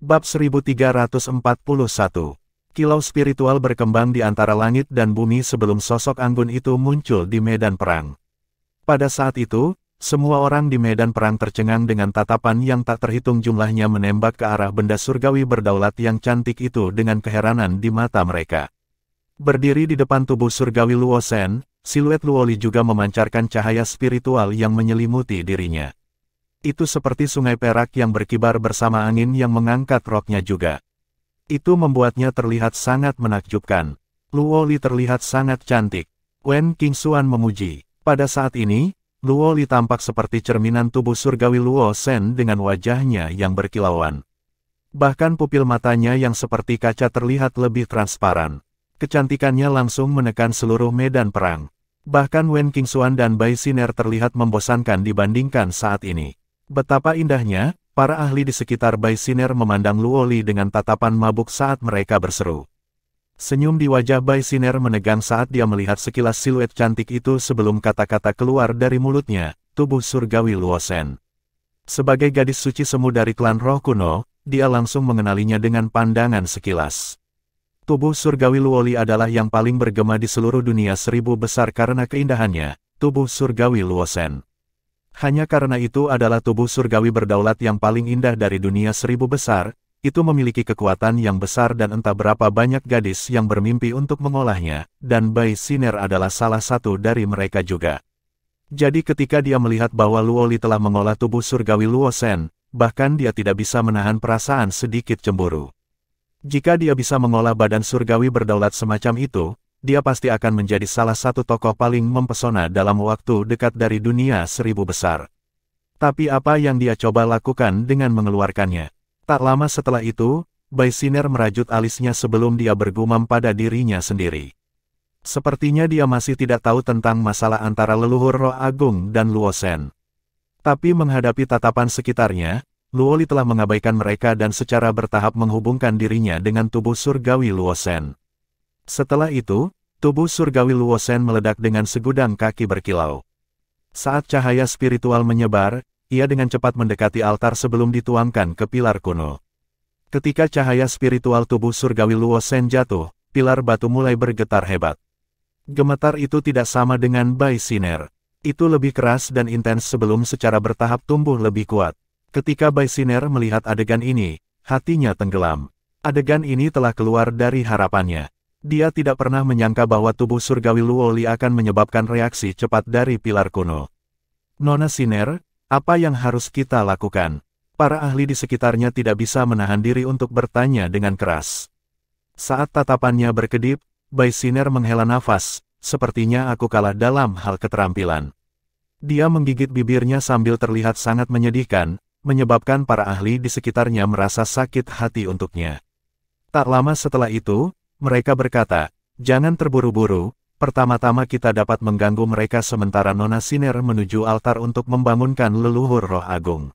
Bab 1341. Kilau spiritual berkembang di antara langit dan bumi sebelum sosok anggun itu muncul di medan perang. Pada saat itu, semua orang di medan perang tercengang dengan tatapan yang tak terhitung jumlahnya menembak ke arah benda surgawi berdaulat yang cantik itu dengan keheranan di mata mereka. Berdiri di depan tubuh surgawi Luo Shen, siluet Luoli juga memancarkan cahaya spiritual yang menyelimuti dirinya. Itu seperti sungai perak yang berkibar bersama angin yang mengangkat roknya juga. Itu membuatnya terlihat sangat menakjubkan. Luoli terlihat sangat cantik. Wen Qingxuan memuji. Pada saat ini, Luoli tampak seperti cerminan tubuh surgawi Luo Shen dengan wajahnya yang berkilauan. Bahkan pupil matanya yang seperti kaca terlihat lebih transparan. Kecantikannya langsung menekan seluruh medan perang. Bahkan Wen Qingxuan dan Bai Xiner terlihat membosankan dibandingkan saat ini. Betapa indahnya, para ahli di sekitar Bai Xiner memandang Luoli dengan tatapan mabuk saat mereka berseru. Senyum di wajah Bai Xiner menegang saat dia melihat sekilas siluet cantik itu sebelum kata-kata keluar dari mulutnya, tubuh surgawi Luo Shen. Sebagai gadis suci semu dari klan roh kuno, dia langsung mengenalinya dengan pandangan sekilas. Tubuh surgawi Luoli adalah yang paling bergema di seluruh dunia seribu besar karena keindahannya, tubuh surgawi Luo Shen. Hanya karena itu adalah tubuh surgawi berdaulat yang paling indah dari dunia seribu besar, itu memiliki kekuatan yang besar dan entah berapa banyak gadis yang bermimpi untuk mengolahnya, dan Bai Xiner adalah salah satu dari mereka juga. Jadi ketika dia melihat bahwa Luoli telah mengolah tubuh surgawi Luo Shen, bahkan dia tidak bisa menahan perasaan sedikit cemburu. Jika dia bisa mengolah badan surgawi berdaulat semacam itu, dia pasti akan menjadi salah satu tokoh paling mempesona dalam waktu dekat dari dunia seribu besar. Tapi apa yang dia coba lakukan dengan mengeluarkannya? Tak lama setelah itu, Bai Xiner merajut alisnya sebelum dia bergumam pada dirinya sendiri. Sepertinya dia masih tidak tahu tentang masalah antara leluhur roh agung dan Luo Shen. Tapi menghadapi tatapan sekitarnya, Luoli telah mengabaikan mereka dan secara bertahap menghubungkan dirinya dengan tubuh surgawi Luo Shen. Setelah itu, tubuh surgawi Luo Shen meledak dengan segudang kaki berkilau. Saat cahaya spiritual menyebar, ia dengan cepat mendekati altar sebelum dituangkan ke pilar kuno. Ketika cahaya spiritual tubuh surgawi Luo Shen jatuh, pilar batu mulai bergetar hebat. Gemetar itu tidak sama dengan Bai Xiner. Itu lebih keras dan intens sebelum secara bertahap tumbuh lebih kuat. Ketika Bai Xiner melihat adegan ini, hatinya tenggelam. Adegan ini telah keluar dari harapannya. Dia tidak pernah menyangka bahwa tubuh surgawi Luoli akan menyebabkan reaksi cepat dari pilar kuno. Nona Xiner, apa yang harus kita lakukan? Para ahli di sekitarnya tidak bisa menahan diri untuk bertanya dengan keras. Saat tatapannya berkedip, Bai Xiner menghela nafas, sepertinya aku kalah dalam hal keterampilan. Dia menggigit bibirnya sambil terlihat sangat menyedihkan, menyebabkan para ahli di sekitarnya merasa sakit hati untuknya. Tak lama setelah itu, mereka berkata, jangan terburu-buru, pertama-tama kita dapat mengganggu mereka sementara Nona Xiner menuju altar untuk membangunkan leluhur roh agung.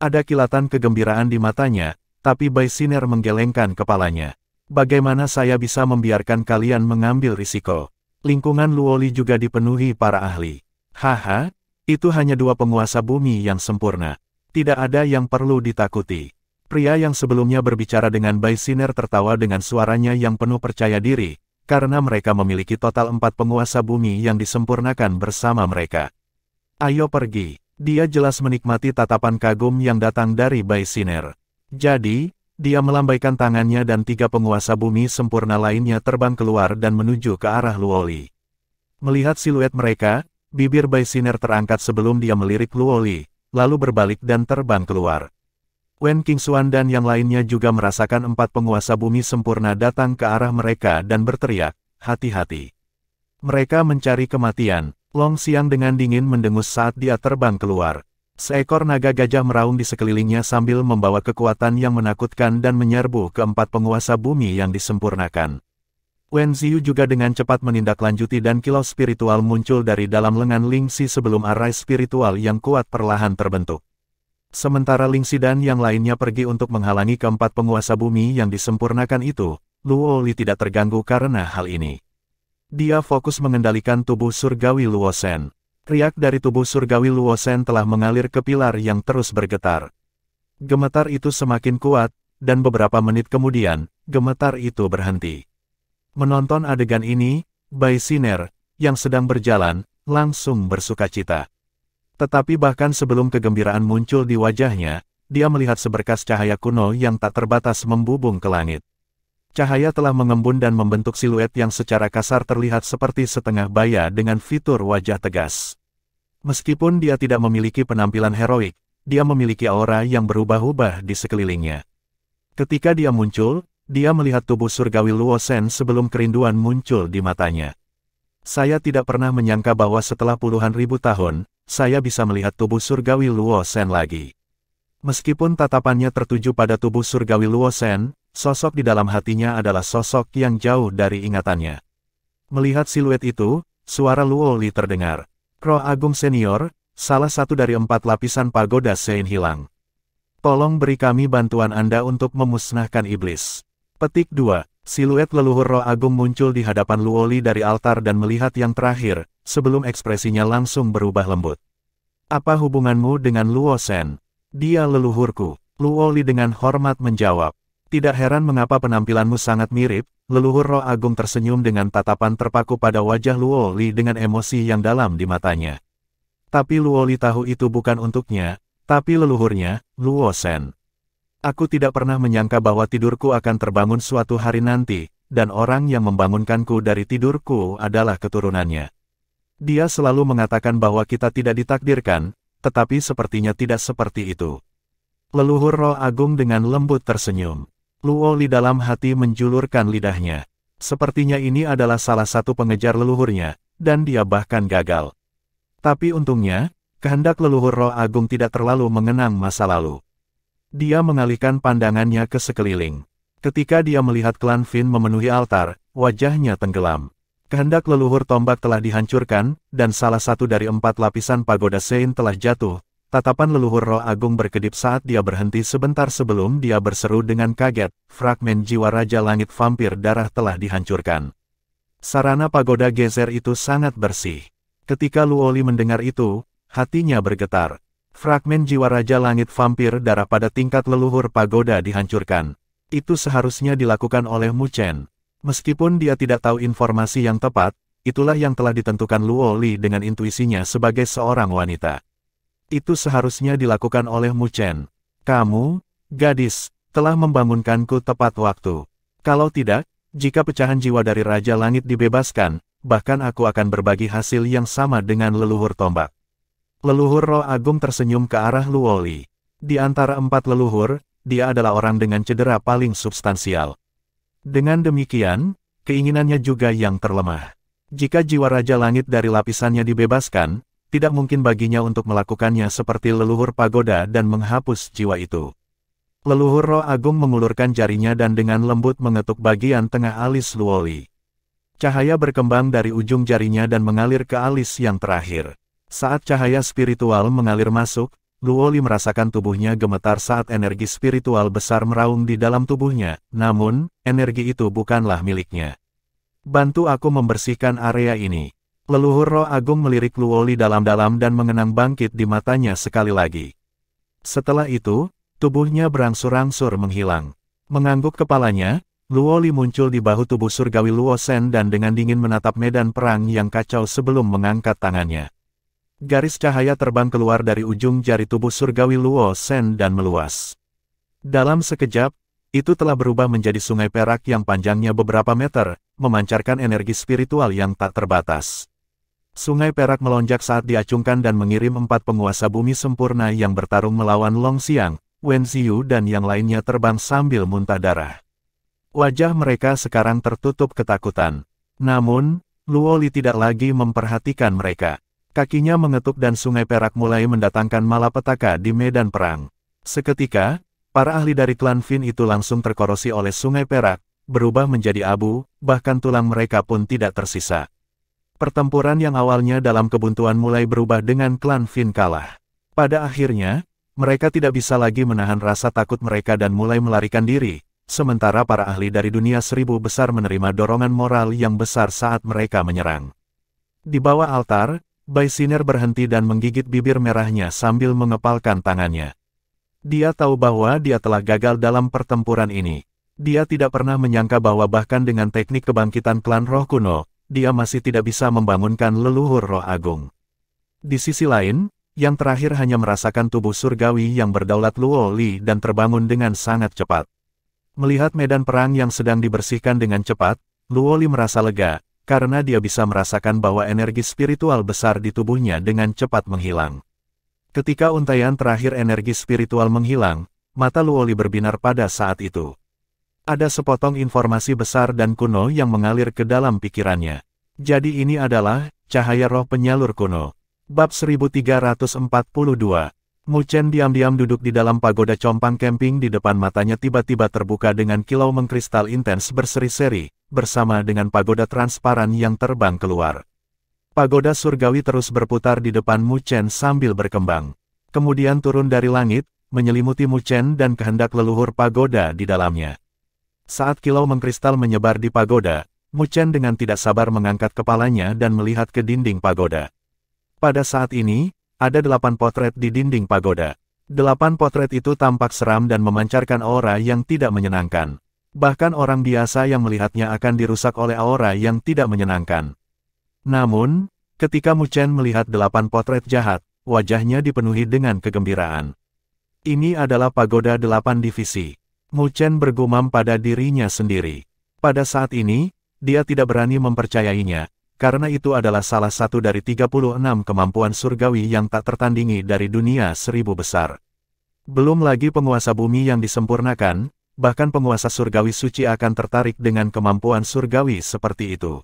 Ada kilatan kegembiraan di matanya, tapi Bai Xiner menggelengkan kepalanya. Bagaimana saya bisa membiarkan kalian mengambil risiko? Lingkungan Luoli juga dipenuhi para ahli. Haha, itu hanya dua penguasa bumi yang sempurna. Tidak ada yang perlu ditakuti. Pria yang sebelumnya berbicara dengan Bai Xiner tertawa dengan suaranya yang penuh percaya diri, karena mereka memiliki total 4 penguasa bumi yang disempurnakan bersama mereka. Ayo pergi. Dia jelas menikmati tatapan kagum yang datang dari Bai Xiner. Jadi, dia melambaikan tangannya dan 3 penguasa bumi sempurna lainnya terbang keluar dan menuju ke arah Luoli. Melihat siluet mereka, bibir Bai Xiner terangkat sebelum dia melirik Luoli, lalu berbalik dan terbang keluar. Wen Qingxuan dan yang lainnya juga merasakan 4 penguasa bumi sempurna datang ke arah mereka dan berteriak, hati-hati. Mereka mencari kematian. Long Xiang dengan dingin mendengus saat dia terbang keluar. Seekor naga gajah meraung di sekelilingnya sambil membawa kekuatan yang menakutkan dan menyerbu ke 4 penguasa bumi yang disempurnakan. Wen Ziyu juga dengan cepat menindaklanjuti dan kilau spiritual muncul dari dalam lengan Ling Xi sebelum arai spiritual yang kuat perlahan terbentuk. Sementara Ling Xi dan yang lainnya pergi untuk menghalangi keempat penguasa bumi yang disempurnakan itu, Luoli tidak terganggu karena hal ini. Dia fokus mengendalikan tubuh surgawi Luo Shen. Riak dari tubuh surgawi Luo Shen telah mengalir ke pilar yang terus bergetar. Gemetar itu semakin kuat, dan beberapa menit kemudian, gemetar itu berhenti. Menonton adegan ini, Bai Siner, yang sedang berjalan, langsung bersukacita. Tetapi bahkan sebelum kegembiraan muncul di wajahnya, dia melihat seberkas cahaya kuno yang tak terbatas membubung ke langit. Cahaya telah mengembun dan membentuk siluet yang secara kasar terlihat seperti setengah baya dengan fitur wajah tegas. Meskipun dia tidak memiliki penampilan heroik, dia memiliki aura yang berubah-ubah di sekelilingnya. Ketika dia muncul, dia melihat tubuh surgawi Luo Shen sebelum kerinduan muncul di matanya. Saya tidak pernah menyangka bahwa setelah puluhan ribu tahun, saya bisa melihat tubuh surgawi Luo Shen lagi. Meskipun tatapannya tertuju pada tubuh surgawi Luo Shen, sosok di dalam hatinya adalah sosok yang jauh dari ingatannya. Melihat siluet itu, suara Luo Li terdengar. Roh Agung Senior, salah satu dari 4 lapisan pagoda Sein hilang. Tolong beri kami bantuan Anda untuk memusnahkan iblis. Petik 2. Siluet leluhur Roh Agung muncul di hadapan Luo Li dari altar dan melihat yang terakhir, sebelum ekspresinya langsung berubah lembut. Apa hubunganmu dengan Luo Shen? Dia leluhurku. Luo Li dengan hormat menjawab. Tidak heran mengapa penampilanmu sangat mirip. Leluhur Roh Agung tersenyum dengan tatapan terpaku pada wajah Luo Li dengan emosi yang dalam di matanya. Tapi Luo Li tahu itu bukan untuknya, tapi leluhurnya, Luo Shen. Aku tidak pernah menyangka bahwa tidurku akan terbangun suatu hari nanti, dan orang yang membangunkanku dari tidurku adalah keturunannya. Dia selalu mengatakan bahwa kita tidak ditakdirkan, tetapi sepertinya tidak seperti itu. Leluhur Roh Agung dengan lembut tersenyum. Luo Li dalam hati menjulurkan lidahnya. Sepertinya ini adalah salah satu pengejar leluhurnya, dan dia bahkan gagal. Tapi untungnya, kehendak leluhur Roh Agung tidak terlalu mengenang masa lalu. Dia mengalihkan pandangannya ke sekeliling. Ketika dia melihat klan Fin memenuhi altar, wajahnya tenggelam. Kehendak leluhur tombak telah dihancurkan, dan salah satu dari 4 lapisan pagoda Sein telah jatuh. Tatapan leluhur Roh Agung berkedip saat dia berhenti sebentar sebelum dia berseru dengan kaget, fragmen jiwa Raja Langit Vampir Darah telah dihancurkan. Sarana pagoda geser itu sangat bersih. Ketika Luo Li mendengar itu, hatinya bergetar. Fragmen jiwa Raja Langit Vampir Darah pada tingkat leluhur pagoda dihancurkan. Itu seharusnya dilakukan oleh Mu Chen. Meskipun dia tidak tahu informasi yang tepat, itulah yang telah ditentukan Luo Li dengan intuisinya sebagai seorang wanita. Itu seharusnya dilakukan oleh Mu Chen. Kamu, gadis, telah membangunkanku tepat waktu. Kalau tidak, jika pecahan jiwa dari Raja Langit dibebaskan, bahkan aku akan berbagi hasil yang sama dengan leluhur tombak. Leluhur Roh Agung tersenyum ke arah Luo Li. Di antara 4 leluhur, dia adalah orang dengan cedera paling substansial. Dengan demikian, keinginannya juga yang terlemah. Jika jiwa Raja Langit dari lapisannya dibebaskan, tidak mungkin baginya untuk melakukannya seperti leluhur pagoda dan menghapus jiwa itu. Leluhur Roh Agung mengulurkan jarinya dan dengan lembut mengetuk bagian tengah alis Luo Li. Cahaya berkembang dari ujung jarinya dan mengalir ke alis yang terakhir. Saat cahaya spiritual mengalir masuk, Luo Li merasakan tubuhnya gemetar saat energi spiritual besar meraung di dalam tubuhnya, namun, energi itu bukanlah miliknya. Bantu aku membersihkan area ini. Leluhur Roh Agung melirik Luo Li dalam-dalam dan mengenang bangkit di matanya sekali lagi. Setelah itu, tubuhnya berangsur-angsur menghilang. Mengangguk kepalanya, Luo Li muncul di bahu tubuh surgawi Luo Shen dan dengan dingin menatap medan perang yang kacau sebelum mengangkat tangannya. Garis cahaya terbang keluar dari ujung jari tubuh surgawi Luo Shen dan meluas. Dalam sekejap, itu telah berubah menjadi sungai perak yang panjangnya beberapa meter, memancarkan energi spiritual yang tak terbatas. Sungai perak melonjak saat diacungkan dan mengirim 4 penguasa bumi sempurna yang bertarung melawan Long Xiang, Wen Ziyu dan yang lainnya terbang sambil muntah darah. Wajah mereka sekarang tertutup ketakutan. Namun, Luo Li tidak lagi memperhatikan mereka. Kakinya mengetuk dan sungai perak mulai mendatangkan malapetaka di medan perang. Seketika, para ahli dari klan Fin itu langsung terkorosi oleh sungai perak, berubah menjadi abu, bahkan tulang mereka pun tidak tersisa. Pertempuran yang awalnya dalam kebuntuan mulai berubah dengan klan Fin kalah. Pada akhirnya, mereka tidak bisa lagi menahan rasa takut mereka dan mulai melarikan diri, sementara para ahli dari dunia 1000 besar menerima dorongan moral yang besar saat mereka menyerang. Di bawah altar, Bai Siner berhenti dan menggigit bibir merahnya sambil mengepalkan tangannya. Dia tahu bahwa dia telah gagal dalam pertempuran ini. Dia tidak pernah menyangka bahwa bahkan dengan teknik kebangkitan klan roh kuno, dia masih tidak bisa membangunkan leluhur roh agung. Di sisi lain, yang terakhir hanya merasakan tubuh surgawi yang berdaulat Luo Li dan terbangun dengan sangat cepat. Melihat medan perang yang sedang dibersihkan dengan cepat, Luo Li merasa lega, karena dia bisa merasakan bahwa energi spiritual besar di tubuhnya dengan cepat menghilang. Ketika untaian terakhir energi spiritual menghilang, mata Luo Li berbinar pada saat itu. Ada sepotong informasi besar dan kuno yang mengalir ke dalam pikirannya. Jadi ini adalah cahaya roh penyalur kuno. Bab 1342. Mu Chen diam-diam duduk di dalam pagoda compang camping di depan matanya tiba-tiba terbuka dengan kilau mengkristal intens berseri-seri, bersama dengan pagoda transparan yang terbang keluar. Pagoda surgawi terus berputar di depan Mu Chen sambil berkembang. Kemudian turun dari langit, menyelimuti Mu Chen dan kehendak leluhur pagoda di dalamnya. Saat kilau mengkristal menyebar di pagoda, Mu Chen dengan tidak sabar mengangkat kepalanya dan melihat ke dinding pagoda. Pada saat ini, ada 8 potret di dinding pagoda. 8 potret itu tampak seram dan memancarkan aura yang tidak menyenangkan. Bahkan orang biasa yang melihatnya akan dirusak oleh aura yang tidak menyenangkan. Namun, ketika Mu Chen melihat 8 potret jahat, wajahnya dipenuhi dengan kegembiraan. Ini adalah pagoda 8 divisi. Mu Chen bergumam pada dirinya sendiri. Pada saat ini, dia tidak berani mempercayainya, karena itu adalah salah satu dari 36 kemampuan surgawi yang tak tertandingi dari dunia 1000 besar. Belum lagi penguasa bumi yang disempurnakan, bahkan penguasa surgawi suci akan tertarik dengan kemampuan surgawi seperti itu.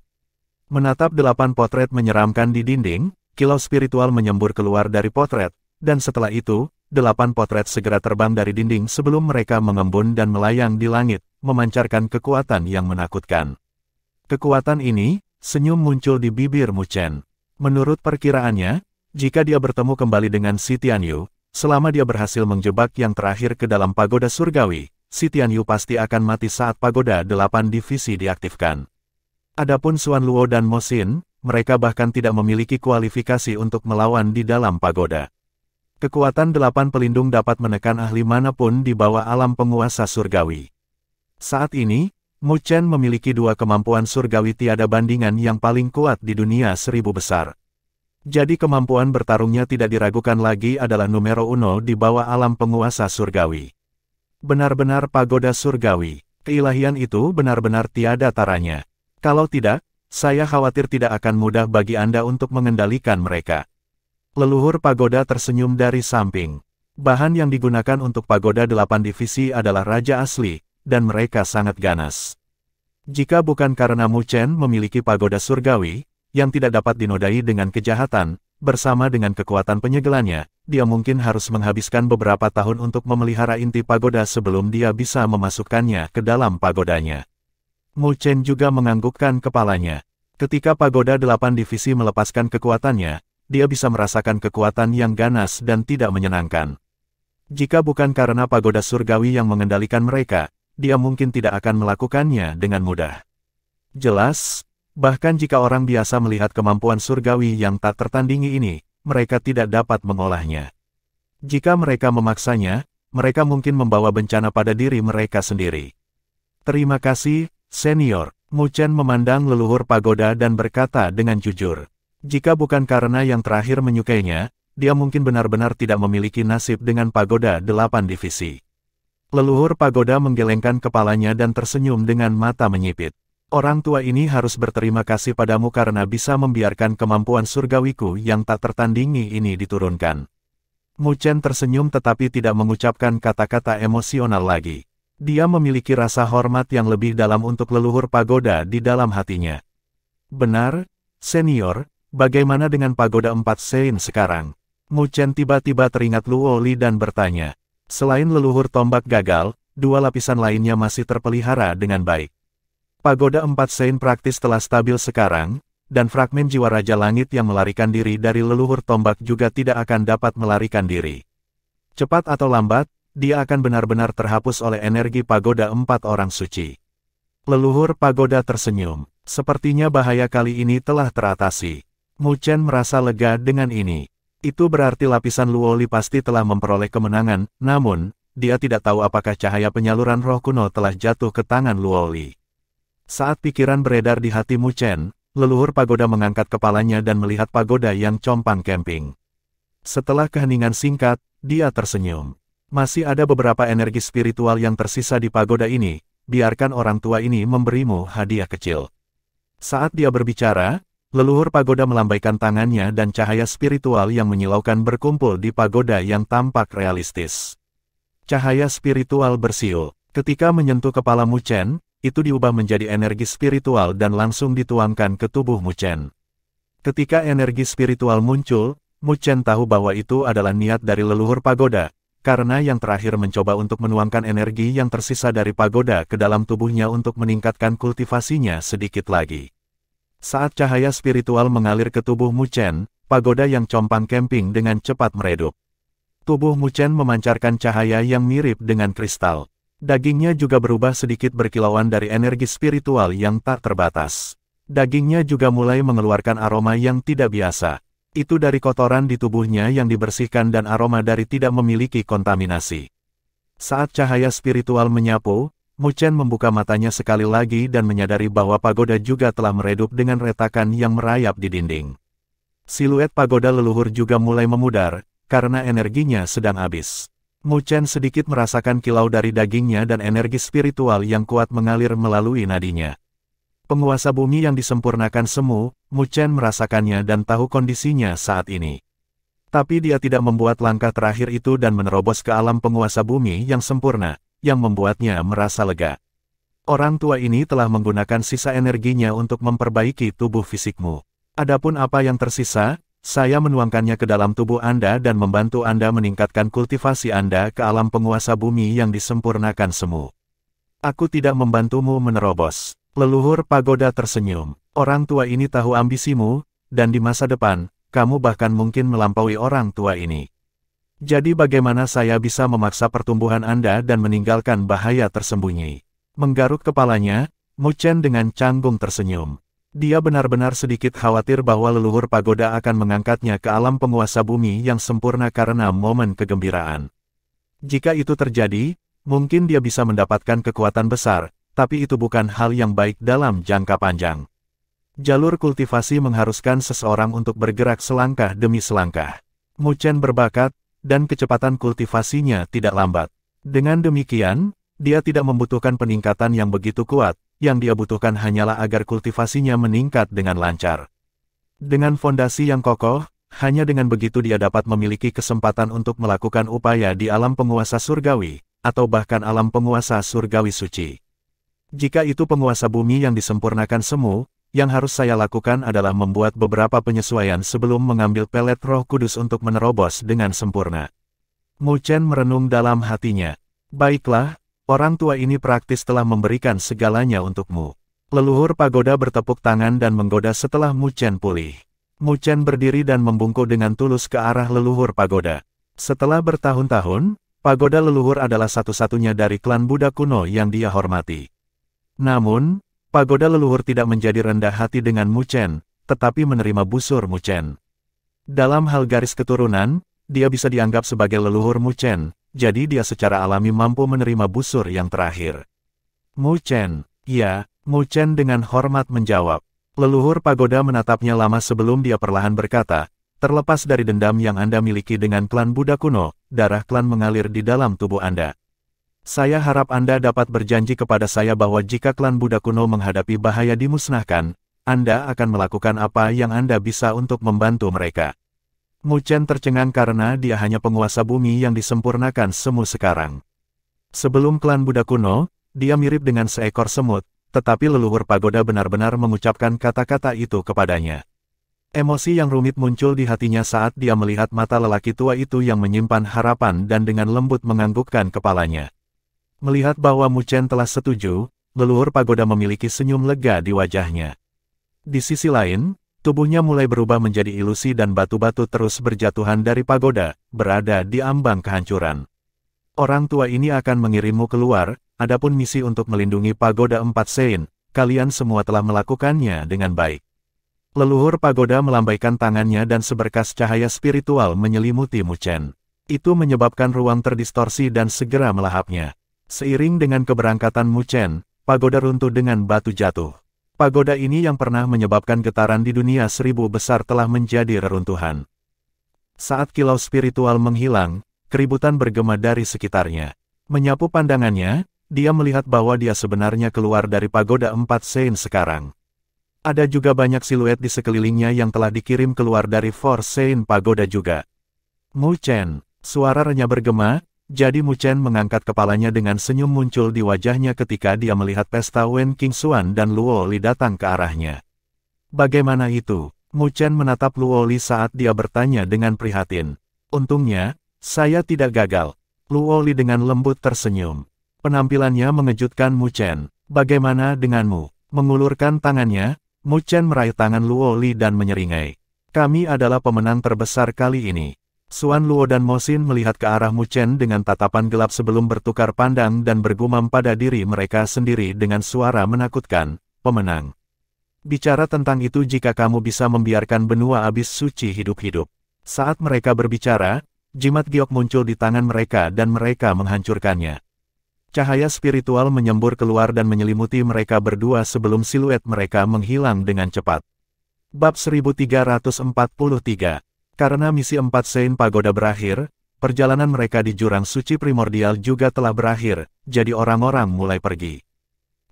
Menatap 8 potret menyeramkan di dinding, kilau spiritual menyembur keluar dari potret, dan setelah itu, 8 potret segera terbang dari dinding sebelum mereka mengembun dan melayang di langit, memancarkan kekuatan yang menakutkan. Kekuatan ini, senyum muncul di bibir Mu Chen. Menurut perkiraannya, jika dia bertemu kembali dengan Si Tianyu, selama dia berhasil menjebak yang terakhir ke dalam pagoda surgawi, Si Tianyu pasti akan mati saat pagoda 8 divisi diaktifkan. Adapun Xuan Luo dan Mo Xin, mereka bahkan tidak memiliki kualifikasi untuk melawan di dalam pagoda. Kekuatan 8 pelindung dapat menekan ahli manapun di bawah alam penguasa surgawi. Saat ini, Mu Chen memiliki 2 kemampuan surgawi tiada bandingan yang paling kuat di dunia 1000 besar. Jadi kemampuan bertarungnya tidak diragukan lagi adalah numero uno di bawah alam penguasa surgawi. Benar-benar pagoda surgawi, keilahian itu benar-benar tiada taranya. Kalau tidak, saya khawatir tidak akan mudah bagi Anda untuk mengendalikan mereka. Leluhur pagoda tersenyum dari samping. Bahan yang digunakan untuk pagoda 8 divisi adalah raja asli, dan mereka sangat ganas. Jika bukan karena Mu Chen memiliki pagoda surgawi, yang tidak dapat dinodai dengan kejahatan, bersama dengan kekuatan penyegelannya, dia mungkin harus menghabiskan beberapa tahun untuk memelihara inti pagoda sebelum dia bisa memasukkannya ke dalam pagodanya. Mu Chen juga menganggukkan kepalanya. Ketika pagoda 8 divisi melepaskan kekuatannya, dia bisa merasakan kekuatan yang ganas dan tidak menyenangkan. Jika bukan karena pagoda surgawi yang mengendalikan mereka, dia mungkin tidak akan melakukannya dengan mudah. Jelas, bahkan jika orang biasa melihat kemampuan surgawi yang tak tertandingi ini, mereka tidak dapat mengolahnya. Jika mereka memaksanya, mereka mungkin membawa bencana pada diri mereka sendiri. Terima kasih, senior. Mu Chen memandang leluhur pagoda dan berkata dengan jujur. Jika bukan karena yang terakhir menyukainya, dia mungkin benar-benar tidak memiliki nasib dengan pagoda 8 divisi. Leluhur pagoda menggelengkan kepalanya dan tersenyum dengan mata menyipit. Orang tua ini harus berterima kasih padamu karena bisa membiarkan kemampuan surgawiku yang tak tertandingi ini diturunkan. Mu Chen tersenyum tetapi tidak mengucapkan kata-kata emosional lagi. Dia memiliki rasa hormat yang lebih dalam untuk leluhur pagoda di dalam hatinya. Benar, senior, bagaimana dengan pagoda 4 Sein sekarang? Mu Chen tiba-tiba teringat Luo Li dan bertanya. Selain leluhur tombak gagal, 2 lapisan lainnya masih terpelihara dengan baik. Pagoda 4 Sein praktis telah stabil sekarang, dan fragmen jiwa Raja Langit yang melarikan diri dari leluhur tombak juga tidak akan dapat melarikan diri. Cepat atau lambat, dia akan benar-benar terhapus oleh energi pagoda 4 orang suci. Leluhur pagoda tersenyum. Sepertinya bahaya kali ini telah teratasi. Mu Chen merasa lega dengan ini. Itu berarti lapisan Luoli pasti telah memperoleh kemenangan, namun, dia tidak tahu apakah cahaya penyaluran roh kuno telah jatuh ke tangan Luoli. Saat pikiran beredar di hati Mu Chen, leluhur pagoda mengangkat kepalanya dan melihat pagoda yang compang camping. Setelah keheningan singkat, dia tersenyum. Masih ada beberapa energi spiritual yang tersisa di pagoda ini, biarkan orang tua ini memberimu hadiah kecil. Saat dia berbicara, leluhur pagoda melambaikan tangannya dan cahaya spiritual yang menyilaukan berkumpul di pagoda yang tampak realistis. Cahaya spiritual bersiul. Ketika menyentuh kepala Mu Chen, itu diubah menjadi energi spiritual dan langsung dituangkan ke tubuh Mu Chen. Ketika energi spiritual muncul, Mu Chen tahu bahwa itu adalah niat dari leluhur pagoda, karena yang terakhir mencoba untuk menuangkan energi yang tersisa dari pagoda ke dalam tubuhnya untuk meningkatkan kultivasinya sedikit lagi. Saat cahaya spiritual mengalir ke tubuh Mu Chen, pagoda yang compang camping dengan cepat meredup. Tubuh Mu Chen memancarkan cahaya yang mirip dengan kristal. Dagingnya juga berubah sedikit berkilauan dari energi spiritual yang tak terbatas. Dagingnya juga mulai mengeluarkan aroma yang tidak biasa. Itu dari kotoran di tubuhnya yang dibersihkan dan aroma dari tidak memiliki kontaminasi. Saat cahaya spiritual menyapu, Mu Chen membuka matanya sekali lagi dan menyadari bahwa pagoda juga telah meredup dengan retakan yang merayap di dinding. Siluet pagoda leluhur juga mulai memudar, karena energinya sedang habis. Mu Chen sedikit merasakan kilau dari dagingnya dan energi spiritual yang kuat mengalir melalui nadinya. Penguasa bumi yang disempurnakan semu, Mu Chen merasakannya dan tahu kondisinya saat ini. Tapi dia tidak membuat langkah terakhir itu dan menerobos ke alam penguasa bumi yang sempurna, yang membuatnya merasa lega. Orang tua ini telah menggunakan sisa energinya untuk memperbaiki tubuh fisikmu. Adapun apa yang tersisa, saya menuangkannya ke dalam tubuh Anda dan membantu Anda meningkatkan kultivasi Anda ke alam penguasa bumi yang disempurnakan semu. Aku tidak membantumu menerobos. Leluhur pagoda tersenyum. Orang tua ini tahu ambisimu, dan di masa depan, kamu bahkan mungkin melampaui orang tua ini. Jadi bagaimana saya bisa memaksa pertumbuhan Anda dan meninggalkan bahaya tersembunyi? Menggaruk kepalanya, Mu Chen dengan canggung tersenyum. Dia benar-benar sedikit khawatir bahwa leluhur pagoda akan mengangkatnya ke alam penguasa bumi yang sempurna karena momen kegembiraan. Jika itu terjadi, mungkin dia bisa mendapatkan kekuatan besar, tapi itu bukan hal yang baik dalam jangka panjang. Jalur kultivasi mengharuskan seseorang untuk bergerak selangkah demi selangkah. Mu Chen berbakat, dan kecepatan kultivasinya tidak lambat. Dengan demikian, dia tidak membutuhkan peningkatan yang begitu kuat, yang dia butuhkan hanyalah agar kultivasinya meningkat dengan lancar. Dengan fondasi yang kokoh, hanya dengan begitu dia dapat memiliki kesempatan untuk melakukan upaya di alam penguasa surgawi, atau bahkan alam penguasa surgawi suci. Jika itu penguasa bumi yang disempurnakan semu, yang harus saya lakukan adalah membuat beberapa penyesuaian sebelum mengambil pelet roh kudus untuk menerobos dengan sempurna. Mu Chen merenung dalam hatinya. Baiklah, orang tua ini praktis telah memberikan segalanya untukmu. Leluhur pagoda bertepuk tangan dan menggoda setelah Mu Chen pulih. Mu Chen berdiri dan membungkuk dengan tulus ke arah leluhur pagoda. Setelah bertahun-tahun, pagoda leluhur adalah satu-satunya dari klan Buddha kuno yang dia hormati. Namun, pagoda leluhur tidak menjadi rendah hati dengan Mu Chen, tetapi menerima busur Mu Chen. Dalam hal garis keturunan, dia bisa dianggap sebagai leluhur Mu Chen, jadi dia secara alami mampu menerima busur yang terakhir. Mu Chen, ya, Mu Chen dengan hormat menjawab. Leluhur pagoda menatapnya lama sebelum dia perlahan berkata, terlepas dari dendam yang Anda miliki dengan klan Buddha kuno, darah klan mengalir di dalam tubuh Anda. Saya harap Anda dapat berjanji kepada saya bahwa jika klan Buddha kuno menghadapi bahaya dimusnahkan, Anda akan melakukan apa yang Anda bisa untuk membantu mereka. Mu Chen tercengang karena dia hanya penguasa bumi yang disempurnakan semu sekarang. Sebelum klan Buddha kuno, dia mirip dengan seekor semut, tetapi leluhur pagoda benar-benar mengucapkan kata-kata itu kepadanya. Emosi yang rumit muncul di hatinya saat dia melihat mata lelaki tua itu yang menyimpan harapan dan dengan lembut menganggukkan kepalanya. Melihat bahwa Mu Chen telah setuju, leluhur pagoda memiliki senyum lega di wajahnya. Di sisi lain, tubuhnya mulai berubah menjadi ilusi dan batu-batu terus berjatuhan dari pagoda, berada di ambang kehancuran. Orang tua ini akan mengirimmu keluar, adapun misi untuk melindungi pagoda 4 Sein, kalian semua telah melakukannya dengan baik. Leluhur pagoda melambaikan tangannya dan seberkas cahaya spiritual menyelimuti Mu Chen. Itu menyebabkan ruang terdistorsi dan segera melahapnya. Seiring dengan keberangkatan Mu Chen, pagoda runtuh dengan batu jatuh. Pagoda ini yang pernah menyebabkan getaran di dunia 1000 besar telah menjadi reruntuhan. Saat kilau spiritual menghilang, keributan bergema dari sekitarnya. Menyapu pandangannya, dia melihat bahwa dia sebenarnya keluar dari pagoda 4 Sein sekarang. Ada juga banyak siluet di sekelilingnya yang telah dikirim keluar dari Four Sein Pagoda juga. Mu Chen, suara renyah bergema, jadi Mu Chen mengangkat kepalanya dengan senyum muncul di wajahnya ketika dia melihat pesta Wen Qingxuan dan Luo Li datang ke arahnya. Bagaimana itu? Mu Chen menatap Luo Li saat dia bertanya dengan prihatin. Untungnya, saya tidak gagal. Luo Li dengan lembut tersenyum. Penampilannya mengejutkan Mu Chen. Bagaimana denganmu? Mengulurkan tangannya, Mu Chen meraih tangan Luo Li dan menyeringai. Kami adalah pemenang terbesar kali ini. Xuan Luo dan Mo Xin melihat ke arah Mu Chen dengan tatapan gelap sebelum bertukar pandang dan bergumam pada diri mereka sendiri dengan suara menakutkan, pemenang. Bicara tentang itu jika kamu bisa membiarkan benua abis suci hidup-hidup. Saat mereka berbicara, jimat giok muncul di tangan mereka dan mereka menghancurkannya. Cahaya spiritual menyembur keluar dan menyelimuti mereka berdua sebelum siluet mereka menghilang dengan cepat. Bab 1343. Karena misi 4 Sein Pagoda berakhir, perjalanan mereka di jurang suci primordial juga telah berakhir, jadi orang-orang mulai pergi.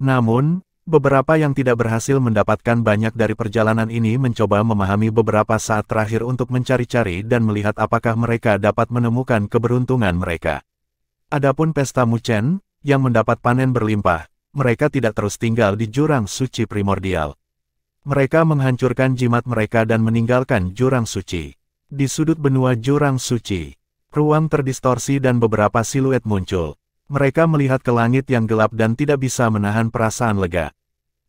Namun, beberapa yang tidak berhasil mendapatkan banyak dari perjalanan ini mencoba memahami beberapa saat terakhir untuk mencari-cari dan melihat apakah mereka dapat menemukan keberuntungan mereka. Adapun pesta Mu Chen, yang mendapat panen berlimpah, mereka tidak terus tinggal di jurang suci primordial. Mereka menghancurkan jimat mereka dan meninggalkan jurang suci. Di sudut benua jurang suci, ruang terdistorsi dan beberapa siluet muncul. Mereka melihat ke langit yang gelap dan tidak bisa menahan perasaan lega.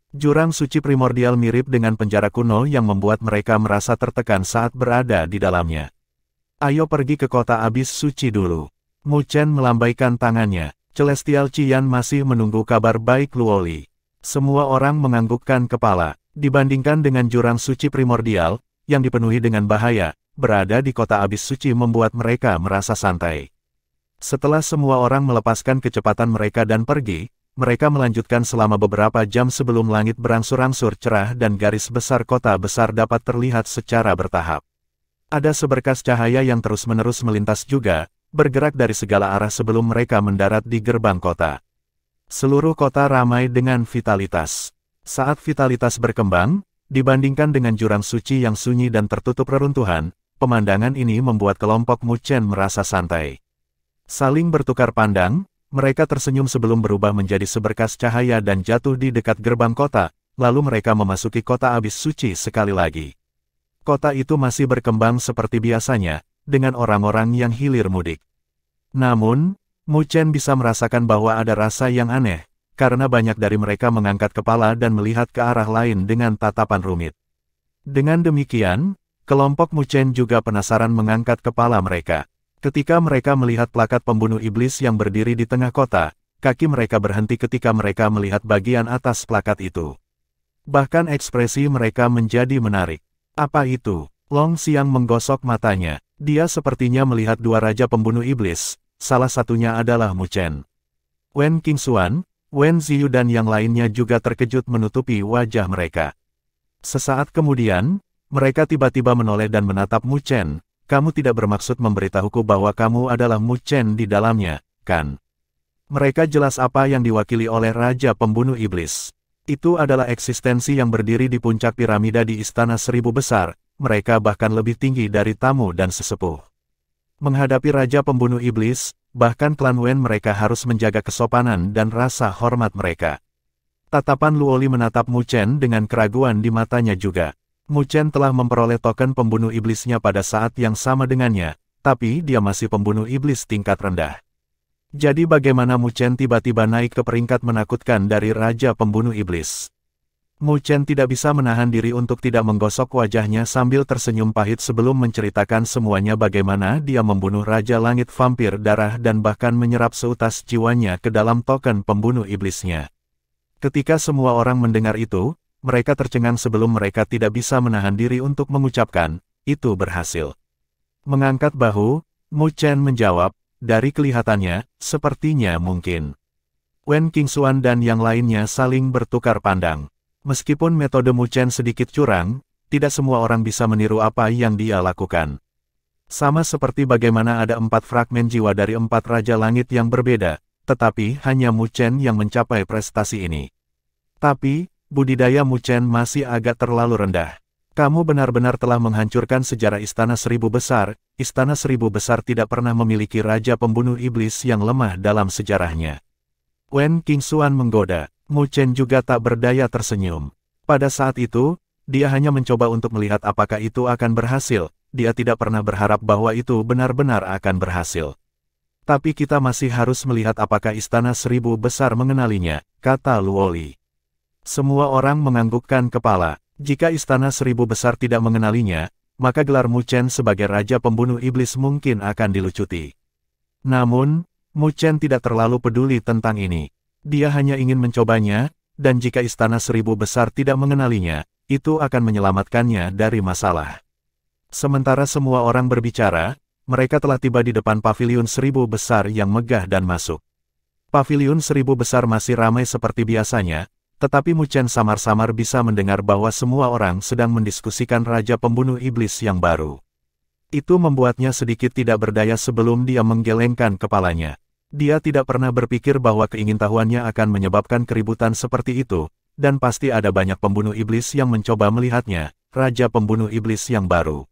Jurang suci primordial mirip dengan penjara kuno yang membuat mereka merasa tertekan saat berada di dalamnya. Ayo pergi ke kota abis suci dulu. Mu Chen melambaikan tangannya. Celestial Qian masih menunggu kabar baik Luo Li. Semua orang menganggukkan kepala. Dibandingkan dengan jurang suci primordial, yang dipenuhi dengan bahaya, berada di kota abis suci membuat mereka merasa santai. Setelah semua orang melepaskan kecepatan mereka dan pergi, mereka melanjutkan selama beberapa jam sebelum langit berangsur-angsur cerah dan garis besar kota besar dapat terlihat secara bertahap. Ada seberkas cahaya yang terus-menerus melintas juga, bergerak dari segala arah sebelum mereka mendarat di gerbang kota. Seluruh kota ramai dengan vitalitas. Saat vitalitas berkembang, dibandingkan dengan jurang suci yang sunyi dan tertutup reruntuhan, pemandangan ini membuat kelompok Mu Chen merasa santai. Saling bertukar pandang, mereka tersenyum sebelum berubah menjadi seberkas cahaya dan jatuh di dekat gerbang kota, lalu mereka memasuki kota abis suci sekali lagi. Kota itu masih berkembang seperti biasanya, dengan orang-orang yang hilir mudik. Namun, Mu Chen bisa merasakan bahwa ada rasa yang aneh, karena banyak dari mereka mengangkat kepala dan melihat ke arah lain dengan tatapan rumit. Dengan demikian, kelompok Mu Chen juga penasaran mengangkat kepala mereka. Ketika mereka melihat plakat pembunuh iblis yang berdiri di tengah kota, kaki mereka berhenti ketika mereka melihat bagian atas plakat itu. Bahkan ekspresi mereka menjadi menarik. Apa itu? Long Xiang menggosok matanya. Dia sepertinya melihat dua raja pembunuh iblis, salah satunya adalah Mu Chen. Wen Qingxuan, Wen Ziyu dan yang lainnya juga terkejut menutupi wajah mereka. Sesaat kemudian, mereka tiba-tiba menoleh dan menatap Mu Chen. Kamu tidak bermaksud memberitahuku bahwa kamu adalah Mu Chen di dalamnya, kan? Mereka jelas apa yang diwakili oleh Raja Pembunuh Iblis. Itu adalah eksistensi yang berdiri di puncak piramida di Istana Seribu Besar. Mereka bahkan lebih tinggi dari tamu dan sesepuh. Menghadapi Raja Pembunuh Iblis, bahkan klan Wen mereka harus menjaga kesopanan dan rasa hormat mereka. Tatapan Luo Li menatap Mu Chen dengan keraguan di matanya juga. Mu Chen telah memperoleh token pembunuh iblisnya pada saat yang sama dengannya, tapi dia masih pembunuh iblis tingkat rendah. Jadi bagaimana Mu Chen tiba-tiba naik ke peringkat menakutkan dari Raja Pembunuh Iblis? Mu Chen tidak bisa menahan diri untuk tidak menggosok wajahnya sambil tersenyum pahit sebelum menceritakan semuanya bagaimana dia membunuh Raja Langit Vampir Darah dan bahkan menyerap seutas jiwanya ke dalam token pembunuh iblisnya. Ketika semua orang mendengar itu, mereka tercengang sebelum mereka tidak bisa menahan diri untuk mengucapkan, itu berhasil. Mengangkat bahu, Mu Chen menjawab, dari kelihatannya, sepertinya mungkin. Wen Qingxuan dan yang lainnya saling bertukar pandang. Meskipun metode Mu Chen sedikit curang, tidak semua orang bisa meniru apa yang dia lakukan. Sama seperti bagaimana ada 4 fragmen jiwa dari 4 Raja Langit yang berbeda, tetapi hanya Mu Chen yang mencapai prestasi ini. Tapi, budidaya Mu Chen masih agak terlalu rendah. Kamu benar-benar telah menghancurkan sejarah Istana Seribu Besar. Istana Seribu Besar tidak pernah memiliki Raja Pembunuh Iblis yang lemah dalam sejarahnya. Wen Qingxuan menggoda. Mu Chen juga tak berdaya tersenyum. Pada saat itu, dia hanya mencoba untuk melihat apakah itu akan berhasil. Dia tidak pernah berharap bahwa itu benar-benar akan berhasil. Tapi kita masih harus melihat apakah Istana Seribu Besar mengenalinya, kata Luoli. Semua orang menganggukkan kepala. Jika Istana Seribu Besar tidak mengenalinya, maka gelar Mu Chen sebagai Raja Pembunuh Iblis mungkin akan dilucuti. Namun, Mu Chen tidak terlalu peduli tentang ini. Dia hanya ingin mencobanya, dan jika Istana Seribu Besar tidak mengenalinya, itu akan menyelamatkannya dari masalah. Sementara semua orang berbicara, mereka telah tiba di depan Paviliun Seribu Besar yang megah dan masuk. Paviliun Seribu Besar masih ramai seperti biasanya, tetapi Mu Chen samar-samar bisa mendengar bahwa semua orang sedang mendiskusikan Raja Pembunuh Iblis yang baru. Itu membuatnya sedikit tidak berdaya sebelum dia menggelengkan kepalanya. Dia tidak pernah berpikir bahwa keingintahuannya akan menyebabkan keributan seperti itu, dan pasti ada banyak pembunuh iblis yang mencoba melihatnya, Raja Pembunuh Iblis yang baru.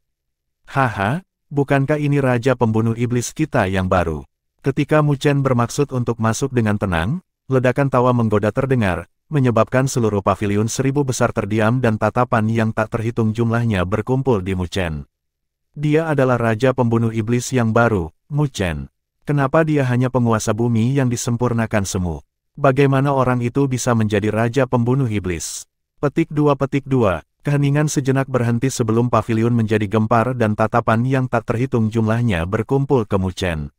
Haha, bukankah ini Raja Pembunuh Iblis kita yang baru? Ketika Mu Chen bermaksud untuk masuk dengan tenang, ledakan tawa menggoda terdengar, menyebabkan seluruh Paviliun Seribu Besar terdiam dan tatapan yang tak terhitung jumlahnya berkumpul di Mu Chen. Dia adalah Raja Pembunuh Iblis yang baru, Mu Chen. Kenapa dia hanya penguasa bumi yang disempurnakan semu? Bagaimana orang itu bisa menjadi Raja Pembunuh Iblis? Petik 2. Keheningan sejenak berhenti sebelum paviliun menjadi gempar dan tatapan yang tak terhitung jumlahnya berkumpul ke Mu Chen.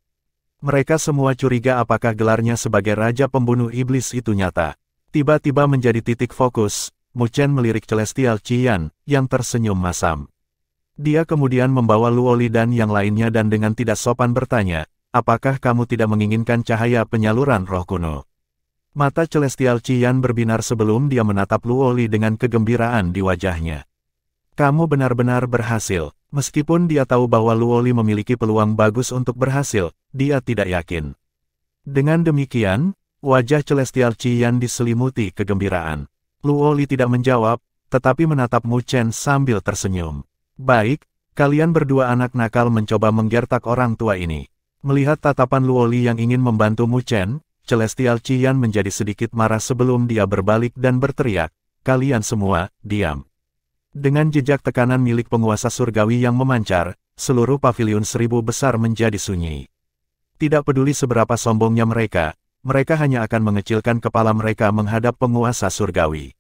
Mereka semua curiga apakah gelarnya sebagai Raja Pembunuh Iblis itu nyata. Tiba-tiba menjadi titik fokus, Mu Chen melirik Celestial Qian, yang tersenyum masam. Dia kemudian membawa Luoli dan yang lainnya dan dengan tidak sopan bertanya, apakah kamu tidak menginginkan cahaya penyaluran roh kuno? Mata Celestial Qian berbinar sebelum dia menatap Luoli dengan kegembiraan di wajahnya. Kamu benar-benar berhasil. Meskipun dia tahu bahwa Luoli memiliki peluang bagus untuk berhasil, dia tidak yakin. Dengan demikian, wajah Celestial Qian diselimuti kegembiraan. Luoli tidak menjawab, tetapi menatap Mu Chen sambil tersenyum. Baik, kalian berdua anak nakal mencoba menggertak orang tua ini. Melihat tatapan Luoli yang ingin membantu Mu Chen, Celestial Qian menjadi sedikit marah sebelum dia berbalik dan berteriak, kalian semua, diam. Dengan jejak tekanan milik penguasa surgawi yang memancar, seluruh Paviliun Seribu Besar menjadi sunyi. Tidak peduli seberapa sombongnya mereka hanya akan mengecilkan kepala mereka menghadap penguasa surgawi.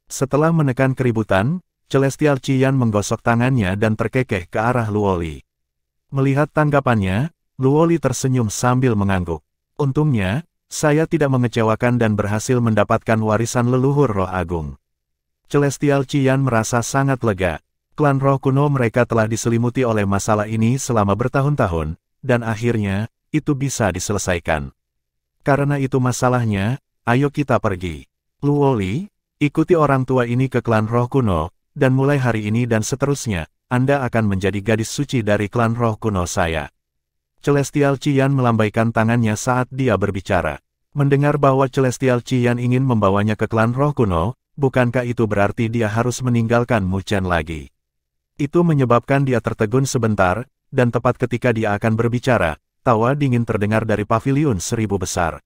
Setelah menekan keributan, Celestial Qian menggosok tangannya dan terkekeh ke arah Luoli. Melihat tanggapannya, Luoli tersenyum sambil mengangguk. Untungnya, saya tidak mengecewakan dan berhasil mendapatkan warisan leluhur roh agung. Celestial Qian merasa sangat lega. Klan roh kuno mereka telah diselimuti oleh masalah ini selama bertahun-tahun, dan akhirnya, itu bisa diselesaikan. Karena itu masalahnya, ayo kita pergi. Luoli, ikuti orang tua ini ke klan roh kuno, dan mulai hari ini dan seterusnya, Anda akan menjadi gadis suci dari klan roh kuno saya. Celestial Qian melambaikan tangannya saat dia berbicara. Mendengar bahwa Celestial Qian ingin membawanya ke klan roh kuno, bukankah itu berarti dia harus meninggalkan Mu Chen lagi? Itu menyebabkan dia tertegun sebentar, dan tepat ketika dia akan berbicara, tawa dingin terdengar dari Paviliun Seribu Besar.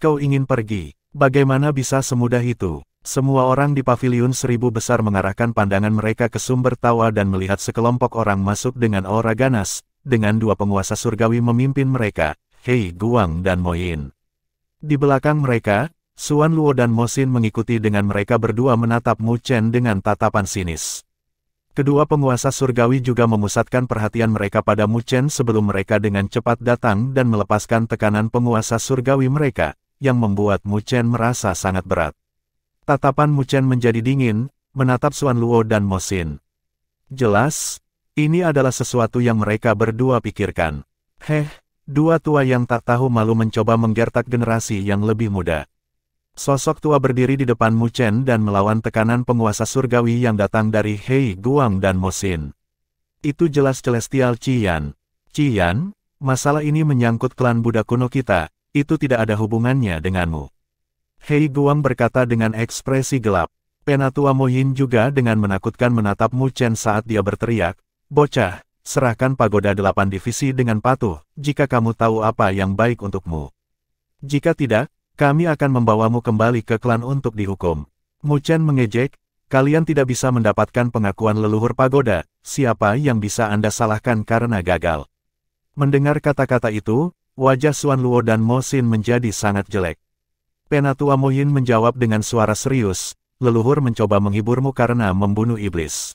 Kau ingin pergi? Bagaimana bisa semudah itu? Semua orang di Paviliun Seribu Besar mengarahkan pandangan mereka ke sumber tawa dan melihat sekelompok orang masuk dengan aura ganas, dengan dua penguasa surgawi memimpin mereka, Hei Guang dan Mo Yin. Di belakang mereka, Xuan Luo dan Mo Xin mengikuti dengan mereka berdua menatap Mu Chen dengan tatapan sinis. Kedua penguasa surgawi juga memusatkan perhatian mereka pada Mu Chen sebelum mereka dengan cepat datang dan melepaskan tekanan penguasa surgawi mereka, yang membuat Mu Chen merasa sangat berat. Tatapan Mu Chen menjadi dingin, menatap Xuan Luo dan Mo Xin. Jelas, ini adalah sesuatu yang mereka berdua pikirkan. Dua tua yang tak tahu malu mencoba menggertak generasi yang lebih muda. Sosok tua berdiri di depan Mu Chen dan melawan tekanan penguasa surgawi yang datang dari Hei Guang dan Mo Xin. Itu jelas Celestial Qian. Qian, masalah ini menyangkut klan Buddha kuno kita, itu tidak ada hubungannya denganmu. Hei Guang berkata dengan ekspresi gelap. Penatua Mo Yin juga dengan menakutkan menatap Mu Chen saat dia berteriak, "Bocah, serahkan pagoda 8 divisi dengan patuh, jika kamu tahu apa yang baik untukmu. Jika tidak, kami akan membawamu kembali ke klan untuk dihukum." Mu Chen mengejek, "Kalian tidak bisa mendapatkan pengakuan leluhur pagoda, siapa yang bisa Anda salahkan karena gagal?" Mendengar kata-kata itu, wajah Xuan Luo dan Mo Xin menjadi sangat jelek. Penatua Mo Yin menjawab dengan suara serius, "Leluhur mencoba menghiburmu karena membunuh iblis.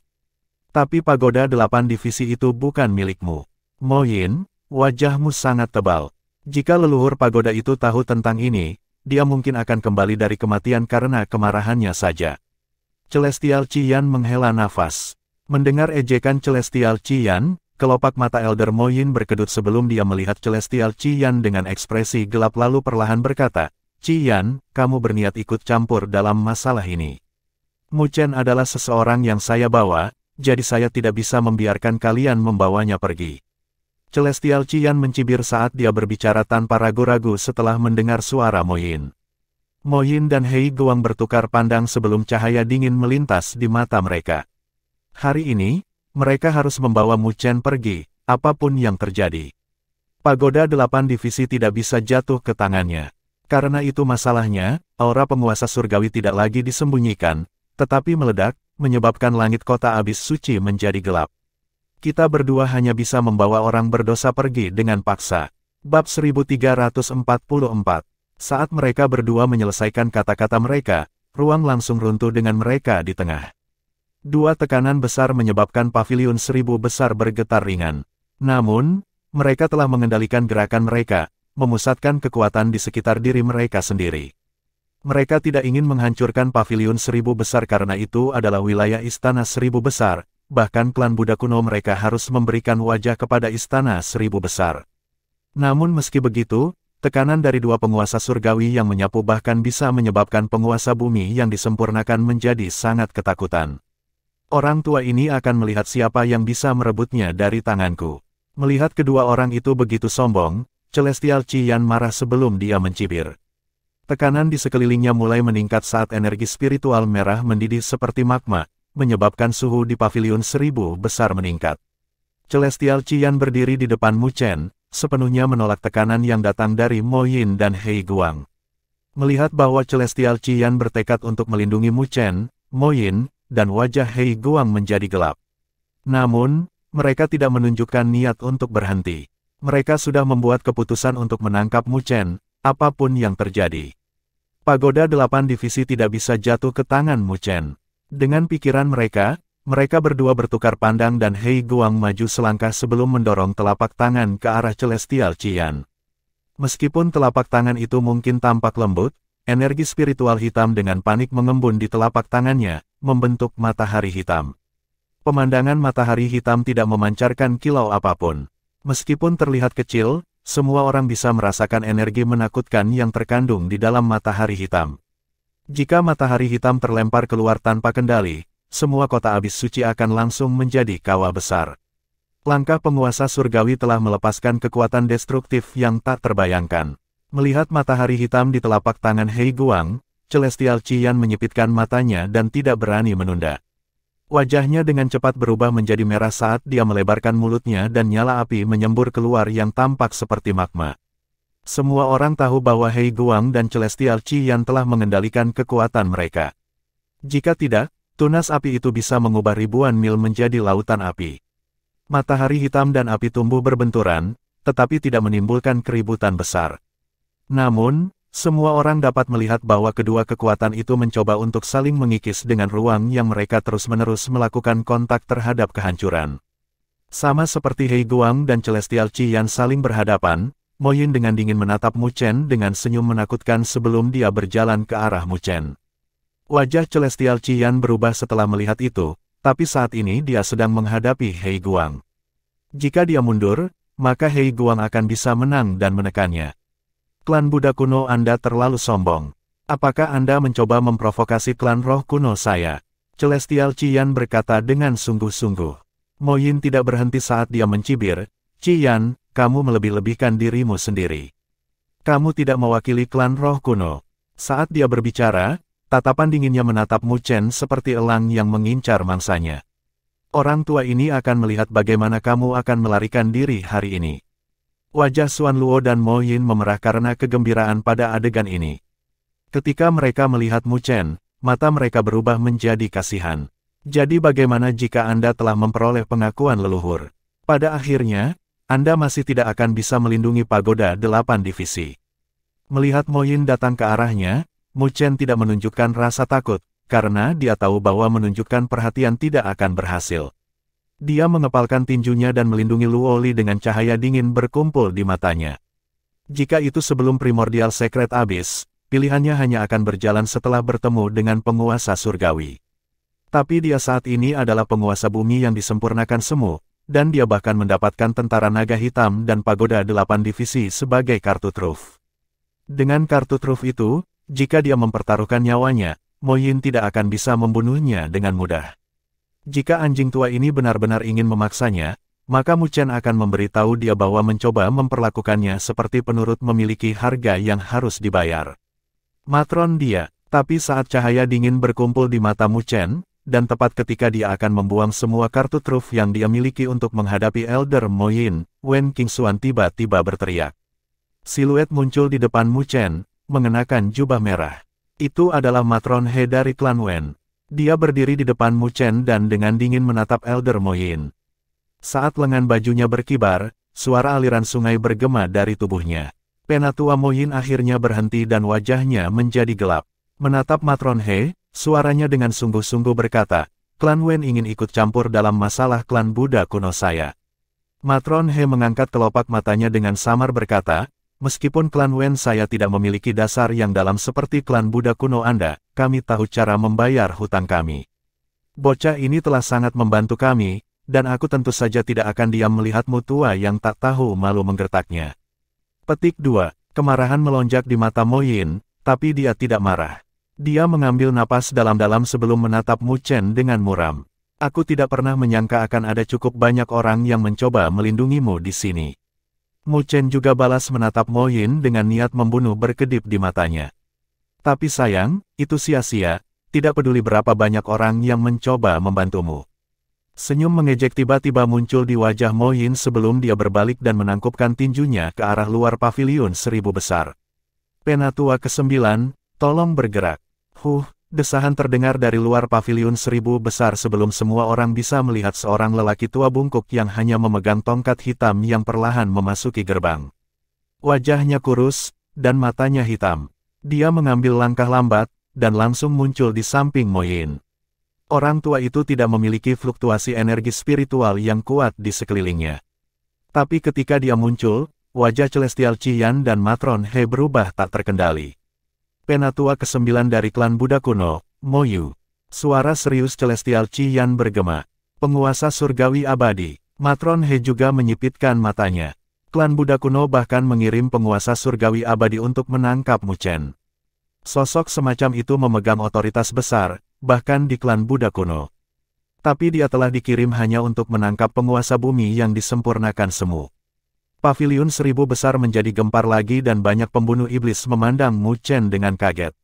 Tapi pagoda 8 divisi itu bukan milikmu. Mo Yin, wajahmu sangat tebal. Jika leluhur pagoda itu tahu tentang ini, dia mungkin akan kembali dari kematian karena kemarahannya saja." Celestial Qian menghela nafas. Mendengar ejekan Celestial Qian, kelopak mata Elder Mo Yin berkedut sebelum dia melihat Celestial Qian dengan ekspresi gelap lalu perlahan berkata, "Qian, kamu berniat ikut campur dalam masalah ini. Mu Chen adalah seseorang yang saya bawa, jadi saya tidak bisa membiarkan kalian membawanya pergi." Celestial Qian mencibir saat dia berbicara tanpa ragu-ragu setelah mendengar suara Mo Yin. Mo Yin dan Hei Guang bertukar pandang sebelum cahaya dingin melintas di mata mereka. Hari ini, mereka harus membawa Mu Chen pergi, apapun yang terjadi. Pagoda 8 divisi tidak bisa jatuh ke tangannya. Karena itu masalahnya, aura penguasa surgawi tidak lagi disembunyikan, tetapi meledak, menyebabkan langit kota abis suci menjadi gelap. Kita berdua hanya bisa membawa orang berdosa pergi dengan paksa. Bab 1344. Saat mereka berdua menyelesaikan kata-kata mereka, ruang langsung runtuh dengan mereka di tengah. Dua tekanan besar menyebabkan paviliun 1000 besar bergetar ringan. Namun, mereka telah mengendalikan gerakan mereka, memusatkan kekuatan di sekitar diri mereka sendiri. Mereka tidak ingin menghancurkan paviliun 1000 besar karena itu adalah wilayah istana 1000 besar, bahkan klan Buddha kuno mereka harus memberikan wajah kepada istana 1000 besar. Namun meski begitu, tekanan dari dua penguasa surgawi yang menyapu bahkan bisa menyebabkan penguasa bumi yang disempurnakan menjadi sangat ketakutan. Orang tua ini akan melihat siapa yang bisa merebutnya dari tanganku. Melihat kedua orang itu begitu sombong, Celestial Qian marah sebelum dia mencibir. Tekanan di sekelilingnya mulai meningkat saat energi spiritual merah mendidih seperti magma, menyebabkan suhu di paviliun 1000 besar meningkat. Celestial Qian berdiri di depan Mu Chen, sepenuhnya menolak tekanan yang datang dari Mo Yin dan Hei Guang. Melihat bahwa Celestial Qian bertekad untuk melindungi Mu Chen, Mo Yin, dan wajah Hei Guang menjadi gelap. Namun, mereka tidak menunjukkan niat untuk berhenti. Mereka sudah membuat keputusan untuk menangkap Mu Chen, apapun yang terjadi. Pagoda 8 divisi tidak bisa jatuh ke tangan Mu Chen. Dengan pikiran mereka berdua bertukar pandang dan Hei Guang maju selangkah sebelum mendorong telapak tangan ke arah Celestial Qian. Meskipun telapak tangan itu mungkin tampak lembut, energi spiritual hitam dengan panik mengembun di telapak tangannya, membentuk matahari hitam. Pemandangan matahari hitam tidak memancarkan kilau apapun. Meskipun terlihat kecil, semua orang bisa merasakan energi menakutkan yang terkandung di dalam matahari hitam. Jika matahari hitam terlempar keluar tanpa kendali, semua kota abis suci akan langsung menjadi kawah besar. Langkah penguasa surgawi telah melepaskan kekuatan destruktif yang tak terbayangkan. Melihat matahari hitam di telapak tangan Hei Guang, Celestial Qian menyipitkan matanya dan tidak berani menunda. Wajahnya dengan cepat berubah menjadi merah saat dia melebarkan mulutnya dan nyala api menyembur keluar yang tampak seperti magma. Semua orang tahu bahwa Hei Guang dan Celestial Qian telah mengendalikan kekuatan mereka. Jika tidak, tunas api itu bisa mengubah ribuan mil menjadi lautan api. Matahari hitam dan api tumbuh berbenturan, tetapi tidak menimbulkan keributan besar. Namun, semua orang dapat melihat bahwa kedua kekuatan itu mencoba untuk saling mengikis dengan ruang yang mereka terus-menerus melakukan kontak terhadap kehancuran. Sama seperti Hei Guang dan Celestial Qian saling berhadapan, Mo Yin dengan dingin menatap Mu Chen dengan senyum menakutkan sebelum dia berjalan ke arah Mu Chen. Wajah Celestial Qian berubah setelah melihat itu, tapi saat ini dia sedang menghadapi Hei Guang. Jika dia mundur, maka Hei Guang akan bisa menang dan menekannya. Klan Buddha kuno Anda terlalu sombong. Apakah Anda mencoba memprovokasi klan roh kuno saya? Celestial Qian berkata dengan sungguh-sungguh. Mo Yin tidak berhenti saat dia mencibir. Qian, kamu melebih-lebihkan dirimu sendiri. Kamu tidak mewakili klan roh kuno. Saat dia berbicara, tatapan dinginnya menatap Mu Chen seperti elang yang mengincar mangsanya. Orang tua ini akan melihat bagaimana kamu akan melarikan diri hari ini. Wajah Xuan Luo dan Mo Yin memerah karena kegembiraan pada adegan ini. Ketika mereka melihat Mu Chen, mata mereka berubah menjadi kasihan. Jadi bagaimana jika Anda telah memperoleh pengakuan leluhur? Pada akhirnya, Anda masih tidak akan bisa melindungi pagoda 8 divisi. Melihat Mo Yin datang ke arahnya, Mu Chen tidak menunjukkan rasa takut, karena dia tahu bahwa menunjukkan perhatian tidak akan berhasil. Dia mengepalkan tinjunya dan melindungi Luo Li dengan cahaya dingin berkumpul di matanya. Jika itu sebelum Primordial Secret Abyss, pilihannya hanya akan berjalan setelah bertemu dengan penguasa surgawi. Tapi dia saat ini adalah penguasa bumi yang disempurnakan semu, dan dia bahkan mendapatkan tentara naga hitam dan pagoda 8 divisi sebagai kartu truf. Dengan kartu truf itu, jika dia mempertaruhkan nyawanya, Mo Yin tidak akan bisa membunuhnya dengan mudah. Jika anjing tua ini benar-benar ingin memaksanya, maka Mu Chen akan memberitahu dia bahwa mencoba memperlakukannya seperti penurut memiliki harga yang harus dibayar. Matron dia, tapi saat cahaya dingin berkumpul di mata Mu Chen, dan tepat ketika dia akan membuang semua kartu truf yang dia miliki untuk menghadapi Elder Mo Yin, Wen Qingxuan tiba-tiba berteriak. Siluet muncul di depan Mu Chen, mengenakan jubah merah. Itu adalah Matron He dari klan Wen. Dia berdiri di depan Mu Chen dan dengan dingin menatap Elder Mo Yin. Saat lengan bajunya berkibar, suara aliran sungai bergema dari tubuhnya. Penatua Mo Yin akhirnya berhenti dan wajahnya menjadi gelap. Menatap Matron He, suaranya dengan sungguh-sungguh berkata, klan Wen ingin ikut campur dalam masalah klan Buddha kuno saya. Matron He mengangkat kelopak matanya dengan samar berkata, meskipun klan Wen saya tidak memiliki dasar yang dalam seperti klan Buddha kuno Anda, kami tahu cara membayar hutang kami. Bocah ini telah sangat membantu kami, dan aku tentu saja tidak akan diam melihatmu tua yang tak tahu malu menggertaknya. Petik 2. Kemarahan melonjak di mata Mo Yin, tapi dia tidak marah. Dia mengambil napas dalam-dalam sebelum menatap Mu Chen dengan muram. Aku tidak pernah menyangka akan ada cukup banyak orang yang mencoba melindungimu di sini. Mu Chen juga balas menatap Mo Yin dengan niat membunuh berkedip di matanya. Tapi sayang, itu sia-sia, tidak peduli berapa banyak orang yang mencoba membantumu. Senyum mengejek tiba-tiba muncul di wajah Mo Yin sebelum dia berbalik dan menangkupkan tinjunya ke arah luar paviliun 1000 besar. Penatua ke-9, tolong bergerak. Desahan terdengar dari luar paviliun 1000 besar sebelum semua orang bisa melihat seorang lelaki tua bungkuk yang hanya memegang tongkat hitam yang perlahan memasuki gerbang. Wajahnya kurus, dan matanya hitam. Dia mengambil langkah lambat, dan langsung muncul di samping Mo Yin. Orang tua itu tidak memiliki fluktuasi energi spiritual yang kuat di sekelilingnya. Tapi ketika dia muncul, wajah Celestial Qian dan Matron He berubah tak terkendali. Penatua ke-9 dari klan Buddha kuno, Mo Yu. Suara serius Celestial Qian bergema. Penguasa surgawi abadi. Matron He juga menyipitkan matanya. Klan Buddha kuno bahkan mengirim penguasa surgawi abadi untuk menangkap Mu Chen. Sosok semacam itu memegang otoritas besar, bahkan di klan Buddha kuno. Tapi dia telah dikirim hanya untuk menangkap penguasa bumi yang disempurnakan semu. Paviliun 1000 besar menjadi gempar lagi dan banyak pembunuh iblis memandang Mu Chen dengan kaget.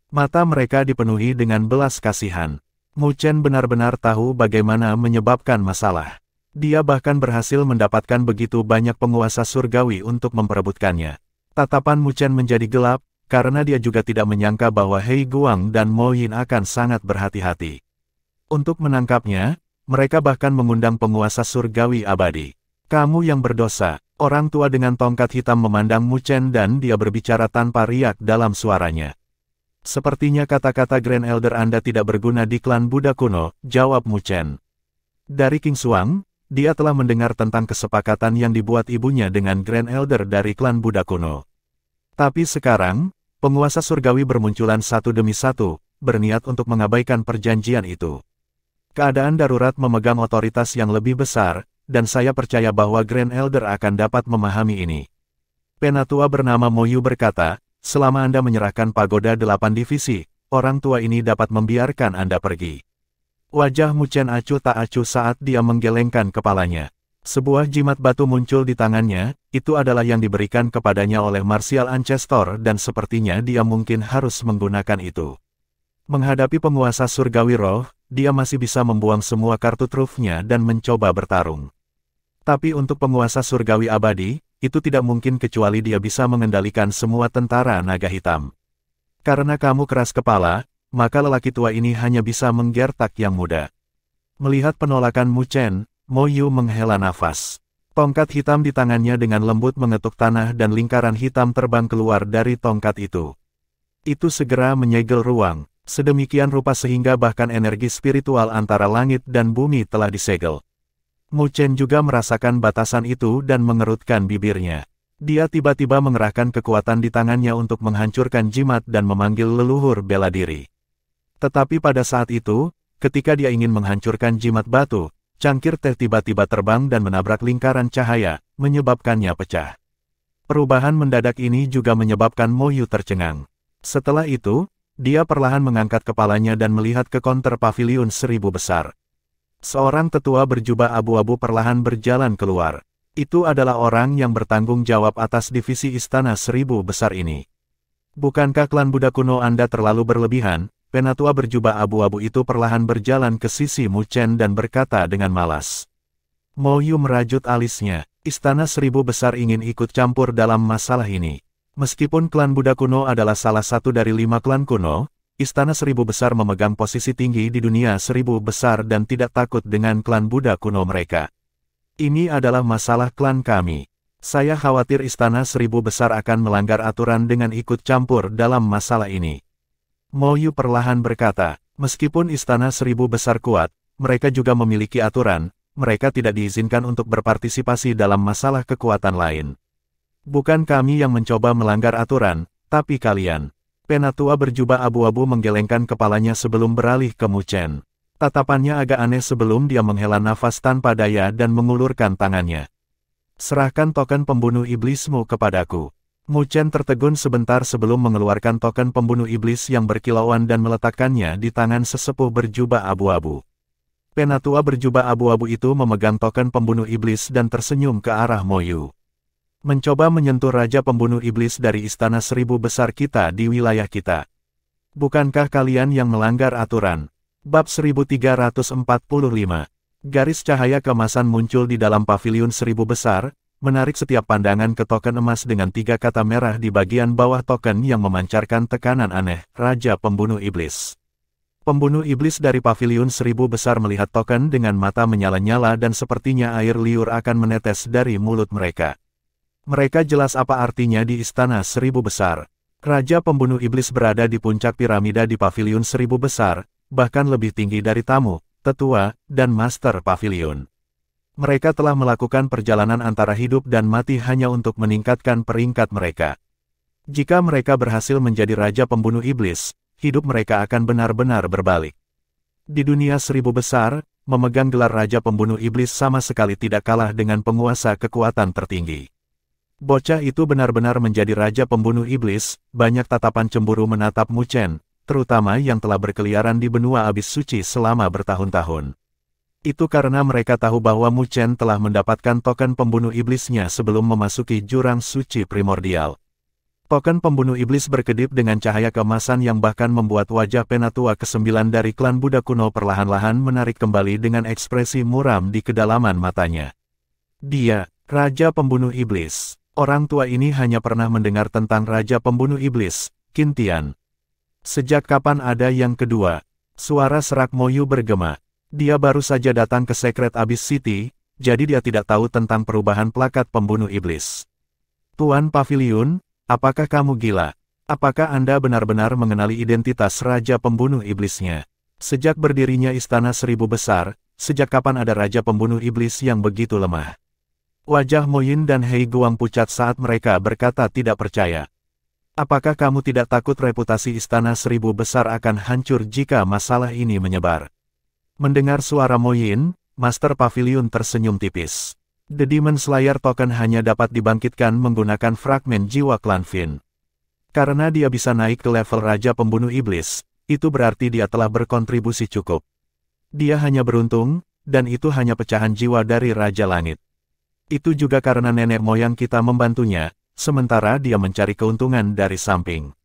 Mata mereka dipenuhi dengan belas kasihan. Mu Chen benar-benar tahu bagaimana menyebabkan masalah. Dia bahkan berhasil mendapatkan begitu banyak penguasa surgawi untuk memperebutkannya. Tatapan Mu Chen menjadi gelap, karena dia juga tidak menyangka bahwa Hei Guang dan Mo Yin akan sangat berhati-hati. Untuk menangkapnya, mereka bahkan mengundang penguasa surgawi abadi. Kamu yang berdosa. Orang tua dengan tongkat hitam memandang Mu Chen dan dia berbicara tanpa riak dalam suaranya. Sepertinya kata-kata Grand Elder Anda tidak berguna di klan Buddha kuno, jawab Mu Chen. Dari Qingxuang, dia telah mendengar tentang kesepakatan yang dibuat ibunya dengan Grand Elder dari klan Buddha kuno. Tapi sekarang, penguasa surgawi bermunculan satu demi satu, berniat untuk mengabaikan perjanjian itu. Keadaan darurat memegang otoritas yang lebih besar, dan saya percaya bahwa Grand Elder akan dapat memahami ini. Penatua bernama Mo Yu berkata, selama Anda menyerahkan pagoda 8 divisi, orang tua ini dapat membiarkan Anda pergi. Wajah Mu Chen acuh tak acuh saat dia menggelengkan kepalanya. Sebuah jimat batu muncul di tangannya, itu adalah yang diberikan kepadanya oleh Martial Ancestor dan sepertinya dia mungkin harus menggunakan itu. Menghadapi penguasa surgawi roh, dia masih bisa membuang semua kartu trufnya dan mencoba bertarung. Tapi untuk penguasa surgawi abadi, itu tidak mungkin kecuali dia bisa mengendalikan semua tentara naga hitam. Karena kamu keras kepala, maka lelaki tua ini hanya bisa menggertak yang muda. Melihat penolakan Mu Chen, Mo Yu menghela nafas. Tongkat hitam di tangannya dengan lembut mengetuk tanah dan lingkaran hitam terbang keluar dari tongkat itu. Itu segera menyegel ruang, sedemikian rupa sehingga bahkan energi spiritual antara langit dan bumi telah disegel. Mu Chen juga merasakan batasan itu dan mengerutkan bibirnya. Dia tiba-tiba mengerahkan kekuatan di tangannya untuk menghancurkan jimat dan memanggil leluhur bela diri. Tetapi pada saat itu, ketika dia ingin menghancurkan jimat batu, cangkir teh tiba-tiba terbang dan menabrak lingkaran cahaya, menyebabkannya pecah. Perubahan mendadak ini juga menyebabkan Mo Yu tercengang. Setelah itu, dia perlahan mengangkat kepalanya dan melihat ke konter paviliun 1000 besar. Seorang tetua berjubah abu-abu perlahan berjalan keluar. Itu adalah orang yang bertanggung jawab atas divisi istana 1000 besar ini. Bukankah klan Buddha kuno Anda terlalu berlebihan? Penatua berjubah abu-abu itu perlahan berjalan ke sisi Mu Chen dan berkata dengan malas. Mo Yu merajut alisnya, istana 1000 besar ingin ikut campur dalam masalah ini. Meskipun klan Buddha kuno adalah salah satu dari 5 klan kuno, istana 1000 besar memegang posisi tinggi di dunia 1000 besar dan tidak takut dengan klan Buddha kuno mereka. Ini adalah masalah klan kami. Saya khawatir istana 1000 besar akan melanggar aturan dengan ikut campur dalam masalah ini. Mo Yu perlahan berkata, meskipun istana 1000 besar kuat, mereka juga memiliki aturan, mereka tidak diizinkan untuk berpartisipasi dalam masalah kekuatan lain. Bukan kami yang mencoba melanggar aturan, tapi kalian. Penatua berjubah abu-abu menggelengkan kepalanya sebelum beralih ke Mu Chen. Tatapannya agak aneh sebelum dia menghela nafas tanpa daya dan mengulurkan tangannya. Serahkan token pembunuh iblismu kepadaku. Mu Chen tertegun sebentar sebelum mengeluarkan token pembunuh iblis yang berkilauan dan meletakkannya di tangan sesepuh berjubah abu-abu. Penatua berjubah abu-abu itu memegang token pembunuh iblis dan tersenyum ke arah Mo Yu. Mencoba menyentuh raja pembunuh iblis dari istana 1000 besar kita di wilayah kita. Bukankah kalian yang melanggar aturan? Bab 1345. Garis cahaya keemasan muncul di dalam paviliun 1000 besar, menarik setiap pandangan ke token emas dengan 3 kata merah di bagian bawah token yang memancarkan tekanan aneh, Raja Pembunuh Iblis. Pembunuh iblis dari paviliun 1000 besar melihat token dengan mata menyala-nyala dan sepertinya air liur akan menetes dari mulut mereka. Mereka jelas apa artinya di istana 1000 besar. Raja Pembunuh Iblis berada di puncak piramida di paviliun 1000 besar, bahkan lebih tinggi dari tamu, tetua, dan master paviliun. Mereka telah melakukan perjalanan antara hidup dan mati hanya untuk meningkatkan peringkat mereka. Jika mereka berhasil menjadi Raja Pembunuh Iblis, hidup mereka akan benar-benar berbalik. Di dunia 1000 besar, memegang gelar Raja Pembunuh Iblis sama sekali tidak kalah dengan penguasa kekuatan tertinggi. Bocah itu benar-benar menjadi Raja Pembunuh Iblis, banyak tatapan cemburu menatap Mu Chen, terutama yang telah berkeliaran di benua abis suci selama bertahun-tahun. Itu karena mereka tahu bahwa Mu Chen telah mendapatkan token pembunuh iblisnya sebelum memasuki jurang suci primordial. Token pembunuh iblis berkedip dengan cahaya keemasan yang bahkan membuat wajah penatua ke-9 dari klan Buddha kuno perlahan-lahan menarik kembali dengan ekspresi muram di kedalaman matanya. Dia, Raja Pembunuh Iblis. Orang tua ini hanya pernah mendengar tentang Raja Pembunuh Iblis, Qin Tian. Sejak kapan ada yang kedua? Suara serak Mo Yu bergema. Dia baru saja datang ke Secret Abyss City, jadi dia tidak tahu tentang perubahan plakat pembunuh iblis. Tuan Paviliun, apakah kamu gila? Apakah Anda benar-benar mengenali identitas Raja Pembunuh Iblisnya? Sejak berdirinya Istana 1000 Besar, sejak kapan ada Raja Pembunuh Iblis yang begitu lemah? Wajah Mo Yin dan Hei Guang pucat saat mereka berkata tidak percaya. Apakah kamu tidak takut reputasi Istana Seribu Besar akan hancur jika masalah ini menyebar? Mendengar suara Mo Yin, Master Pavilion tersenyum tipis. The Demon Slayer Token hanya dapat dibangkitkan menggunakan fragmen jiwa klan Fin. Karena dia bisa naik ke level Raja Pembunuh Iblis, itu berarti dia telah berkontribusi cukup. Dia hanya beruntung, dan itu hanya pecahan jiwa dari Raja Langit. Itu juga karena nenek moyang kita membantunya, sementara dia mencari keuntungan dari samping.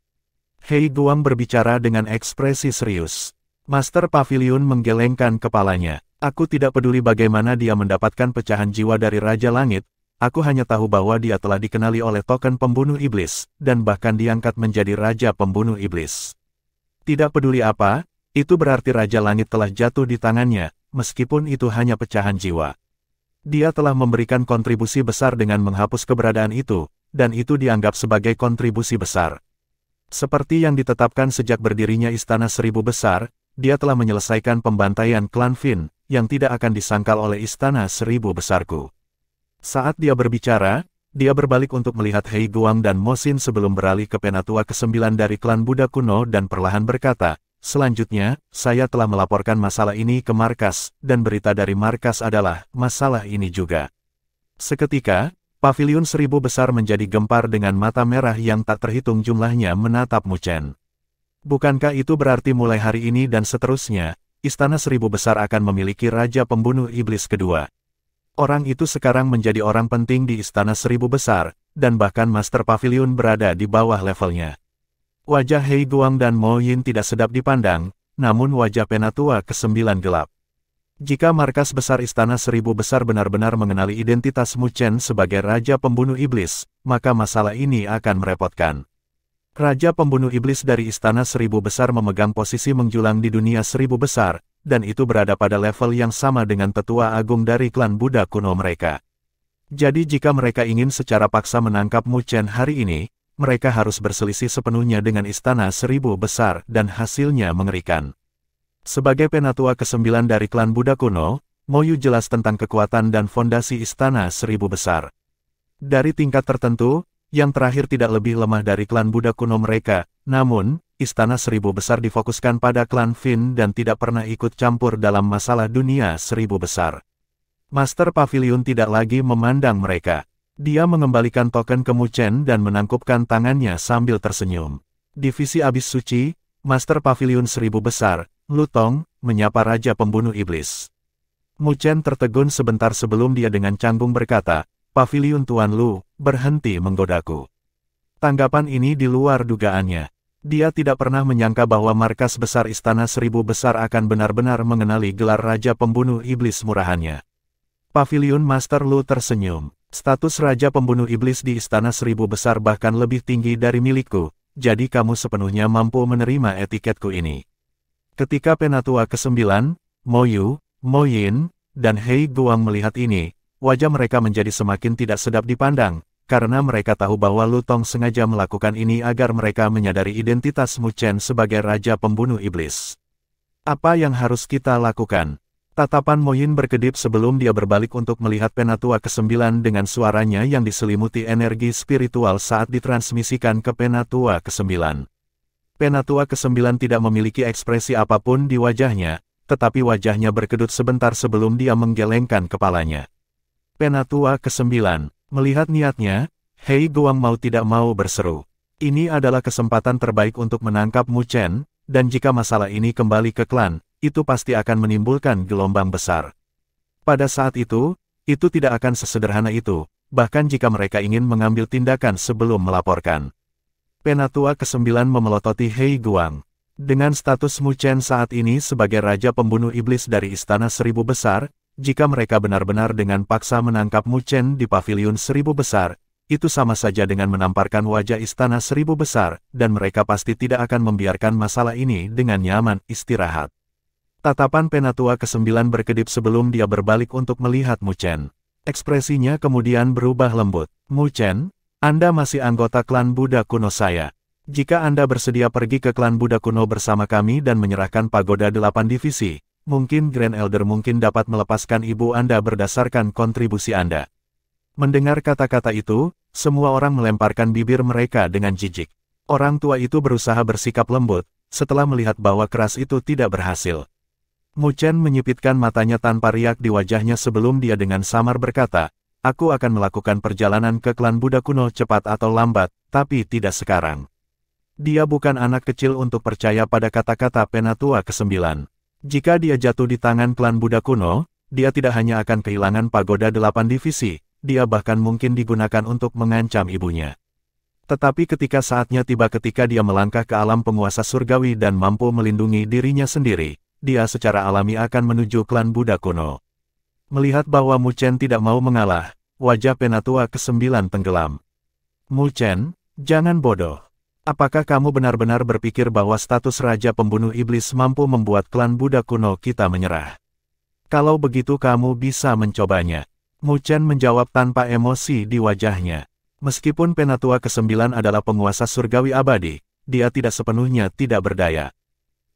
Hei Guang berbicara dengan ekspresi serius. Master Pavilion menggelengkan kepalanya. Aku tidak peduli bagaimana dia mendapatkan pecahan jiwa dari Raja Langit, aku hanya tahu bahwa dia telah dikenali oleh token pembunuh iblis, dan bahkan diangkat menjadi Raja Pembunuh Iblis. Tidak peduli apa, itu berarti Raja Langit telah jatuh di tangannya, meskipun itu hanya pecahan jiwa. Dia telah memberikan kontribusi besar dengan menghapus keberadaan itu, dan itu dianggap sebagai kontribusi besar. Seperti yang ditetapkan sejak berdirinya Istana Seribu Besar, dia telah menyelesaikan pembantaian klan Fin, yang tidak akan disangkal oleh Istana Seribu Besarku. Saat dia berbicara, dia berbalik untuk melihat Hei Guang dan Mo Xin sebelum beralih ke penatua ke-9 dari klan Buddha kuno dan perlahan berkata, selanjutnya, saya telah melaporkan masalah ini ke markas, dan berita dari markas adalah, masalah ini juga. Seketika, Pavilion Seribu Besar menjadi gempar dengan mata merah yang tak terhitung jumlahnya menatap Mu Chen. Bukankah itu berarti mulai hari ini dan seterusnya, Istana Seribu Besar akan memiliki Raja Pembunuh Iblis kedua? Orang itu sekarang menjadi orang penting di Istana Seribu Besar, dan bahkan Master Pavilion berada di bawah levelnya. Wajah Hei Guang dan Mo Yin tidak sedap dipandang, namun wajah penatua ke-9 gelap. Jika markas besar Istana Seribu Besar benar-benar mengenali identitas Mu Chen sebagai Raja Pembunuh Iblis, maka masalah ini akan merepotkan. Raja Pembunuh Iblis dari Istana Seribu Besar memegang posisi menjulang di dunia Seribu Besar, dan itu berada pada level yang sama dengan tetua agung dari klan Buddha kuno mereka. Jadi jika mereka ingin secara paksa menangkap Mu Chen hari ini, mereka harus berselisih sepenuhnya dengan Istana Seribu Besar dan hasilnya mengerikan. Sebagai penatua ke-9 dari klan Buddha kuno, Mo Yu jelas tentang kekuatan dan fondasi Istana Seribu Besar. Dari tingkat tertentu, yang terakhir tidak lebih lemah dari klan Buddha kuno mereka, namun, Istana Seribu Besar difokuskan pada klan Fin dan tidak pernah ikut campur dalam masalah dunia Seribu Besar. Master Pavilion tidak lagi memandang mereka. Dia mengembalikan token ke Mu Chen dan menangkupkan tangannya sambil tersenyum. Divisi Abis Suci, Master Pavilion Seribu Besar, Lu Tong, menyapa Raja Pembunuh Iblis. Mu Chen tertegun sebentar sebelum dia dengan canggung berkata, Pavilion Tuan Lu, berhenti menggodaku. Tanggapan ini di luar dugaannya. Dia tidak pernah menyangka bahwa markas besar Istana Seribu Besar akan benar-benar mengenali gelar Raja Pembunuh Iblis murahannya. Pavilion Master Lu tersenyum. Status Raja Pembunuh Iblis di Istana Seribu Besar bahkan lebih tinggi dari milikku, jadi kamu sepenuhnya mampu menerima etiketku ini. Ketika penatua ke-9, Mo Yu, Mo Yin, dan Hei Guang melihat ini, wajah mereka menjadi semakin tidak sedap dipandang, karena mereka tahu bahwa Lu Tong sengaja melakukan ini agar mereka menyadari identitas Mu Chen sebagai Raja Pembunuh Iblis. Apa yang harus kita lakukan? Tatapan Mo Yin berkedip sebelum dia berbalik untuk melihat penatua ke-9 dengan suaranya yang diselimuti energi spiritual saat ditransmisikan ke penatua ke-9. Penatua ke-9 tidak memiliki ekspresi apapun di wajahnya, tetapi wajahnya berkedut sebentar sebelum dia menggelengkan kepalanya. Penatua ke-9, melihat niatnya, Hei Guang mau tidak mau berseru. Ini adalah kesempatan terbaik untuk menangkap Mu Chen, dan jika masalah ini kembali ke klan, itu pasti akan menimbulkan gelombang besar. Pada saat itu tidak akan sesederhana itu, bahkan jika mereka ingin mengambil tindakan sebelum melaporkan. Penatua ke-9 memelototi Hei Guang. Dengan status Mu Chen saat ini sebagai Raja Pembunuh Iblis dari Istana Seribu Besar, jika mereka benar-benar dengan paksa menangkap Mu Chen di Pavilion Seribu Besar, itu sama saja dengan menamparkan wajah Istana Seribu Besar, dan mereka pasti tidak akan membiarkan masalah ini dengan nyaman istirahat. Tatapan penatua ke-9 berkedip sebelum dia berbalik untuk melihat Mu Chen. Ekspresinya kemudian berubah lembut. Mu Chen, Anda masih anggota klan Buddha kuno saya. Jika Anda bersedia pergi ke klan Buddha kuno bersama kami dan menyerahkan pagoda 8 divisi, mungkin Grand Elder mungkin dapat melepaskan ibu Anda berdasarkan kontribusi Anda. Mendengar kata-kata itu, semua orang melemparkan bibir mereka dengan jijik. Orang tua itu berusaha bersikap lembut, setelah melihat bahwa keras itu tidak berhasil. Mu Chen menyipitkan matanya tanpa riak di wajahnya sebelum dia dengan samar berkata, "Aku akan melakukan perjalanan ke klan Buddha kuno cepat atau lambat, tapi tidak sekarang." Dia bukan anak kecil untuk percaya pada kata-kata Penatua ke-9. Jika dia jatuh di tangan klan Buddha kuno, dia tidak hanya akan kehilangan pagoda 8 divisi, dia bahkan mungkin digunakan untuk mengancam ibunya. Tetapi ketika saatnya tiba ketika dia melangkah ke alam penguasa surgawi dan mampu melindungi dirinya sendiri, dia secara alami akan menuju klan Buddha kuno. Melihat bahwa Mu Chen tidak mau mengalah, wajah Penatua ke-9 tenggelam. "Mu Chen, jangan bodoh. Apakah kamu benar-benar berpikir bahwa status Raja Pembunuh Iblis mampu membuat klan Buddha kuno kita menyerah? Kalau begitu kamu bisa mencobanya." Mu Chen menjawab tanpa emosi di wajahnya. Meskipun Penatua ke-9 adalah penguasa surgawi abadi, dia tidak sepenuhnya tidak berdaya.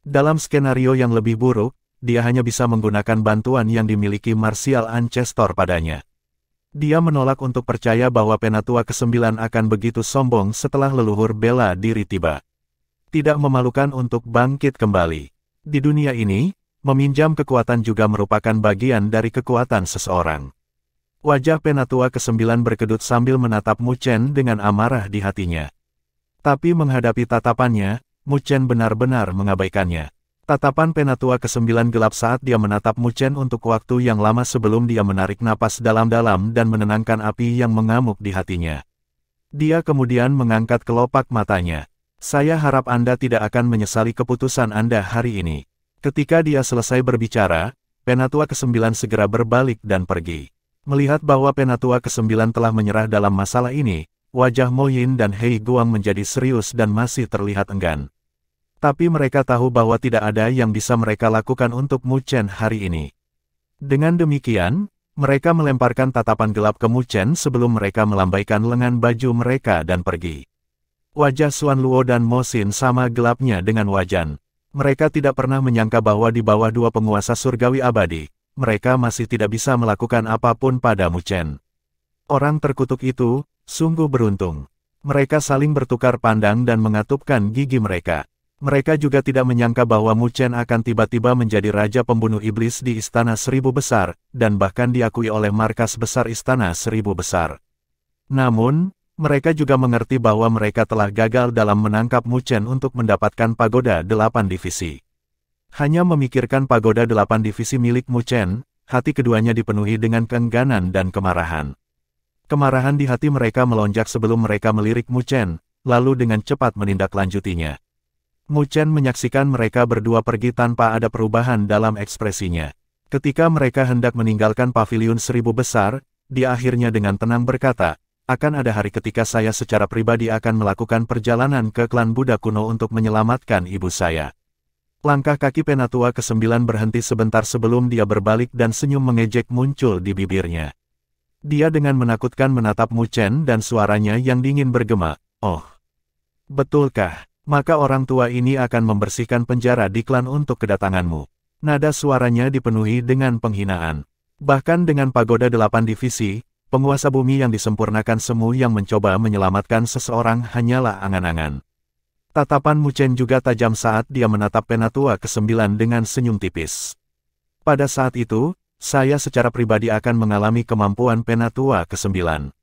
Dalam skenario yang lebih buruk, dia hanya bisa menggunakan bantuan yang dimiliki Martial Ancestor padanya. Dia menolak untuk percaya bahwa Penatua ke-9 akan begitu sombong setelah leluhur bela diri tiba. Tidak memalukan untuk bangkit kembali. Di dunia ini, meminjam kekuatan juga merupakan bagian dari kekuatan seseorang. Wajah Penatua ke-9 berkedut sambil menatap Mu Chen dengan amarah di hatinya. Tapi menghadapi tatapannya, Mu Chen benar-benar mengabaikannya. Tatapan Penatua ke-9 gelap saat dia menatap Mu Chen untuk waktu yang lama sebelum dia menarik napas dalam-dalam dan menenangkan api yang mengamuk di hatinya. Dia kemudian mengangkat kelopak matanya. "Saya harap Anda tidak akan menyesali keputusan Anda hari ini." Ketika dia selesai berbicara, Penatua ke-9 segera berbalik dan pergi. Melihat bahwa Penatua ke-9 telah menyerah dalam masalah ini, wajah Mo Yin dan Hei Guang menjadi serius dan masih terlihat enggan. Tapi mereka tahu bahwa tidak ada yang bisa mereka lakukan untuk Mu Chen hari ini. Dengan demikian, mereka melemparkan tatapan gelap ke Mu Chen sebelum mereka melambaikan lengan baju mereka dan pergi. Wajah Xuan Luo dan Mo Xin sama gelapnya dengan wajan. Mereka tidak pernah menyangka bahwa di bawah dua penguasa surgawi abadi, mereka masih tidak bisa melakukan apapun pada Mu Chen. Orang terkutuk itu, sungguh beruntung. Mereka saling bertukar pandang dan mengatupkan gigi mereka. Mereka juga tidak menyangka bahwa Mu Chen akan tiba-tiba menjadi Raja Pembunuh Iblis di Istana Seribu Besar, dan bahkan diakui oleh markas besar Istana Seribu Besar. Namun, mereka juga mengerti bahwa mereka telah gagal dalam menangkap Mu Chen untuk mendapatkan pagoda 8 divisi. Hanya memikirkan pagoda 8 divisi milik Mu Chen, hati keduanya dipenuhi dengan keengganan dan kemarahan. Kemarahan di hati mereka melonjak sebelum mereka melirik Mu Chen, lalu dengan cepat menindaklanjutinya. Mu Chen menyaksikan mereka berdua pergi tanpa ada perubahan dalam ekspresinya. Ketika mereka hendak meninggalkan paviliun Seribu Besar, dia akhirnya dengan tenang berkata, "Akan ada hari ketika saya secara pribadi akan melakukan perjalanan ke klan Buddha kuno untuk menyelamatkan ibu saya." Langkah kaki Penatua ke-9 berhenti sebentar sebelum dia berbalik dan senyum mengejek muncul di bibirnya. Dia dengan menakutkan menatap Mu Chen dan suaranya yang dingin bergema, "Oh, betulkah? Maka orang tua ini akan membersihkan penjara di klan untuk kedatanganmu." Nada suaranya dipenuhi dengan penghinaan. Bahkan dengan pagoda 8 divisi, penguasa bumi yang disempurnakan semu yang mencoba menyelamatkan seseorang hanyalah angan-angan. Tatapan Mu Chen juga tajam saat dia menatap Penatua ke-9 dengan senyum tipis. "Pada saat itu, saya secara pribadi akan mengalami kemampuan Penatua ke-9.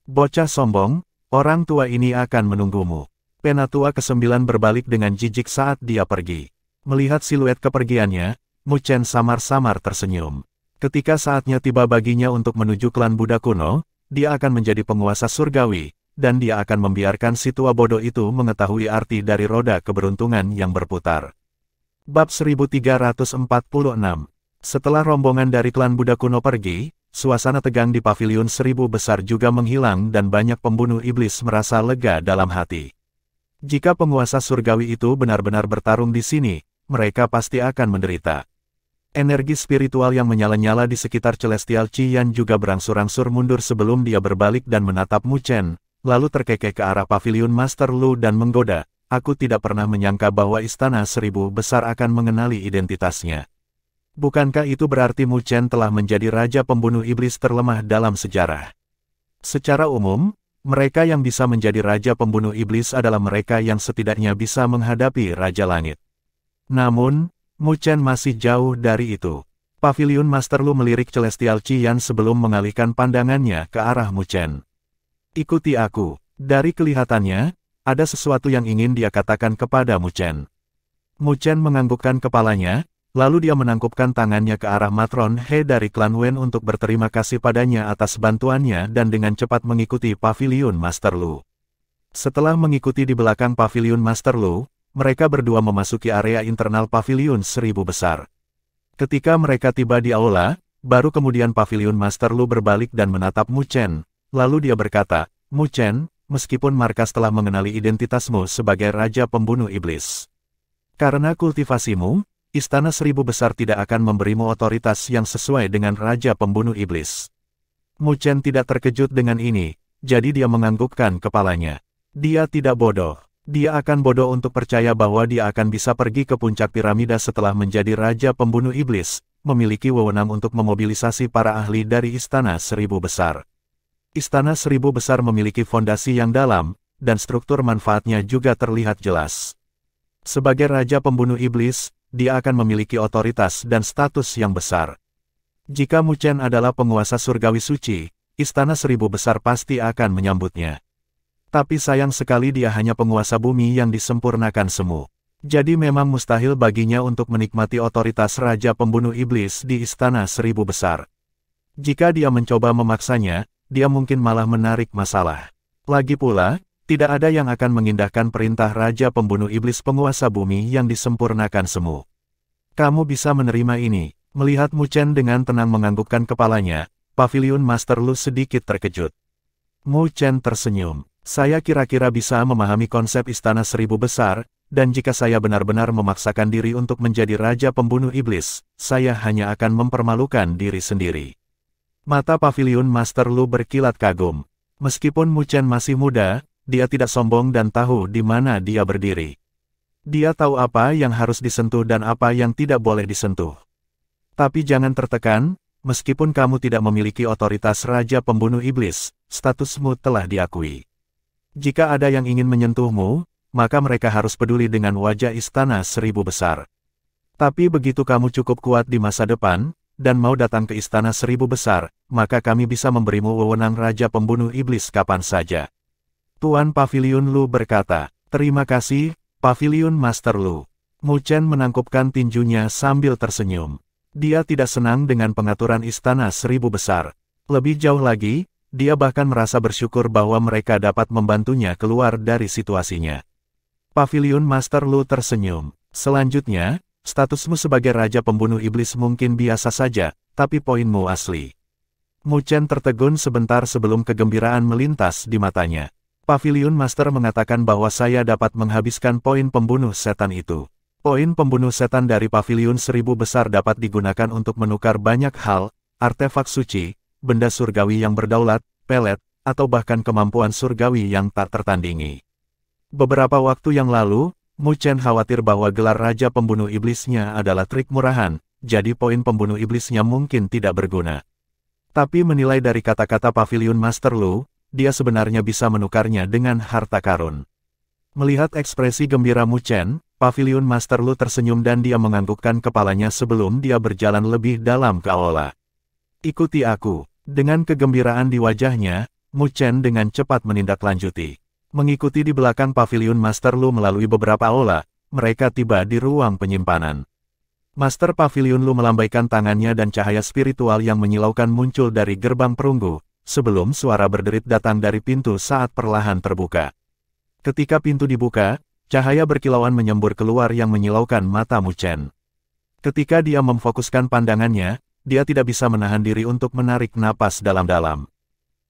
Bocah sombong, orang tua ini akan menunggumu." Penatua ke-9 berbalik dengan jijik saat dia pergi. Melihat siluet kepergiannya, Mu Chen samar-samar tersenyum. Ketika saatnya tiba baginya untuk menuju klan Buddha kuno, dia akan menjadi penguasa surgawi, dan dia akan membiarkan si tua bodoh itu mengetahui arti dari roda keberuntungan yang berputar. Bab 1346. Setelah rombongan dari klan Buddha kuno pergi, suasana tegang di paviliun Seribu Besar juga menghilang dan banyak pembunuh iblis merasa lega dalam hati. Jika penguasa surgawi itu benar-benar bertarung di sini, mereka pasti akan menderita. Energi spiritual yang menyala-nyala di sekitar Celestial Qian juga berangsur-angsur mundur sebelum dia berbalik dan menatap Mu Chen, lalu terkekeh ke arah paviliun Master Lu dan menggoda, "Aku tidak pernah menyangka bahwa Istana Seribu Besar akan mengenali identitasnya. Bukankah itu berarti Mu Chen telah menjadi Raja Pembunuh Iblis terlemah dalam sejarah?" Secara umum, Mereka yang bisa menjadi Raja Pembunuh Iblis adalah mereka yang setidaknya bisa menghadapi Raja Langit. Namun, Mu Chen masih jauh dari itu. Paviliun Master Lu melirik Celestial Qian sebelum mengalihkan pandangannya ke arah Mu Chen. Ikuti aku. Dari kelihatannya, ada sesuatu yang ingin dia katakan kepada Mu Chen. Mu Chen menganggukkan kepalanya, lalu dia menangkupkan tangannya ke arah Matron He dari klan Wen untuk berterima kasih padanya atas bantuannya dan dengan cepat mengikuti Paviliun Master Lu. Setelah mengikuti di belakang Paviliun Master Lu, mereka berdua memasuki area internal Paviliun Seribu Besar. Ketika mereka tiba di aula, baru kemudian Paviliun Master Lu berbalik dan menatap Mu Chen, lalu dia berkata, Mu Chen, meskipun markas telah mengenali identitasmu sebagai Raja Pembunuh Iblis. Karena kultivasimu, Istana Seribu Besar tidak akan memberimu otoritas yang sesuai dengan Raja Pembunuh Iblis. Mu Chen tidak terkejut dengan ini, jadi dia menganggukkan kepalanya. Dia tidak bodoh. Dia akan bodoh untuk percaya bahwa dia akan bisa pergi ke puncak piramida setelah menjadi Raja Pembunuh Iblis, memiliki wewenang untuk memobilisasi para ahli dari Istana Seribu Besar. Istana Seribu Besar memiliki fondasi yang dalam, dan struktur manfaatnya juga terlihat jelas. Sebagai Raja Pembunuh Iblis, dia akan memiliki otoritas dan status yang besar. Jika Mu Chen adalah penguasa surgawi suci, Istana Seribu Besar pasti akan menyambutnya. Tapi sayang sekali dia hanya penguasa bumi yang disempurnakan semu. Jadi memang mustahil baginya untuk menikmati otoritas Raja Pembunuh Iblis di Istana Seribu Besar. Jika dia mencoba memaksanya, dia mungkin malah menarik masalah. Lagi pula, tidak ada yang akan mengindahkan perintah Raja Pembunuh Iblis penguasa bumi yang disempurnakan semu. Kamu bisa menerima ini. Melihat Mu Chen dengan tenang menganggukkan kepalanya, Paviliun Master Lu sedikit terkejut. Mu Chen tersenyum. Saya kira-kira bisa memahami konsep Istana Seribu Besar, dan jika saya benar-benar memaksakan diri untuk menjadi Raja Pembunuh Iblis, saya hanya akan mempermalukan diri sendiri. Mata Paviliun Master Lu berkilat kagum. Meskipun Mu Chen masih muda, dia tidak sombong dan tahu di mana dia berdiri. Dia tahu apa yang harus disentuh dan apa yang tidak boleh disentuh. Tapi jangan tertekan, meskipun kamu tidak memiliki otoritas Raja Pembunuh Iblis, statusmu telah diakui. Jika ada yang ingin menyentuhmu, maka mereka harus peduli dengan wajah Istana Seribu Besar. Tapi begitu kamu cukup kuat di masa depan, dan mau datang ke Istana Seribu Besar, maka kami bisa memberimu wewenang Raja Pembunuh Iblis kapan saja. Tuan Paviliun Lu berkata, terima kasih, Paviliun Master Lu. Mu Chen menangkupkan tinjunya sambil tersenyum. Dia tidak senang dengan pengaturan Istana Seribu Besar. Lebih jauh lagi, dia bahkan merasa bersyukur bahwa mereka dapat membantunya keluar dari situasinya. Paviliun Master Lu tersenyum. Selanjutnya, statusmu sebagai Raja Pembunuh Iblis mungkin biasa saja, tapi poinmu asli. Mu Chen tertegun sebentar sebelum kegembiraan melintas di matanya. Paviliun Master mengatakan bahwa saya dapat menghabiskan poin pembunuh setan itu. Poin pembunuh setan dari Paviliun Seribu Besar dapat digunakan untuk menukar banyak hal, artefak suci, benda surgawi yang berdaulat, pelet, atau bahkan kemampuan surgawi yang tak tertandingi. Beberapa waktu yang lalu, Mu Chen khawatir bahwa gelar Raja Pembunuh Iblisnya adalah trik murahan, jadi poin pembunuh iblisnya mungkin tidak berguna. Tapi menilai dari kata-kata Paviliun Master Lu, dia sebenarnya bisa menukarnya dengan harta karun. Melihat ekspresi gembira Mu Chen, Paviliun Master Lu tersenyum dan dia menganggukkan kepalanya sebelum dia berjalan lebih dalam ke aula. Ikuti aku. Dengan kegembiraan di wajahnya, Mu Chen dengan cepat menindaklanjuti. Mengikuti di belakang Paviliun Master Lu melalui beberapa aula, mereka tiba di ruang penyimpanan. Master Paviliun Lu melambaikan tangannya dan cahaya spiritual yang menyilaukan muncul dari gerbang perunggu, sebelum suara berderit datang dari pintu saat perlahan terbuka. Ketika pintu dibuka, cahaya berkilauan menyembur keluar yang menyilaukan mata Mu Chen. Ketika dia memfokuskan pandangannya, dia tidak bisa menahan diri untuk menarik napas dalam-dalam.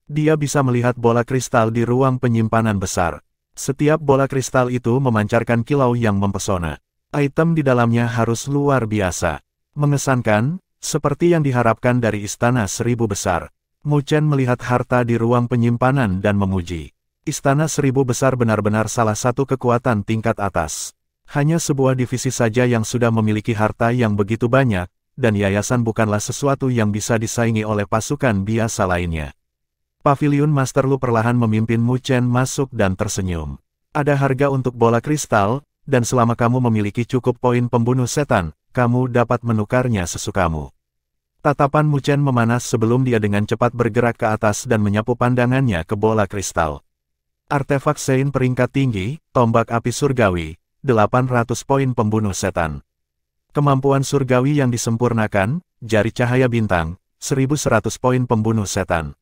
Dia bisa melihat bola kristal di ruang penyimpanan besar. Setiap bola kristal itu memancarkan kilau yang mempesona. Item di dalamnya harus luar biasa. Mengesankan, seperti yang diharapkan dari Istana Seribu Besar. Mu Chen melihat harta di ruang penyimpanan dan memuji. Istana Seribu Besar benar-benar salah satu kekuatan tingkat atas. Hanya sebuah divisi saja yang sudah memiliki harta yang begitu banyak, dan yayasan bukanlah sesuatu yang bisa disaingi oleh pasukan biasa lainnya. Paviliun Master Lu perlahan memimpin Mu Chen masuk dan tersenyum. Ada harga untuk bola kristal, dan selama kamu memiliki cukup poin pembunuh setan, kamu dapat menukarnya sesukamu. Tatapan Mu Chen memanas sebelum dia dengan cepat bergerak ke atas dan menyapu pandangannya ke bola kristal. Artefak Sein peringkat tinggi, tombak api surgawi, 800 poin pembunuh setan. Kemampuan surgawi yang disempurnakan, jari cahaya bintang, 1100 poin pembunuh setan.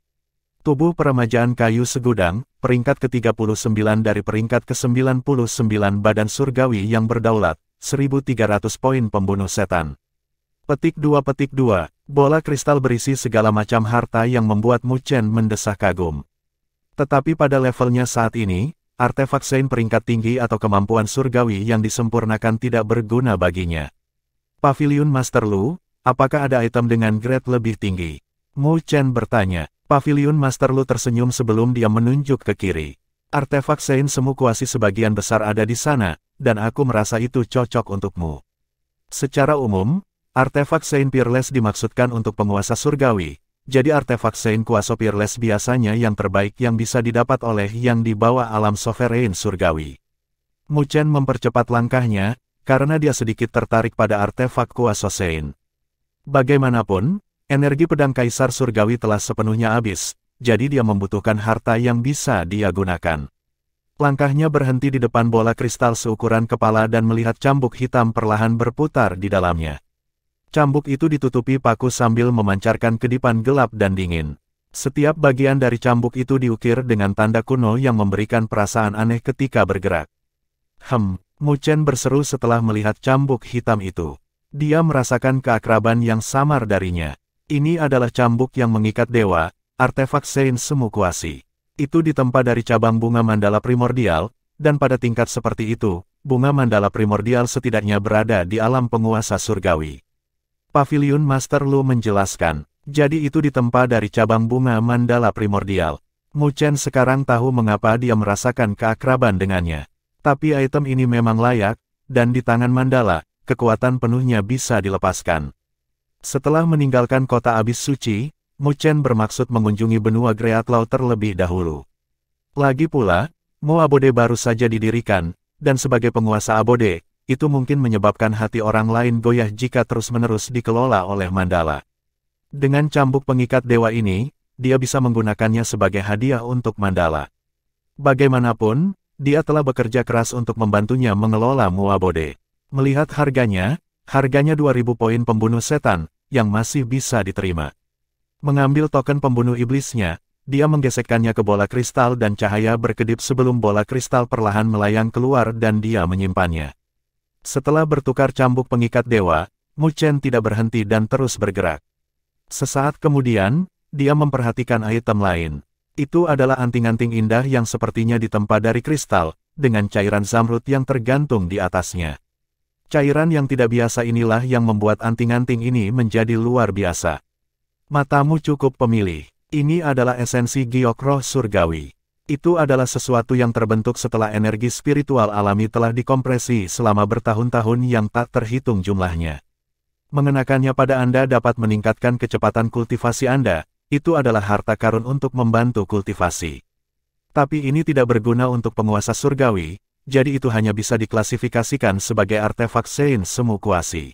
Tubuh peremajaan kayu segudang, peringkat ke-39 dari peringkat ke-99 badan surgawi yang berdaulat, 1300 poin pembunuh setan. Petik 2. Bola kristal berisi segala macam harta yang membuat Mu Chen mendesah kagum. Tetapi pada levelnya saat ini, artefak Sein peringkat tinggi atau kemampuan surgawi yang disempurnakan tidak berguna baginya. Paviliun Master Lu, apakah ada item dengan grade lebih tinggi? Mu Chen bertanya. Paviliun Master Lu tersenyum sebelum dia menunjuk ke kiri. Artefak Sein semu kuasi sebagian besar ada di sana, dan aku merasa itu cocok untukmu. Secara umum, artefak Sein Peerless dimaksudkan untuk penguasa surgawi, jadi artefak Sein kuasa Peerless biasanya yang terbaik yang bisa didapat oleh yang dibawa alam sovereign surgawi. Mu Chen mempercepat langkahnya, karena dia sedikit tertarik pada artefak kuasa Sein. Bagaimanapun, energi pedang kaisar surgawi telah sepenuhnya habis, jadi dia membutuhkan harta yang bisa dia gunakan. Langkahnya berhenti di depan bola kristal seukuran kepala dan melihat cambuk hitam perlahan berputar di dalamnya. Cambuk itu ditutupi paku sambil memancarkan kedipan gelap dan dingin. Setiap bagian dari cambuk itu diukir dengan tanda kuno yang memberikan perasaan aneh ketika bergerak. Mu Chen berseru setelah melihat cambuk hitam itu. Dia merasakan keakraban yang samar darinya. Ini adalah cambuk yang mengikat dewa, artefak Sein semu kuasi. Itu ditempa dari cabang bunga mandala primordial, dan pada tingkat seperti itu, bunga mandala primordial setidaknya berada di alam penguasa surgawi. Paviliun Master Lu menjelaskan, jadi itu ditempa dari cabang bunga mandala primordial. Mu Chen sekarang tahu mengapa dia merasakan keakraban dengannya. Tapi item ini memang layak, dan di tangan mandala, kekuatan penuhnya bisa dilepaskan. Setelah meninggalkan kota abis suci, Mu Chen bermaksud mengunjungi benua Greatlaw terlebih dahulu. Lagi pula, Mu Abode baru saja didirikan, dan sebagai penguasa Abode, itu mungkin menyebabkan hati orang lain goyah jika terus-menerus dikelola oleh mandala. Dengan cambuk pengikat dewa ini, dia bisa menggunakannya sebagai hadiah untuk mandala. Bagaimanapun, dia telah bekerja keras untuk membantunya mengelola Mu Abode. Melihat harganya 2000 poin pembunuh setan, yang masih bisa diterima. Mengambil token pembunuh iblisnya, dia menggesekkannya ke bola kristal dan cahaya berkedip sebelum bola kristal perlahan melayang keluar dan dia menyimpannya. Setelah bertukar cambuk pengikat dewa, Mu Chen tidak berhenti dan terus bergerak. Sesaat kemudian, dia memperhatikan item lain. Itu adalah anting-anting indah yang sepertinya ditempa dari kristal, dengan cairan zamrud yang tergantung di atasnya. Cairan yang tidak biasa inilah yang membuat anting-anting ini menjadi luar biasa. Matamu cukup pemilih. Ini adalah esensi giok roh surgawi. Itu adalah sesuatu yang terbentuk setelah energi spiritual alami telah dikompresi selama bertahun-tahun yang tak terhitung jumlahnya. Mengenakannya pada Anda dapat meningkatkan kecepatan kultivasi Anda. Itu adalah harta karun untuk membantu kultivasi. Tapi ini tidak berguna untuk penguasa surgawi. Jadi itu hanya bisa diklasifikasikan sebagai artefak Sein semu kuasi.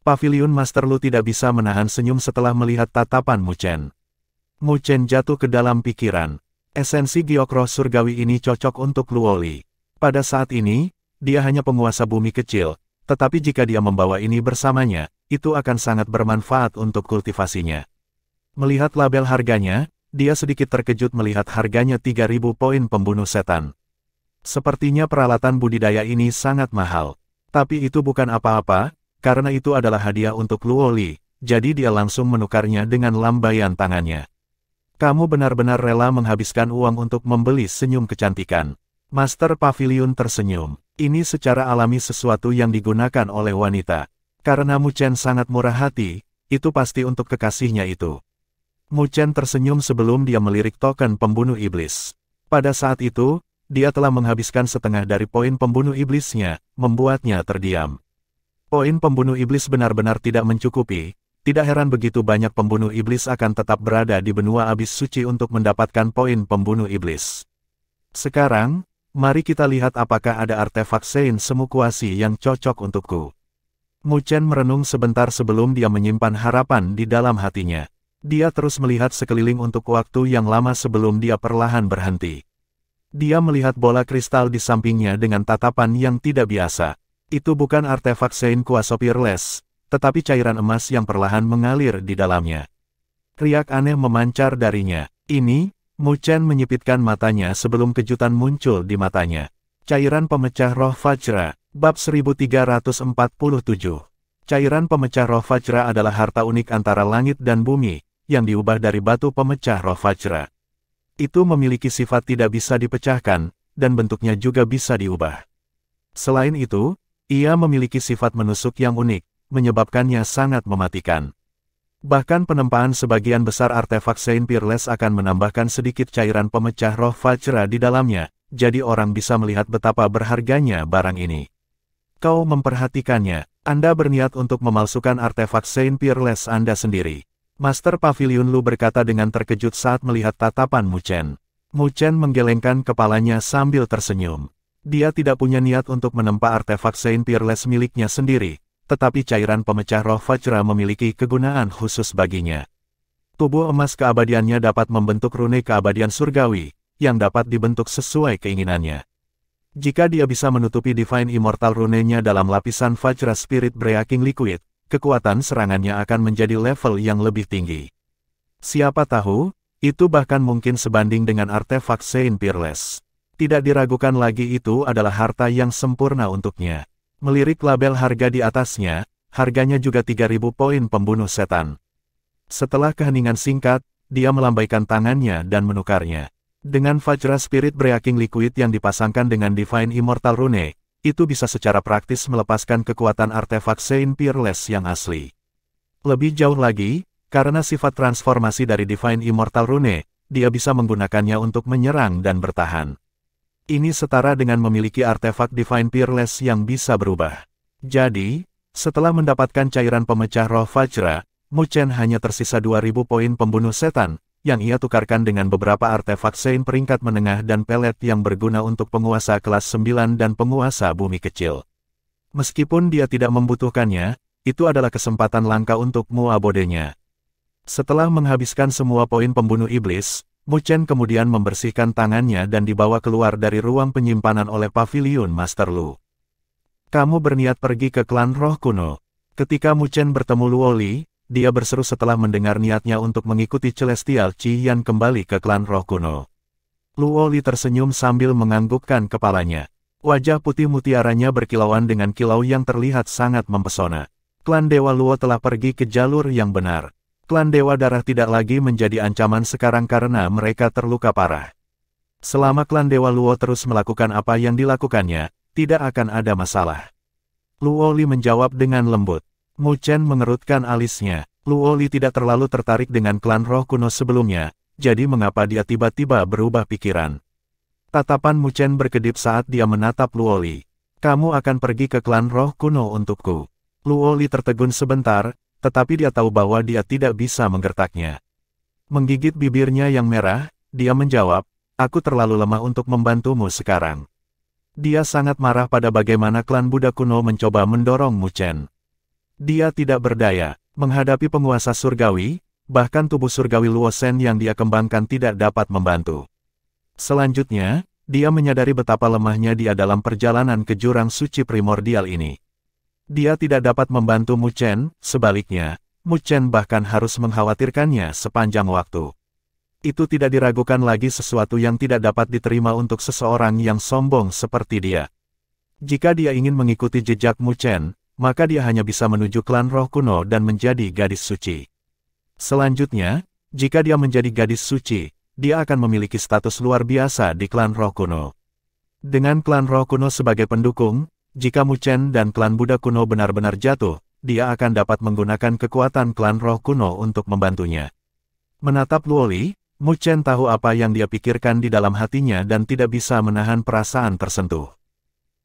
Paviliun Master Lu tidak bisa menahan senyum setelah melihat tatapan Mu Chen. Mu Chen jatuh ke dalam pikiran. Esensi giok roh surgawi ini cocok untuk Luoli. Pada saat ini, dia hanya penguasa bumi kecil, tetapi jika dia membawa ini bersamanya, itu akan sangat bermanfaat untuk kultivasinya. Melihat label harganya, dia sedikit terkejut melihat harganya 3000 poin pembunuh setan. Sepertinya peralatan budidaya ini sangat mahal. Tapi itu bukan apa-apa, karena itu adalah hadiah untuk Luoli, jadi dia langsung menukarnya dengan lambaian tangannya. Kamu benar-benar rela menghabiskan uang untuk membeli senyum kecantikan. Master Paviliun tersenyum. Ini secara alami sesuatu yang digunakan oleh wanita. Karena Mu Chen sangat murah hati, itu pasti untuk kekasihnya itu. Mu Chen tersenyum sebelum dia melirik token pembunuh iblis. Pada saat itu, dia telah menghabiskan setengah dari poin pembunuh iblisnya, membuatnya terdiam. Poin pembunuh iblis benar-benar tidak mencukupi, tidak heran begitu banyak pembunuh iblis akan tetap berada di benua abis suci untuk mendapatkan poin pembunuh iblis. Sekarang, mari kita lihat apakah ada artefak Sein Semu Kuasi yang cocok untukku. Mu Chen merenung sebentar sebelum dia menyimpan harapan di dalam hatinya. Dia terus melihat sekeliling untuk waktu yang lama sebelum dia perlahan berhenti. Dia melihat bola kristal di sampingnya dengan tatapan yang tidak biasa. Itu bukan artefak Sein Kuasa Peerless, tetapi cairan emas yang perlahan mengalir di dalamnya. Riak aneh memancar darinya. Ini, Mu Chen menyipitkan matanya sebelum kejutan muncul di matanya. Cairan pemecah roh Vajra, bab 1347. Cairan pemecah roh Vajra adalah harta unik antara langit dan bumi, yang diubah dari batu pemecah roh Vajra. Itu memiliki sifat tidak bisa dipecahkan, dan bentuknya juga bisa diubah. Selain itu, ia memiliki sifat menusuk yang unik, menyebabkannya sangat mematikan. Bahkan penempaan sebagian besar artefak Sein Peerless akan menambahkan sedikit cairan pemecah roh Vajra di dalamnya, jadi orang bisa melihat betapa berharganya barang ini. Kau memperhatikannya, Anda berniat untuk memalsukan artefak Sein Peerless Anda sendiri. Master Pavilion Lu berkata dengan terkejut saat melihat tatapan Mu Chen. Mu Chen menggelengkan kepalanya sambil tersenyum. Dia tidak punya niat untuk menempa artefak Sein Peerless miliknya sendiri, tetapi cairan pemecah roh Vajra memiliki kegunaan khusus baginya. Tubuh emas keabadiannya dapat membentuk rune keabadian surgawi, yang dapat dibentuk sesuai keinginannya. Jika dia bisa menutupi Divine Immortal rune-nya dalam lapisan Vajra Spirit Breaking Liquid, kekuatan serangannya akan menjadi level yang lebih tinggi. Siapa tahu, itu bahkan mungkin sebanding dengan artefak Sein Peerless. Tidak diragukan lagi itu adalah harta yang sempurna untuknya. Melirik label harga di atasnya, harganya juga 3.000 poin pembunuh setan. Setelah keheningan singkat, dia melambaikan tangannya dan menukarnya. Dengan Vajra Spirit Breaking Liquid yang dipasangkan dengan Divine Immortal Rune, itu bisa secara praktis melepaskan kekuatan artefak Sein Peerless yang asli. Lebih jauh lagi, karena sifat transformasi dari Divine Immortal Rune, dia bisa menggunakannya untuk menyerang dan bertahan. Ini setara dengan memiliki artefak Divine Peerless yang bisa berubah. Jadi, setelah mendapatkan cairan pemecah roh Vajra, Mu Chen hanya tersisa 2.000 poin pembunuh setan, yang ia tukarkan dengan beberapa artefak Sein peringkat menengah dan pelet yang berguna untuk penguasa kelas 9 dan penguasa bumi kecil. Meskipun dia tidak membutuhkannya, itu adalah kesempatan langka untuk Mu Abodenya. Setelah menghabiskan semua poin pembunuh iblis, Mu Chen kemudian membersihkan tangannya dan dibawa keluar dari ruang penyimpanan oleh Pavilion Master Lu. Kamu berniat pergi ke klan roh kuno. Ketika Mu Chen bertemu Luoli, dia berseru setelah mendengar niatnya untuk mengikuti Celestial Qi Yan kembali ke klan roh kuno. Luoli tersenyum sambil menganggukkan kepalanya. Wajah putih mutiaranya berkilauan dengan kilau yang terlihat sangat mempesona. Klan Dewa Luo telah pergi ke jalur yang benar. Klan Dewa Darah tidak lagi menjadi ancaman sekarang karena mereka terluka parah. Selama klan Dewa Luo terus melakukan apa yang dilakukannya, tidak akan ada masalah. Luoli menjawab dengan lembut. Mu Chen mengerutkan alisnya. Luoli tidak terlalu tertarik dengan klan roh kuno sebelumnya, jadi mengapa dia tiba-tiba berubah pikiran? Tatapan Mu Chen berkedip saat dia menatap Luoli. Kamu akan pergi ke klan roh kuno untukku. Luoli tertegun sebentar, tetapi dia tahu bahwa dia tidak bisa menggertaknya. Menggigit bibirnya yang merah, dia menjawab, aku terlalu lemah untuk membantumu sekarang. Dia sangat marah pada bagaimana klan Buddha kuno mencoba mendorong Mu Chen. Dia tidak berdaya, menghadapi penguasa surgawi, bahkan tubuh surgawi Luo Shen yang dia kembangkan tidak dapat membantu. Selanjutnya, dia menyadari betapa lemahnya dia dalam perjalanan ke jurang suci primordial ini. Dia tidak dapat membantu Mu Chen, sebaliknya, Mu Chen bahkan harus mengkhawatirkannya sepanjang waktu. Itu tidak diragukan lagi sesuatu yang tidak dapat diterima untuk seseorang yang sombong seperti dia. Jika dia ingin mengikuti jejak Mu Chen, maka dia hanya bisa menuju klan roh kuno dan menjadi gadis suci. Selanjutnya, jika dia menjadi gadis suci, dia akan memiliki status luar biasa di klan roh kuno. Dengan klan roh kuno sebagai pendukung, jika Mu Chen dan klan Buddha kuno benar-benar jatuh, dia akan dapat menggunakan kekuatan klan roh kuno untuk membantunya. Menatap Luoli, Mu Chen tahu apa yang dia pikirkan di dalam hatinya dan tidak bisa menahan perasaan tersentuh.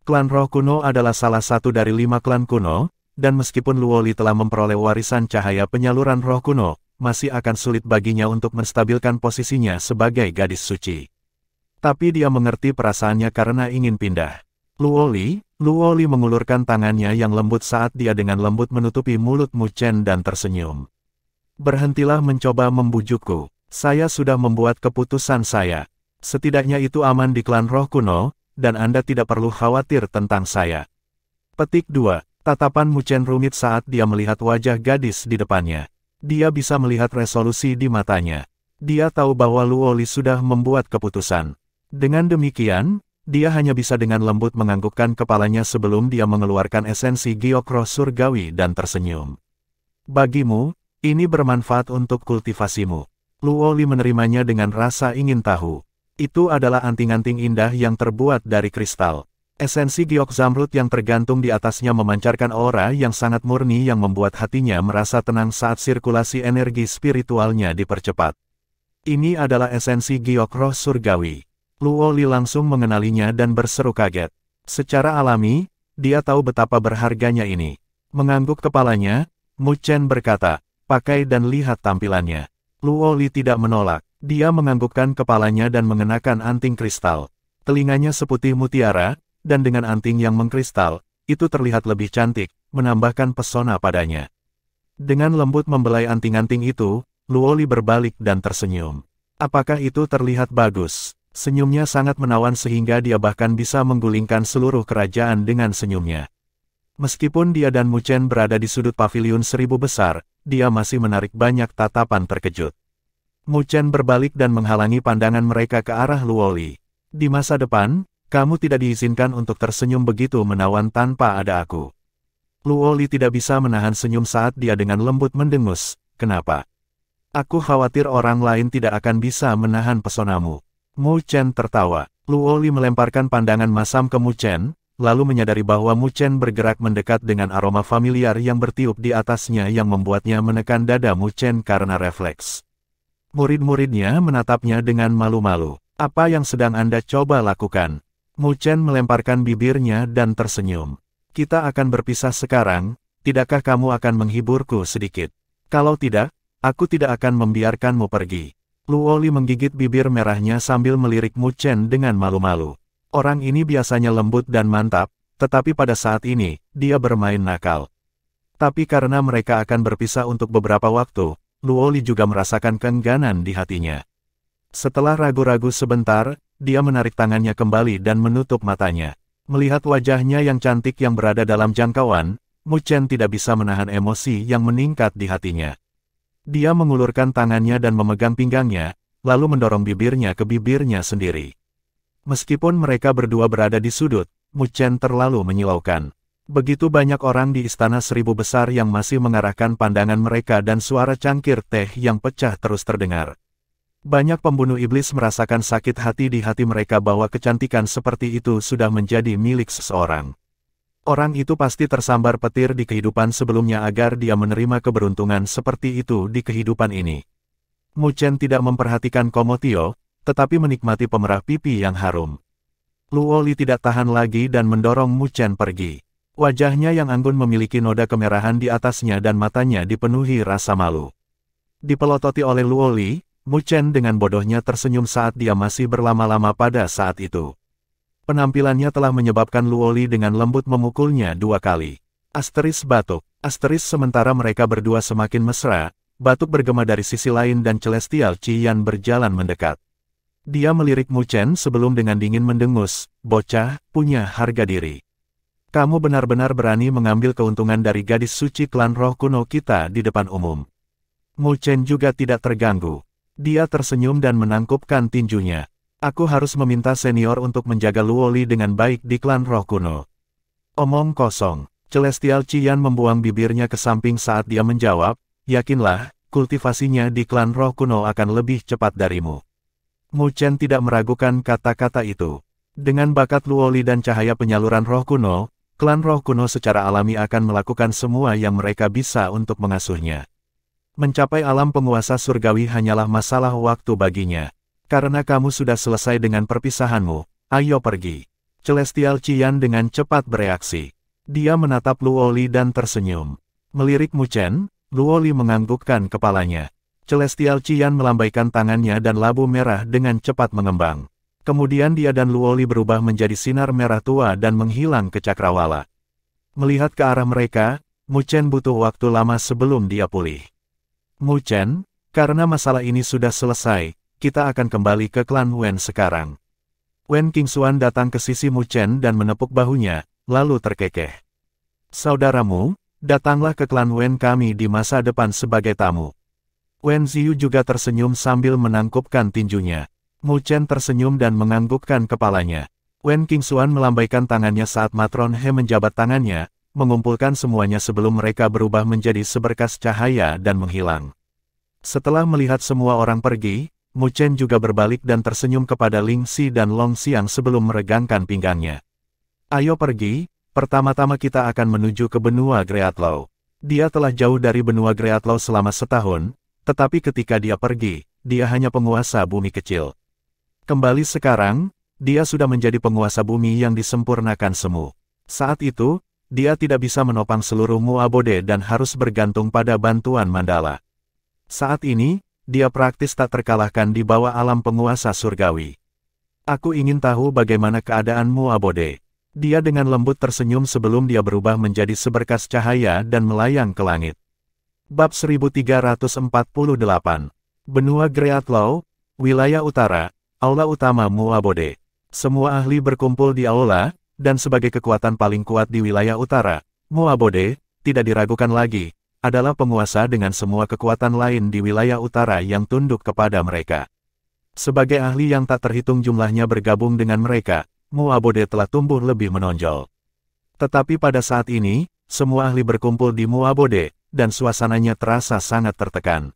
Klan roh kuno adalah salah satu dari 5 klan kuno, dan meskipun Luoli telah memperoleh warisan cahaya penyaluran roh kuno, masih akan sulit baginya untuk menstabilkan posisinya sebagai gadis suci. Tapi dia mengerti perasaannya karena ingin pindah. Luoli mengulurkan tangannya yang lembut saat dia dengan lembut menutupi mulut Mu Chen dan tersenyum. Berhentilah mencoba membujukku. Saya sudah membuat keputusan saya. Setidaknya itu aman di klan roh kuno, dan Anda tidak perlu khawatir tentang saya. Petik 2. Tatapan Mu Chen rumit saat dia melihat wajah gadis di depannya. Dia bisa melihat resolusi di matanya. Dia tahu bahwa Luoli sudah membuat keputusan. Dengan demikian, dia hanya bisa dengan lembut menganggukkan kepalanya sebelum dia mengeluarkan esensi giok roh surgawi dan tersenyum. Bagimu, ini bermanfaat untuk kultivasimu. Luoli menerimanya dengan rasa ingin tahu. Itu adalah anting-anting indah yang terbuat dari kristal. Esensi giok zamrud yang tergantung di atasnya memancarkan aura yang sangat murni yang membuat hatinya merasa tenang saat sirkulasi energi spiritualnya dipercepat. Ini adalah esensi giok roh surgawi. Luoli langsung mengenalinya dan berseru kaget. Secara alami, dia tahu betapa berharganya ini. Mengangguk kepalanya, Mu Chen berkata, "Pakai dan lihat tampilannya." Luoli tidak menolak. Dia menganggukkan kepalanya dan mengenakan anting kristal. Telinganya seputih mutiara, dan dengan anting yang mengkristal, itu terlihat lebih cantik, menambahkan pesona padanya. Dengan lembut membelai anting-anting itu, Luoli berbalik dan tersenyum. Apakah itu terlihat bagus? Senyumnya sangat menawan sehingga dia bahkan bisa menggulingkan seluruh kerajaan dengan senyumnya. Meskipun dia dan Mu Chen berada di sudut paviliun 1000 besar, dia masih menarik banyak tatapan terkejut. Mu Chen berbalik dan menghalangi pandangan mereka ke arah Luoli. Di masa depan, kamu tidak diizinkan untuk tersenyum begitu menawan tanpa ada aku. Luoli tidak bisa menahan senyum saat dia dengan lembut mendengus. Kenapa? Aku khawatir orang lain tidak akan bisa menahan pesonamu. Mu Chen tertawa. Luoli melemparkan pandangan masam ke Mu Chen, lalu menyadari bahwa Mu Chen bergerak mendekat dengan aroma familiar yang bertiup di atasnya yang membuatnya menekan dada Mu Chen karena refleks. Murid-muridnya menatapnya dengan malu-malu. Apa yang sedang Anda coba lakukan? Mu Chen melemparkan bibirnya dan tersenyum. Kita akan berpisah sekarang, tidakkah kamu akan menghiburku sedikit? Kalau tidak, aku tidak akan membiarkanmu pergi. Luoli menggigit bibir merahnya sambil melirik Mu Chen dengan malu-malu. Orang ini biasanya lembut dan mantap, tetapi pada saat ini, dia bermain nakal. Tapi karena mereka akan berpisah untuk beberapa waktu, Luoli juga merasakan keengganan di hatinya. Setelah ragu-ragu sebentar, dia menarik tangannya kembali dan menutup matanya. Melihat wajahnya yang cantik yang berada dalam jangkauan, Mu Chen tidak bisa menahan emosi yang meningkat di hatinya. Dia mengulurkan tangannya dan memegang pinggangnya, lalu mendorong bibirnya ke bibirnya sendiri. Meskipun mereka berdua berada di sudut, Mu Chen terlalu menyilaukan. Begitu banyak orang di Istana 1000 Besar yang masih mengarahkan pandangan mereka dan suara cangkir teh yang pecah terus terdengar. Banyak pembunuh iblis merasakan sakit hati di hati mereka bahwa kecantikan seperti itu sudah menjadi milik seseorang. Orang itu pasti tersambar petir di kehidupan sebelumnya agar dia menerima keberuntungan seperti itu di kehidupan ini. Mu Chen tidak memperhatikan Komotio, tetapi menikmati pemerah pipi yang harum. Luoli tidak tahan lagi dan mendorong Mu Chen pergi. Wajahnya yang anggun memiliki noda kemerahan di atasnya dan matanya dipenuhi rasa malu. Dipelototi oleh Luoli, Mu Chen dengan bodohnya tersenyum saat dia masih berlama-lama pada saat itu. Penampilannya telah menyebabkan Luoli dengan lembut memukulnya 2 kali. Asteris batuk. Asteris sementara mereka berdua semakin mesra, batuk bergema dari sisi lain dan Celestial Qian berjalan mendekat. Dia melirik Mu Chen sebelum dengan dingin mendengus, "Bocah, punya harga diri. Kamu benar-benar berani mengambil keuntungan dari gadis suci klan roh kuno kita di depan umum." Mu Chen juga tidak terganggu. Dia tersenyum dan menangkupkan tinjunya. "Aku harus meminta senior untuk menjaga Luoli dengan baik di klan roh kuno." Omong kosong. Celestial Qian membuang bibirnya ke samping saat dia menjawab, "Yakinlah, kultivasinya di klan roh kuno akan lebih cepat darimu." Mu Chen tidak meragukan kata-kata itu. Dengan bakat Luoli dan cahaya penyaluran roh kuno, klan roh kuno secara alami akan melakukan semua yang mereka bisa untuk mengasuhnya. Mencapai alam penguasa surgawi hanyalah masalah waktu baginya. Karena kamu sudah selesai dengan perpisahanmu, ayo pergi. Celestial Qian dengan cepat bereaksi. Dia menatap Luoli dan tersenyum. Melirik Mu Chen, Luoli menganggukkan kepalanya. Celestial Qian melambaikan tangannya dan labu merah dengan cepat mengembang. Kemudian dia dan Luoli berubah menjadi sinar merah tua dan menghilang ke cakrawala. Melihat ke arah mereka, Mu Chen butuh waktu lama sebelum dia pulih. Mu Chen, karena masalah ini sudah selesai, kita akan kembali ke klan Wen sekarang. Wen Qingxuan datang ke sisi Mu Chen dan menepuk bahunya, lalu terkekeh. Saudaramu, datanglah ke klan Wen kami di masa depan sebagai tamu. Wen Ziyu juga tersenyum sambil menangkupkan tinjunya. Mu Chen tersenyum dan menganggukkan kepalanya. Wen Qingxuan melambaikan tangannya saat Matron He menjabat tangannya, mengumpulkan semuanya sebelum mereka berubah menjadi seberkas cahaya dan menghilang. Setelah melihat semua orang pergi, Mu Chen juga berbalik dan tersenyum kepada Ling Xi dan Long Xiang sebelum meregangkan pinggangnya. Ayo pergi, pertama-tama kita akan menuju ke benua Greatlaw. Dia telah jauh dari benua Greatlaw selama setahun, tetapi ketika dia pergi, dia hanya penguasa bumi kecil. Kembali sekarang, dia sudah menjadi penguasa bumi yang disempurnakan semu. Saat itu, dia tidak bisa menopang seluruh Mu Abode dan harus bergantung pada bantuan Mandala. Saat ini, dia praktis tak terkalahkan di bawah alam penguasa surgawi. Aku ingin tahu bagaimana keadaan Mu Abode. Dia dengan lembut tersenyum sebelum dia berubah menjadi seberkas cahaya dan melayang ke langit. Bab 1348. Benua Greatlaw, Wilayah Utara, Aula Utama Mu Abode. Semua ahli berkumpul di aula, dan sebagai kekuatan paling kuat di wilayah utara, Mu Abode, tidak diragukan lagi, adalah penguasa dengan semua kekuatan lain di wilayah utara yang tunduk kepada mereka. Sebagai ahli yang tak terhitung jumlahnya bergabung dengan mereka, Mu Abode telah tumbuh lebih menonjol. Tetapi pada saat ini, semua ahli berkumpul di Mu Abode, dan suasananya terasa sangat tertekan.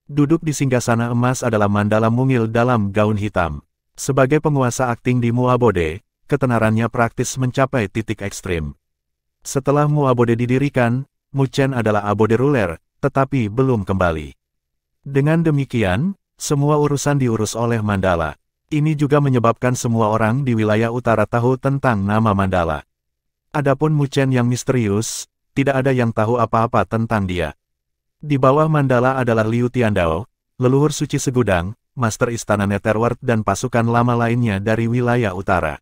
Duduk di singgasana emas adalah Mandala mungil dalam gaun hitam. Sebagai penguasa akting di Mu Abode, ketenarannya praktis mencapai titik ekstrim. Setelah Mu Abode didirikan, Mu Chen adalah Abode ruler, tetapi belum kembali. Dengan demikian, semua urusan diurus oleh Mandala. Ini juga menyebabkan semua orang di wilayah utara tahu tentang nama Mandala. Adapun Mu Chen yang misterius, tidak ada yang tahu apa-apa tentang dia. Di bawah Mandala adalah Liu Tiandao, leluhur suci segudang, Master Istana Netherworld dan pasukan lama lainnya dari wilayah utara.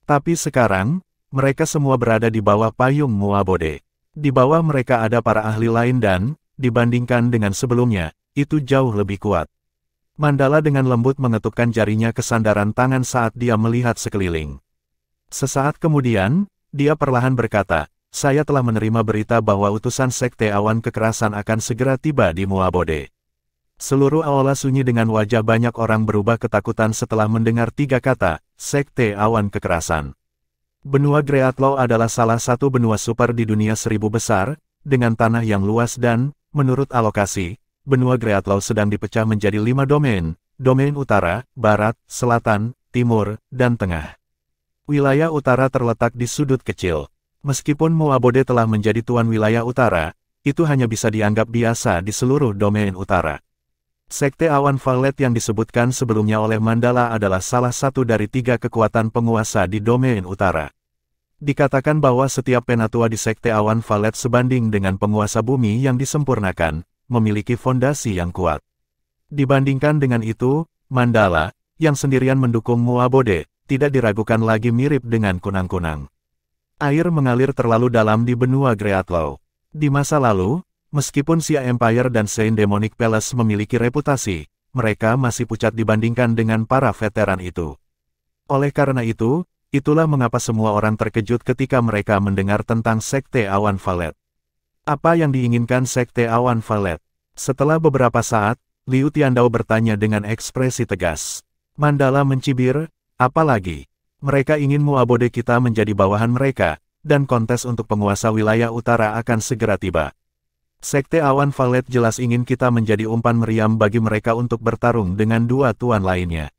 Tapi sekarang, mereka semua berada di bawah payung Mu Abode. Di bawah mereka ada para ahli lain dan, dibandingkan dengan sebelumnya, itu jauh lebih kuat. Mandala dengan lembut mengetukkan jarinya ke sandaran tangan saat dia melihat sekeliling. Sesaat kemudian, dia perlahan berkata, saya telah menerima berita bahwa utusan Sekte Awan Kekerasan akan segera tiba di Mu Abode. Seluruh aula sunyi dengan wajah banyak orang berubah ketakutan setelah mendengar tiga kata, Sekte Awan Kekerasan. Benua Greatlaw adalah salah satu benua super di dunia 1000 besar, dengan tanah yang luas dan, menurut alokasi, benua Greatlaw sedang dipecah menjadi 5 domain, domain utara, barat, selatan, timur, dan tengah. Wilayah utara terletak di sudut kecil. Meskipun Mu Abode telah menjadi tuan wilayah utara, itu hanya bisa dianggap biasa di seluruh domain utara. Sekte Awan Valet yang disebutkan sebelumnya oleh Mandala adalah salah satu dari 3 kekuatan penguasa di domain utara. Dikatakan bahwa setiap penatua di Sekte Awan Valet sebanding dengan penguasa bumi yang disempurnakan, memiliki fondasi yang kuat. Dibandingkan dengan itu, Mandala, yang sendirian mendukung Mu Abode, tidak diragukan lagi mirip dengan kunang-kunang. Air mengalir terlalu dalam di benua Greatlaw. Di masa lalu, meskipun Xia Empire dan Saint Demonic Palace memiliki reputasi, mereka masih pucat dibandingkan dengan para veteran itu. Oleh karena itu, itulah mengapa semua orang terkejut ketika mereka mendengar tentang Sekte Awan Valet. Apa yang diinginkan Sekte Awan Valet? Setelah beberapa saat, Liu Tiandao bertanya dengan ekspresi tegas. Mandala mencibir, apa lagi? Mereka ingin Mu Abode kita menjadi bawahan mereka, dan kontes untuk penguasa wilayah utara akan segera tiba. Sekte Awan Valet jelas ingin kita menjadi umpan meriam bagi mereka untuk bertarung dengan 2 tuan lainnya.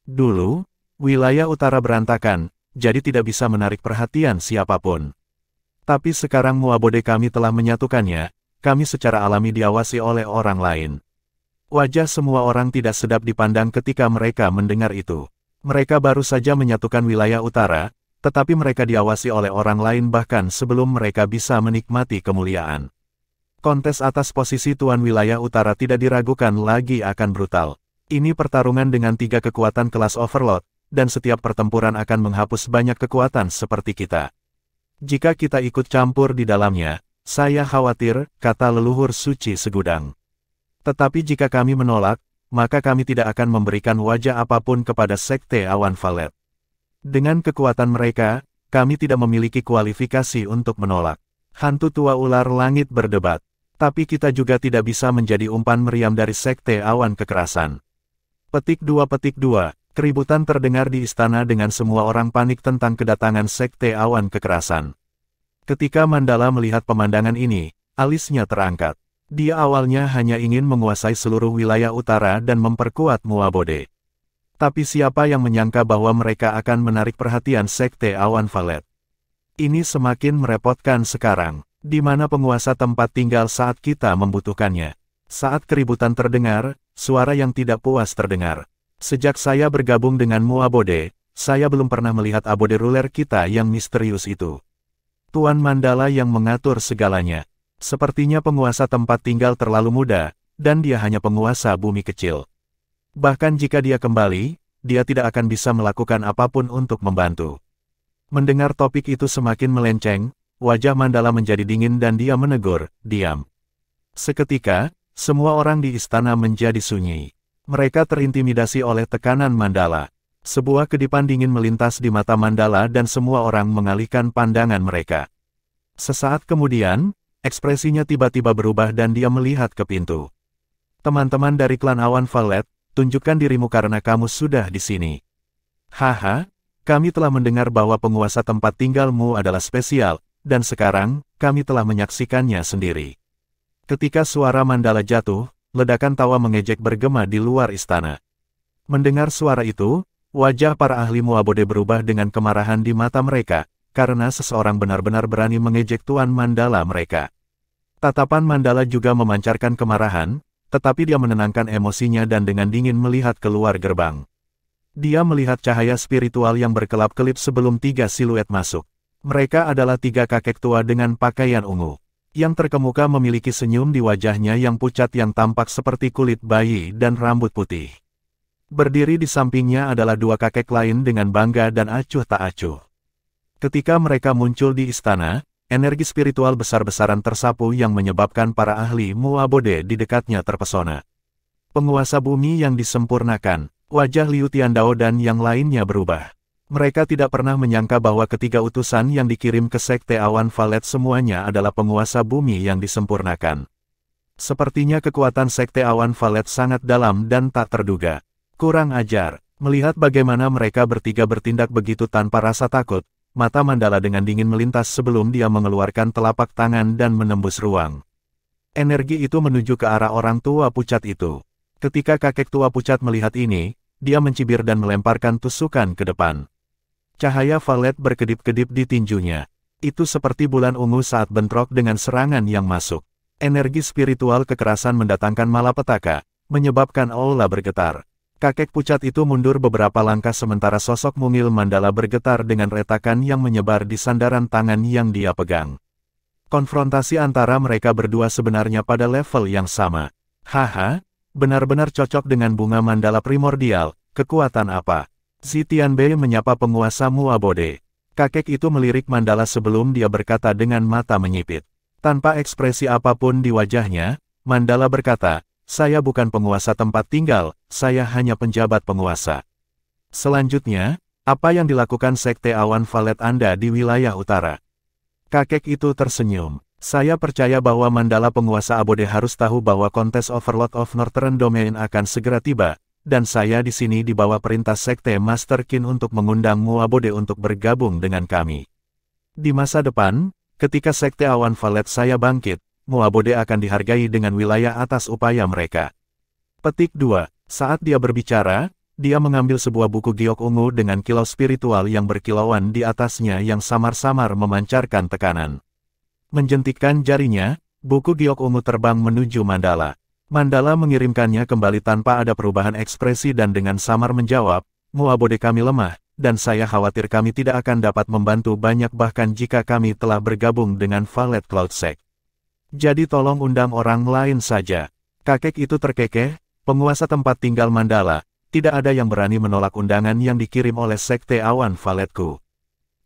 Dulu, wilayah utara berantakan, jadi tidak bisa menarik perhatian siapapun. Tapi sekarang Mu Abode kami telah menyatukannya, kami secara alami diawasi oleh orang lain. Wajah semua orang tidak sedap dipandang ketika mereka mendengar itu. Mereka baru saja menyatukan wilayah utara, tetapi mereka diawasi oleh orang lain bahkan sebelum mereka bisa menikmati kemuliaan. Kontes atas posisi Tuan Wilayah Utara tidak diragukan lagi akan brutal. Ini pertarungan dengan 3 kekuatan kelas Overlord, dan setiap pertempuran akan menghapus banyak kekuatan seperti kita. Jika kita ikut campur di dalamnya, saya khawatir, kata leluhur suci segudang. Tetapi jika kami menolak, maka kami tidak akan memberikan wajah apapun kepada Sekte Awan Valet. Dengan kekuatan mereka, kami tidak memiliki kualifikasi untuk menolak. Hantu tua ular langit berdebat. Tapi kita juga tidak bisa menjadi umpan meriam dari Sekte Awan Kekerasan. Petik 2. Keributan terdengar di istana dengan semua orang panik tentang kedatangan Sekte Awan Kekerasan. Ketika Mandala melihat pemandangan ini, alisnya terangkat. Dia awalnya hanya ingin menguasai seluruh wilayah utara dan memperkuat Muabode. Tapi siapa yang menyangka bahwa mereka akan menarik perhatian Sekte Awan Valet? Ini semakin merepotkan sekarang, di mana penguasa tempat tinggal saat kita membutuhkannya. Saat keributan terdengar, suara yang tidak puas terdengar. Sejak saya bergabung dengan Muabode, saya belum pernah melihat abode ruler kita yang misterius itu. Tuan Mandala yang mengatur segalanya. Sepertinya penguasa tempat tinggal terlalu muda, dan dia hanya penguasa bumi kecil. Bahkan jika dia kembali, dia tidak akan bisa melakukan apapun untuk membantu. Mendengar topik itu semakin melenceng, wajah Mandala menjadi dingin dan dia menegur, diam. Seketika, semua orang di istana menjadi sunyi. Mereka terintimidasi oleh tekanan Mandala. Sebuah kedipan dingin melintas di mata Mandala dan semua orang mengalihkan pandangan mereka. Sesaat kemudian, ekspresinya tiba-tiba berubah dan dia melihat ke pintu. Teman-teman dari klan Awan Valet, tunjukkan dirimu karena kamu sudah di sini. Haha, kami telah mendengar bahwa penguasa tempat tinggalmu adalah spesial, dan sekarang, kami telah menyaksikannya sendiri. Ketika suara Mandala jatuh, ledakan tawa mengejek bergema di luar istana. Mendengar suara itu, wajah para ahli Muabode berubah dengan kemarahan di mata mereka, karena seseorang benar-benar berani mengejek Tuan Mandala mereka. Tatapan Mandala juga memancarkan kemarahan, tetapi dia menenangkan emosinya dan dengan dingin melihat keluar gerbang. Dia melihat cahaya spiritual yang berkelap-kelip sebelum 3 siluet masuk. Mereka adalah 3 kakek tua dengan pakaian ungu. Yang terkemuka memiliki senyum di wajahnya yang pucat yang tampak seperti kulit bayi dan rambut putih. Berdiri di sampingnya adalah 2 kakek lain dengan bangga dan acuh tak acuh. Ketika mereka muncul di istana, energi spiritual besar-besaran tersapu yang menyebabkan para ahli Muabode di dekatnya terpesona. Penguasa bumi yang disempurnakan, wajah Liu Tiandao dan yang lainnya berubah. Mereka tidak pernah menyangka bahwa ketiga utusan yang dikirim ke Sekte Awan Valet semuanya adalah penguasa bumi yang disempurnakan. Sepertinya kekuatan Sekte Awan Valet sangat dalam dan tak terduga. Kurang ajar, melihat bagaimana mereka bertiga bertindak begitu tanpa rasa takut, mata Mandala dengan dingin melintas sebelum dia mengeluarkan telapak tangan dan menembus ruang. Energi itu menuju ke arah orang tua pucat itu. Ketika kakek tua pucat melihat ini, dia mencibir dan melemparkan tusukan ke depan. Cahaya valet berkedip-kedip di tinjunya. Itu seperti bulan ungu saat bentrok dengan serangan yang masuk. Energi spiritual kekerasan mendatangkan malapetaka, menyebabkan aula bergetar. Kakek pucat itu mundur beberapa langkah sementara sosok mungil Mandala bergetar dengan retakan yang menyebar di sandaran tangan yang dia pegang. Konfrontasi antara mereka berdua sebenarnya pada level yang sama. Haha, benar-benar cocok dengan bunga Mandala primordial, kekuatan apa? Zi Tianbei menyapa penguasa Muabode. Kakek itu melirik Mandala sebelum dia berkata dengan mata menyipit. Tanpa ekspresi apapun di wajahnya, Mandala berkata, saya bukan penguasa tempat tinggal, saya hanya penjabat penguasa. Selanjutnya, apa yang dilakukan Sekte Awan Valet Anda di wilayah utara? Kakek itu tersenyum. Saya percaya bahwa Mandala penguasa Abode harus tahu bahwa kontes Overlord of Northern Domain akan segera tiba, dan saya di sini di bawah perintah Sekte Master Qin untuk mengundang Muabode untuk bergabung dengan kami. Di masa depan, ketika Sekte Awan Valet saya bangkit, Muabode akan dihargai dengan wilayah atas upaya mereka. Petik 2. Saat dia berbicara, dia mengambil sebuah buku giok ungu dengan kilau spiritual yang berkilauan di atasnya yang samar-samar memancarkan tekanan. Menjentikkan jarinya, buku giok ungu terbang menuju Mandala. Mandala mengirimkannya kembali tanpa ada perubahan ekspresi dan dengan samar menjawab, Muabode kami lemah, dan saya khawatir kami tidak akan dapat membantu banyak bahkan jika kami telah bergabung dengan Valet Cloud Sect. Jadi tolong undang orang lain saja. Kakek itu terkekeh, penguasa tempat tinggal Mandala, tidak ada yang berani menolak undangan yang dikirim oleh Sekte Awan Valetku.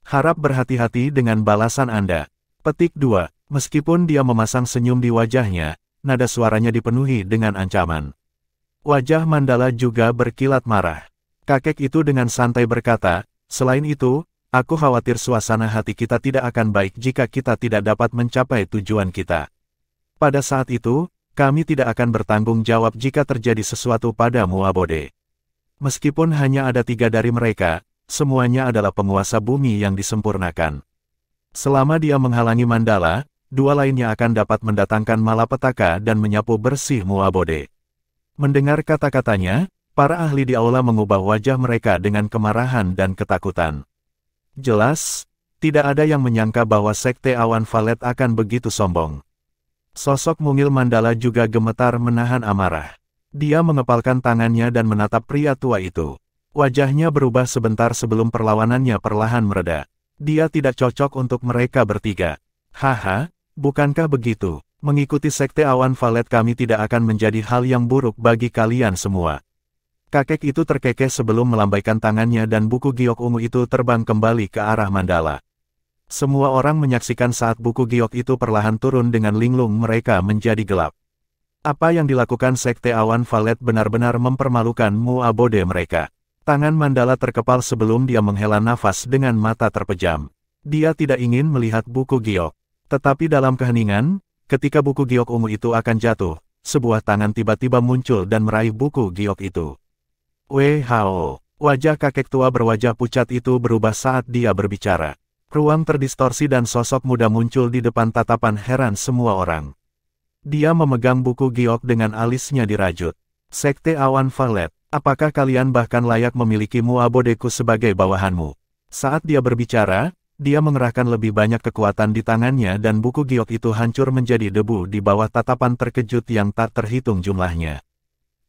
Harap berhati-hati dengan balasan Anda. Petik 2. Meskipun dia memasang senyum di wajahnya, nada suaranya dipenuhi dengan ancaman. Wajah Mandala juga berkilat marah. Kakek itu dengan santai berkata, selain itu, aku khawatir suasana hati kita tidak akan baik jika kita tidak dapat mencapai tujuan kita. Pada saat itu, kami tidak akan bertanggung jawab jika terjadi sesuatu pada Muabode. Meskipun hanya ada 3 dari mereka, semuanya adalah penguasa bumi yang disempurnakan. Selama dia menghalangi Mandala, 2 lainnya akan dapat mendatangkan malapetaka dan menyapu bersih Muabode. Mendengar kata-katanya, para ahli di aula mengubah wajah mereka dengan kemarahan dan ketakutan. Jelas, tidak ada yang menyangka bahwa Sekte Awan Valet akan begitu sombong. Sosok mungil Mandala juga gemetar menahan amarah. Dia mengepalkan tangannya dan menatap pria tua itu. Wajahnya berubah sebentar sebelum perlawanannya perlahan mereda. Dia tidak cocok untuk mereka bertiga. Haha, bukankah begitu? Mengikuti Sekte Awan Valet kami tidak akan menjadi hal yang buruk bagi kalian semua. Kakek itu terkekeh sebelum melambaikan tangannya dan buku giok ungu itu terbang kembali ke arah Mandala. Semua orang menyaksikan saat buku giok itu perlahan turun dengan linglung mereka menjadi gelap. Apa yang dilakukan Sekte Awan Valet benar-benar mempermalukan Muabode mereka. Tangan Mandala terkepal sebelum dia menghela nafas dengan mata terpejam. Dia tidak ingin melihat buku giok. Tetapi dalam keheningan, ketika buku giok ungu itu akan jatuh, sebuah tangan tiba-tiba muncul dan meraih buku giok itu. Wehao, wajah kakek tua berwajah pucat itu berubah saat dia berbicara. Ruang terdistorsi dan sosok muda muncul di depan tatapan heran semua orang. Dia memegang buku giok dengan alisnya dirajut. Sekte Awan Valet, apakah kalian bahkan layak memiliki Muabodeku sebagai bawahanmu? Saat dia berbicara, dia mengerahkan lebih banyak kekuatan di tangannya dan buku giok itu hancur menjadi debu di bawah tatapan terkejut yang tak terhitung jumlahnya.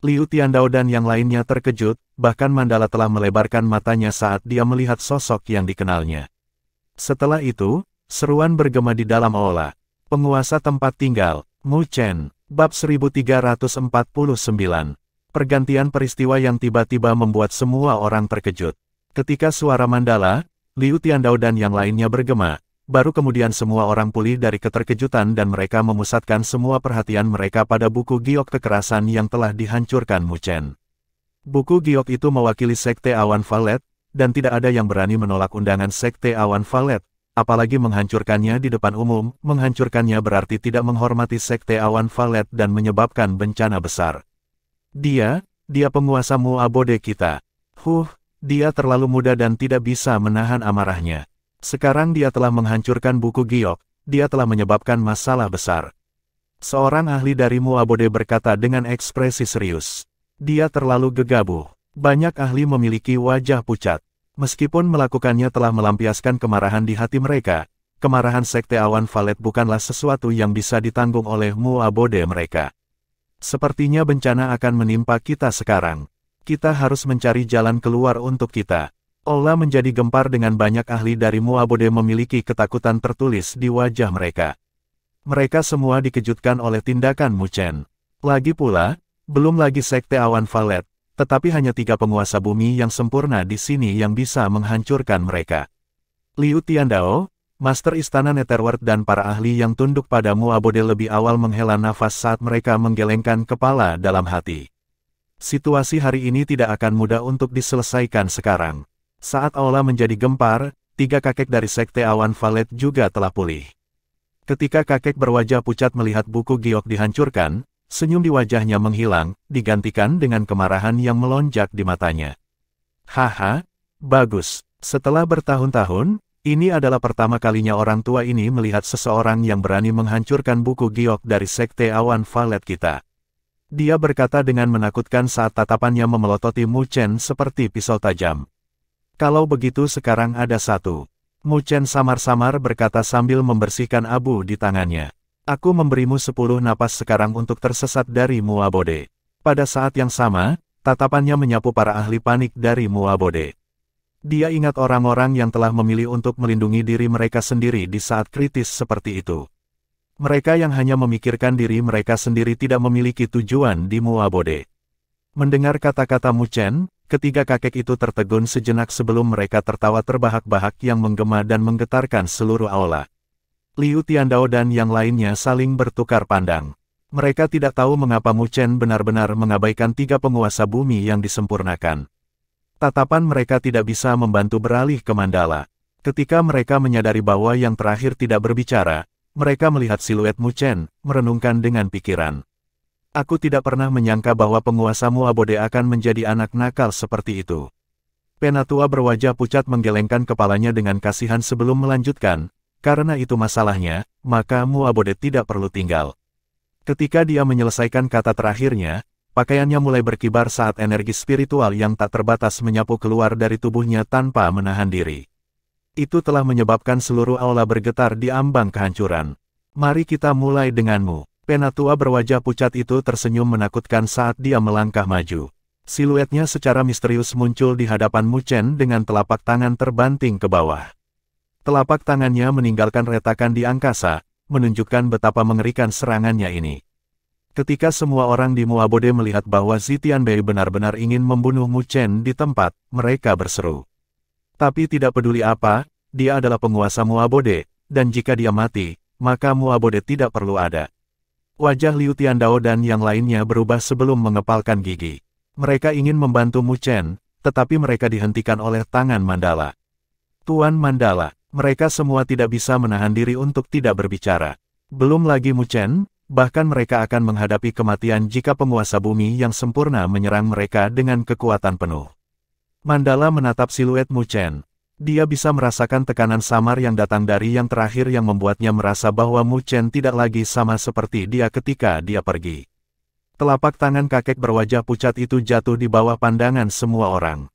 Liu Tiandao dan yang lainnya terkejut, bahkan Mandala telah melebarkan matanya saat dia melihat sosok yang dikenalnya. Setelah itu, seruan bergema di dalam aula. Penguasa tempat tinggal, Mu Chen, bab 1349. Pergantian peristiwa yang tiba-tiba membuat semua orang terkejut. Ketika suara Mandala, Liu Tiandao dan yang lainnya bergema, baru kemudian semua orang pulih dari keterkejutan dan mereka memusatkan semua perhatian mereka pada buku giok kekerasan yang telah dihancurkan Mu Chen. Buku giok itu mewakili Sekte Awan Valet, dan tidak ada yang berani menolak undangan Sekte Awan Valet, apalagi menghancurkannya di depan umum. Menghancurkannya berarti tidak menghormati Sekte Awan Valet dan menyebabkan bencana besar. Dia penguasa Muabode kita. Dia terlalu muda dan tidak bisa menahan amarahnya. Sekarang dia telah menghancurkan buku giok, dia telah menyebabkan masalah besar. Seorang ahli dari Muabode berkata dengan ekspresi serius. Dia terlalu gegabah. Banyak ahli memiliki wajah pucat. Meskipun melakukannya telah melampiaskan kemarahan di hati mereka, kemarahan Sekte Awan Valet bukanlah sesuatu yang bisa ditanggung oleh Muabode mereka. Sepertinya bencana akan menimpa kita sekarang. Kita harus mencari jalan keluar untuk kita. Aula menjadi gempar dengan banyak ahli dari Muabode memiliki ketakutan tertulis di wajah mereka. Mereka semua dikejutkan oleh tindakan Mu Chen. Lagi pula, belum lagi Sekte Awan Valet, tetapi hanya 3 penguasa bumi yang sempurna di sini yang bisa menghancurkan mereka. Liu Tiandao, Master Istana Netherworld dan para ahli yang tunduk pada Muabode lebih awal menghela nafas saat mereka menggelengkan kepala dalam hati. Situasi hari ini tidak akan mudah untuk diselesaikan sekarang. Saat aula menjadi gempar, 3 kakek dari Sekte Awan Valet juga telah pulih. Ketika kakek berwajah pucat melihat buku giok dihancurkan, senyum di wajahnya menghilang, digantikan dengan kemarahan yang melonjak di matanya. Haha, bagus. Setelah bertahun-tahun, ini adalah pertama kalinya orang tua ini melihat seseorang yang berani menghancurkan buku giok dari Sekte Awan Valet kita. Dia berkata dengan menakutkan saat tatapannya memelototi Mu Chen seperti pisau tajam. Kalau begitu sekarang ada satu. Mu Chen samar-samar berkata sambil membersihkan abu di tangannya. Aku memberimu 10 napas sekarang untuk tersesat dari Muabode. Pada saat yang sama, tatapannya menyapu para ahli panik dari Muabode. Dia ingat orang-orang yang telah memilih untuk melindungi diri mereka sendiri di saat kritis seperti itu. Mereka yang hanya memikirkan diri mereka sendiri tidak memiliki tujuan di Muabode. Mendengar kata-kata Mu Chen, ketiga kakek itu tertegun sejenak sebelum mereka tertawa terbahak-bahak yang menggema dan menggetarkan seluruh aula. Liu Tiandao dan yang lainnya saling bertukar pandang. Mereka tidak tahu mengapa Mu Chen benar-benar mengabaikan tiga penguasa bumi yang disempurnakan. Tatapan mereka tidak bisa membantu beralih ke Mandala. Ketika mereka menyadari bahwa yang terakhir tidak berbicara, mereka melihat siluet Mu Chen, merenungkan dengan pikiran. Aku tidak pernah menyangka bahwa penguasa Muabode akan menjadi anak nakal seperti itu. Penatua berwajah pucat menggelengkan kepalanya dengan kasihan sebelum melanjutkan, karena itu masalahnya, maka Muabode tidak perlu tinggal. Ketika dia menyelesaikan kata terakhirnya, pakaiannya mulai berkibar saat energi spiritual yang tak terbatas menyapu keluar dari tubuhnya tanpa menahan diri. Itu telah menyebabkan seluruh aula bergetar di ambang kehancuran. Mari kita mulai denganmu. Penatua berwajah pucat itu tersenyum menakutkan saat dia melangkah maju. Siluetnya secara misterius muncul di hadapan Mu Chen dengan telapak tangan terbanting ke bawah. Telapak tangannya meninggalkan retakan di angkasa, menunjukkan betapa mengerikan serangannya ini. Ketika semua orang di Muabode melihat bahwa Zi Tianbei benar-benar ingin membunuh Mu Chen di tempat, mereka berseru. Tapi tidak peduli apa, dia adalah penguasa Muabode, dan jika dia mati, maka Muabode tidak perlu ada. Wajah Liu Tiandao dan yang lainnya berubah sebelum mengepalkan gigi. Mereka ingin membantu Mu Chen, tetapi mereka dihentikan oleh tangan Mandala. Tuan Mandala, mereka semua tidak bisa menahan diri untuk tidak berbicara. Belum lagi Mu Chen, bahkan mereka akan menghadapi kematian jika penguasa bumi yang sempurna menyerang mereka dengan kekuatan penuh. Mandala menatap siluet Mu Chen. Dia bisa merasakan tekanan samar yang datang dari yang terakhir yang membuatnya merasa bahwa Mu Chen tidak lagi sama seperti dia ketika dia pergi. Telapak tangan kakek berwajah pucat itu jatuh di bawah pandangan semua orang.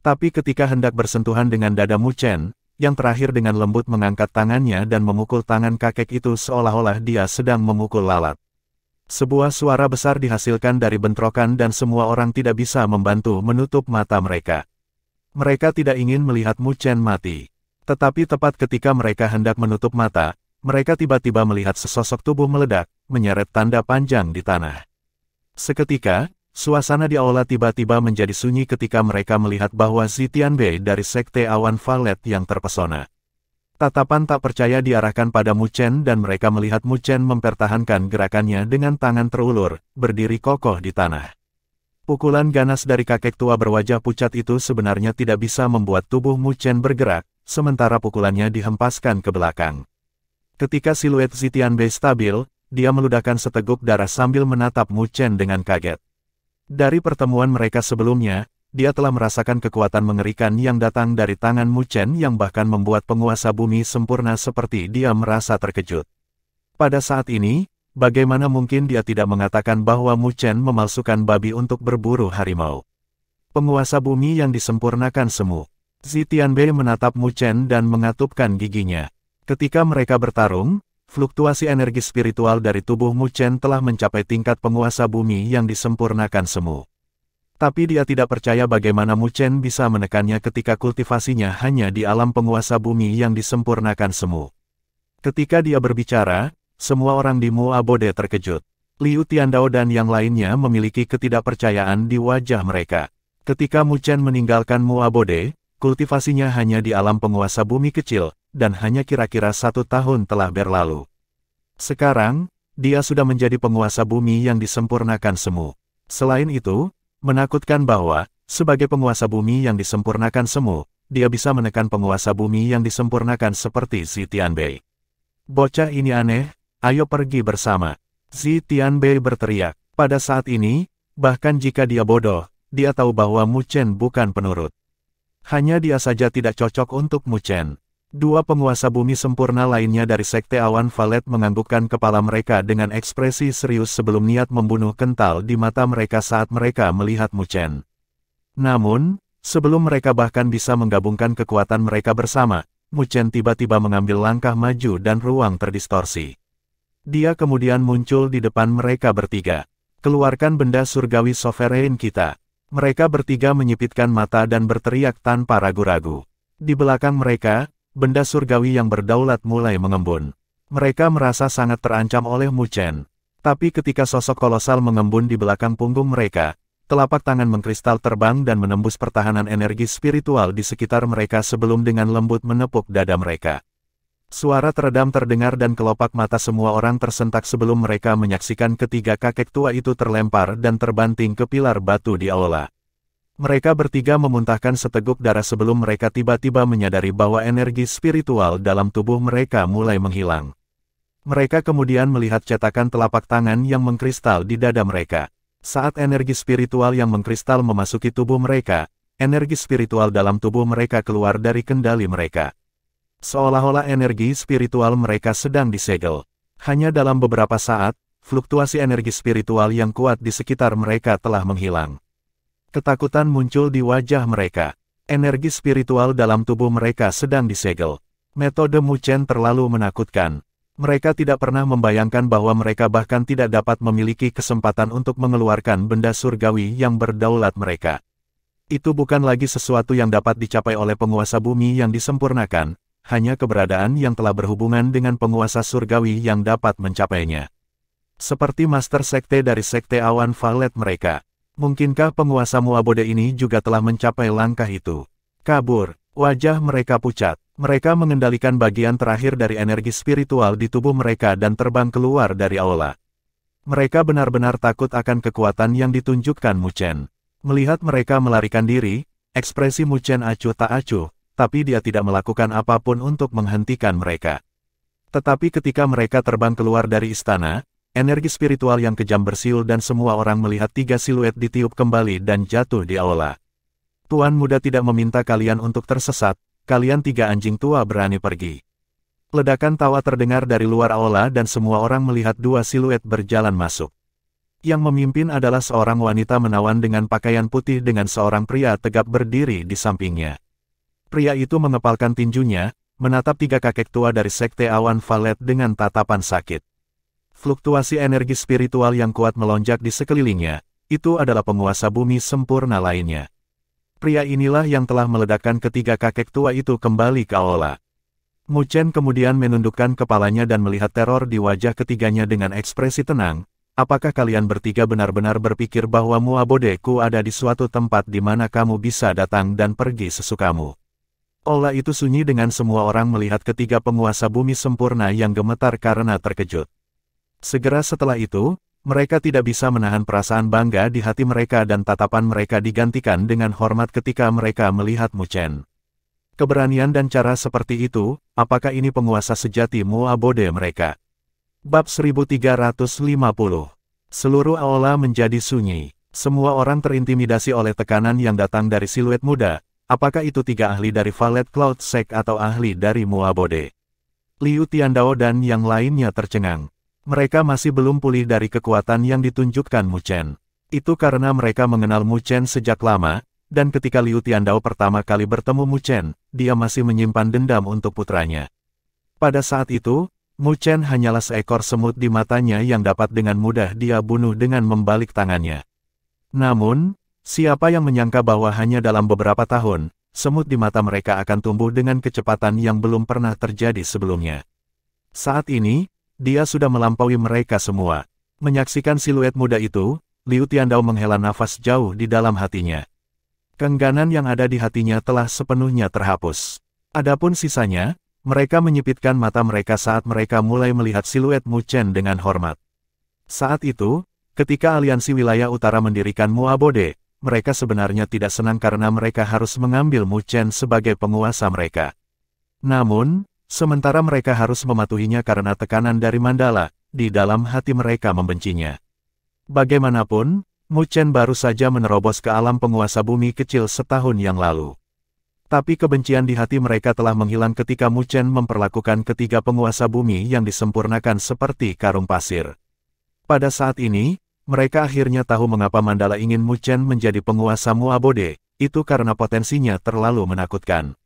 Tapi ketika hendak bersentuhan dengan dada Mu Chen, yang terakhir dengan lembut mengangkat tangannya dan memukul tangan kakek itu seolah-olah dia sedang memukul lalat. Sebuah suara besar dihasilkan dari bentrokan dan semua orang tidak bisa membantu menutup mata mereka. Mereka tidak ingin melihat Mu Chen mati. Tetapi tepat ketika mereka hendak menutup mata, mereka tiba-tiba melihat sesosok tubuh meledak, menyeret tanda panjang di tanah. Seketika, suasana di aula tiba-tiba menjadi sunyi ketika mereka melihat bahwa Zi Tianbei dari Sekte Awan Valet yang terpesona. Tatapan tak percaya diarahkan pada Mu Chen dan mereka melihat Mu Chen mempertahankan gerakannya dengan tangan terulur, berdiri kokoh di tanah. Pukulan ganas dari kakek tua berwajah pucat itu sebenarnya tidak bisa membuat tubuh Mu Chen bergerak, sementara pukulannya dihempaskan ke belakang. Ketika siluet Zi Tianbei stabil, dia meludahkan seteguk darah sambil menatap Mu Chen dengan kaget. Dari pertemuan mereka sebelumnya, dia telah merasakan kekuatan mengerikan yang datang dari tangan Mu Chen yang bahkan membuat penguasa bumi sempurna seperti dia merasa terkejut. Pada saat ini, bagaimana mungkin dia tidak mengatakan bahwa Mu Chen memalsukan babi untuk berburu harimau? Penguasa bumi yang disempurnakan semu. Zi Tianbei menatap Mu Chen dan mengatupkan giginya. Ketika mereka bertarung, fluktuasi energi spiritual dari tubuh Mu Chen telah mencapai tingkat penguasa bumi yang disempurnakan semu. Tapi dia tidak percaya bagaimana Mu Chen bisa menekannya ketika kultivasinya hanya di alam penguasa bumi yang disempurnakan semu. Ketika dia berbicara, semua orang di Muabode terkejut. Liu Tiandao dan yang lainnya memiliki ketidakpercayaan di wajah mereka. Ketika Mu Chen meninggalkan Muabode, kultivasinya hanya di alam penguasa bumi kecil, dan hanya kira-kira 1 tahun telah berlalu. Sekarang, dia sudah menjadi penguasa bumi yang disempurnakan semu. Selain itu, menakutkan bahwa, sebagai penguasa bumi yang disempurnakan semu, dia bisa menekan penguasa bumi yang disempurnakan seperti Zi Tianbei. Bocah ini aneh, ayo pergi bersama. Zi Tianbei berteriak. Pada saat ini, bahkan jika dia bodoh, dia tahu bahwa Mu Chen bukan penurut. Hanya dia saja tidak cocok untuk Mu Chen. Dua penguasa bumi sempurna lainnya dari Sekte Awan Valet menganggukkan kepala mereka dengan ekspresi serius sebelum niat membunuh kental di mata mereka saat mereka melihat Mu Chen. Namun, sebelum mereka bahkan bisa menggabungkan kekuatan mereka bersama, Mu Chen tiba-tiba mengambil langkah maju dan ruang terdistorsi. Dia kemudian muncul di depan mereka bertiga. Keluarkan benda surgawi sovereign kita. Mereka bertiga menyipitkan mata dan berteriak tanpa ragu-ragu. Di belakang mereka, benda surgawi yang berdaulat mulai mengembun. Mereka merasa sangat terancam oleh Mu Chen. Tapi ketika sosok kolosal mengembun di belakang punggung mereka, telapak tangan mengkristal terbang dan menembus pertahanan energi spiritual di sekitar mereka sebelum dengan lembut menepuk dada mereka. Suara teredam terdengar dan kelopak mata semua orang tersentak sebelum mereka menyaksikan ketiga kakek tua itu terlempar dan terbanting ke pilar batu di aula. Mereka bertiga memuntahkan seteguk darah sebelum mereka tiba-tiba menyadari bahwa energi spiritual dalam tubuh mereka mulai menghilang. Mereka kemudian melihat cetakan telapak tangan yang mengkristal di dada mereka. Saat energi spiritual yang mengkristal memasuki tubuh mereka, energi spiritual dalam tubuh mereka keluar dari kendali mereka. Seolah-olah energi spiritual mereka sedang disegel. Hanya dalam beberapa saat, fluktuasi energi spiritual yang kuat di sekitar mereka telah menghilang. Ketakutan muncul di wajah mereka. Energi spiritual dalam tubuh mereka sedang disegel. Metode Mu Chen terlalu menakutkan. Mereka tidak pernah membayangkan bahwa mereka bahkan tidak dapat memiliki kesempatan untuk mengeluarkan benda surgawi yang berdaulat mereka. Itu bukan lagi sesuatu yang dapat dicapai oleh penguasa bumi yang disempurnakan, hanya keberadaan yang telah berhubungan dengan penguasa surgawi yang dapat mencapainya. Seperti master sekte dari sekte awan valet mereka. Mungkinkah penguasa Muabode ini juga telah mencapai langkah itu? Kabur, wajah mereka pucat. Mereka mengendalikan bagian terakhir dari energi spiritual di tubuh mereka dan terbang keluar dari aula. Mereka benar-benar takut akan kekuatan yang ditunjukkan Mu Chen. Melihat mereka melarikan diri, ekspresi Mu Chen acuh tak acuh, tapi dia tidak melakukan apapun untuk menghentikan mereka. Tetapi ketika mereka terbang keluar dari istana, energi spiritual yang kejam bersiul dan semua orang melihat tiga siluet ditiup kembali dan jatuh di aula. Tuan Muda tidak meminta kalian untuk tersesat. Kalian tiga anjing tua berani pergi. Ledakan tawa terdengar dari luar aula dan semua orang melihat dua siluet berjalan masuk. Yang memimpin adalah seorang wanita menawan dengan pakaian putih dengan seorang pria tegap berdiri di sampingnya. Pria itu mengepalkan tinjunya, menatap tiga kakek tua dari sekte awan valet dengan tatapan sakit. Fluktuasi energi spiritual yang kuat melonjak di sekelilingnya, itu adalah penguasa bumi sempurna lainnya. Pria inilah yang telah meledakkan ketiga kakek tua itu kembali ke aula. Mu Chen kemudian menundukkan kepalanya dan melihat teror di wajah ketiganya dengan ekspresi tenang. Apakah kalian bertiga benar-benar berpikir bahwa Muabode-ku ada di suatu tempat di mana kamu bisa datang dan pergi sesukamu? Aula itu sunyi dengan semua orang melihat ketiga penguasa bumi sempurna yang gemetar karena terkejut. Segera setelah itu, mereka tidak bisa menahan perasaan bangga di hati mereka dan tatapan mereka digantikan dengan hormat ketika mereka melihat Mu Chen. Keberanian dan cara seperti itu, apakah ini penguasa sejati Muabode mereka? Bab 1350. Seluruh aula menjadi sunyi. Semua orang terintimidasi oleh tekanan yang datang dari siluet muda. Apakah itu tiga ahli dari Valet Cloud Sect atau ahli dari Muabode? Liu Tiandao dan yang lainnya tercengang. Mereka masih belum pulih dari kekuatan yang ditunjukkan Mu Chen. Itu karena mereka mengenal Mu Chen sejak lama, dan ketika Liu Tiandao pertama kali bertemu Mu Chen, dia masih menyimpan dendam untuk putranya. Pada saat itu, Mu Chen hanyalah seekor semut di matanya yang dapat dengan mudah dia bunuh dengan membalik tangannya. Namun, siapa yang menyangka bahwa hanya dalam beberapa tahun, semut di mata mereka akan tumbuh dengan kecepatan yang belum pernah terjadi sebelumnya. Saat ini, dia sudah melampaui mereka semua. Menyaksikan siluet muda itu, Liu Tiandao menghela nafas jauh di dalam hatinya. Keengganan yang ada di hatinya telah sepenuhnya terhapus. Adapun sisanya, mereka menyipitkan mata mereka saat mereka mulai melihat siluet Mu Chen dengan hormat. Saat itu, ketika aliansi wilayah utara mendirikan Muabode, mereka sebenarnya tidak senang karena mereka harus mengambil Mu Chen sebagai penguasa mereka. Namun, sementara mereka harus mematuhinya karena tekanan dari Mandala, di dalam hati mereka membencinya. Bagaimanapun, Mu Chen baru saja menerobos ke alam penguasa bumi kecil setahun yang lalu. Tapi kebencian di hati mereka telah menghilang ketika Mu Chen memperlakukan ketiga penguasa bumi yang disempurnakan seperti karung pasir. Pada saat ini, mereka akhirnya tahu mengapa Mandala ingin Mu Chen menjadi penguasa Muabode, itu karena potensinya terlalu menakutkan.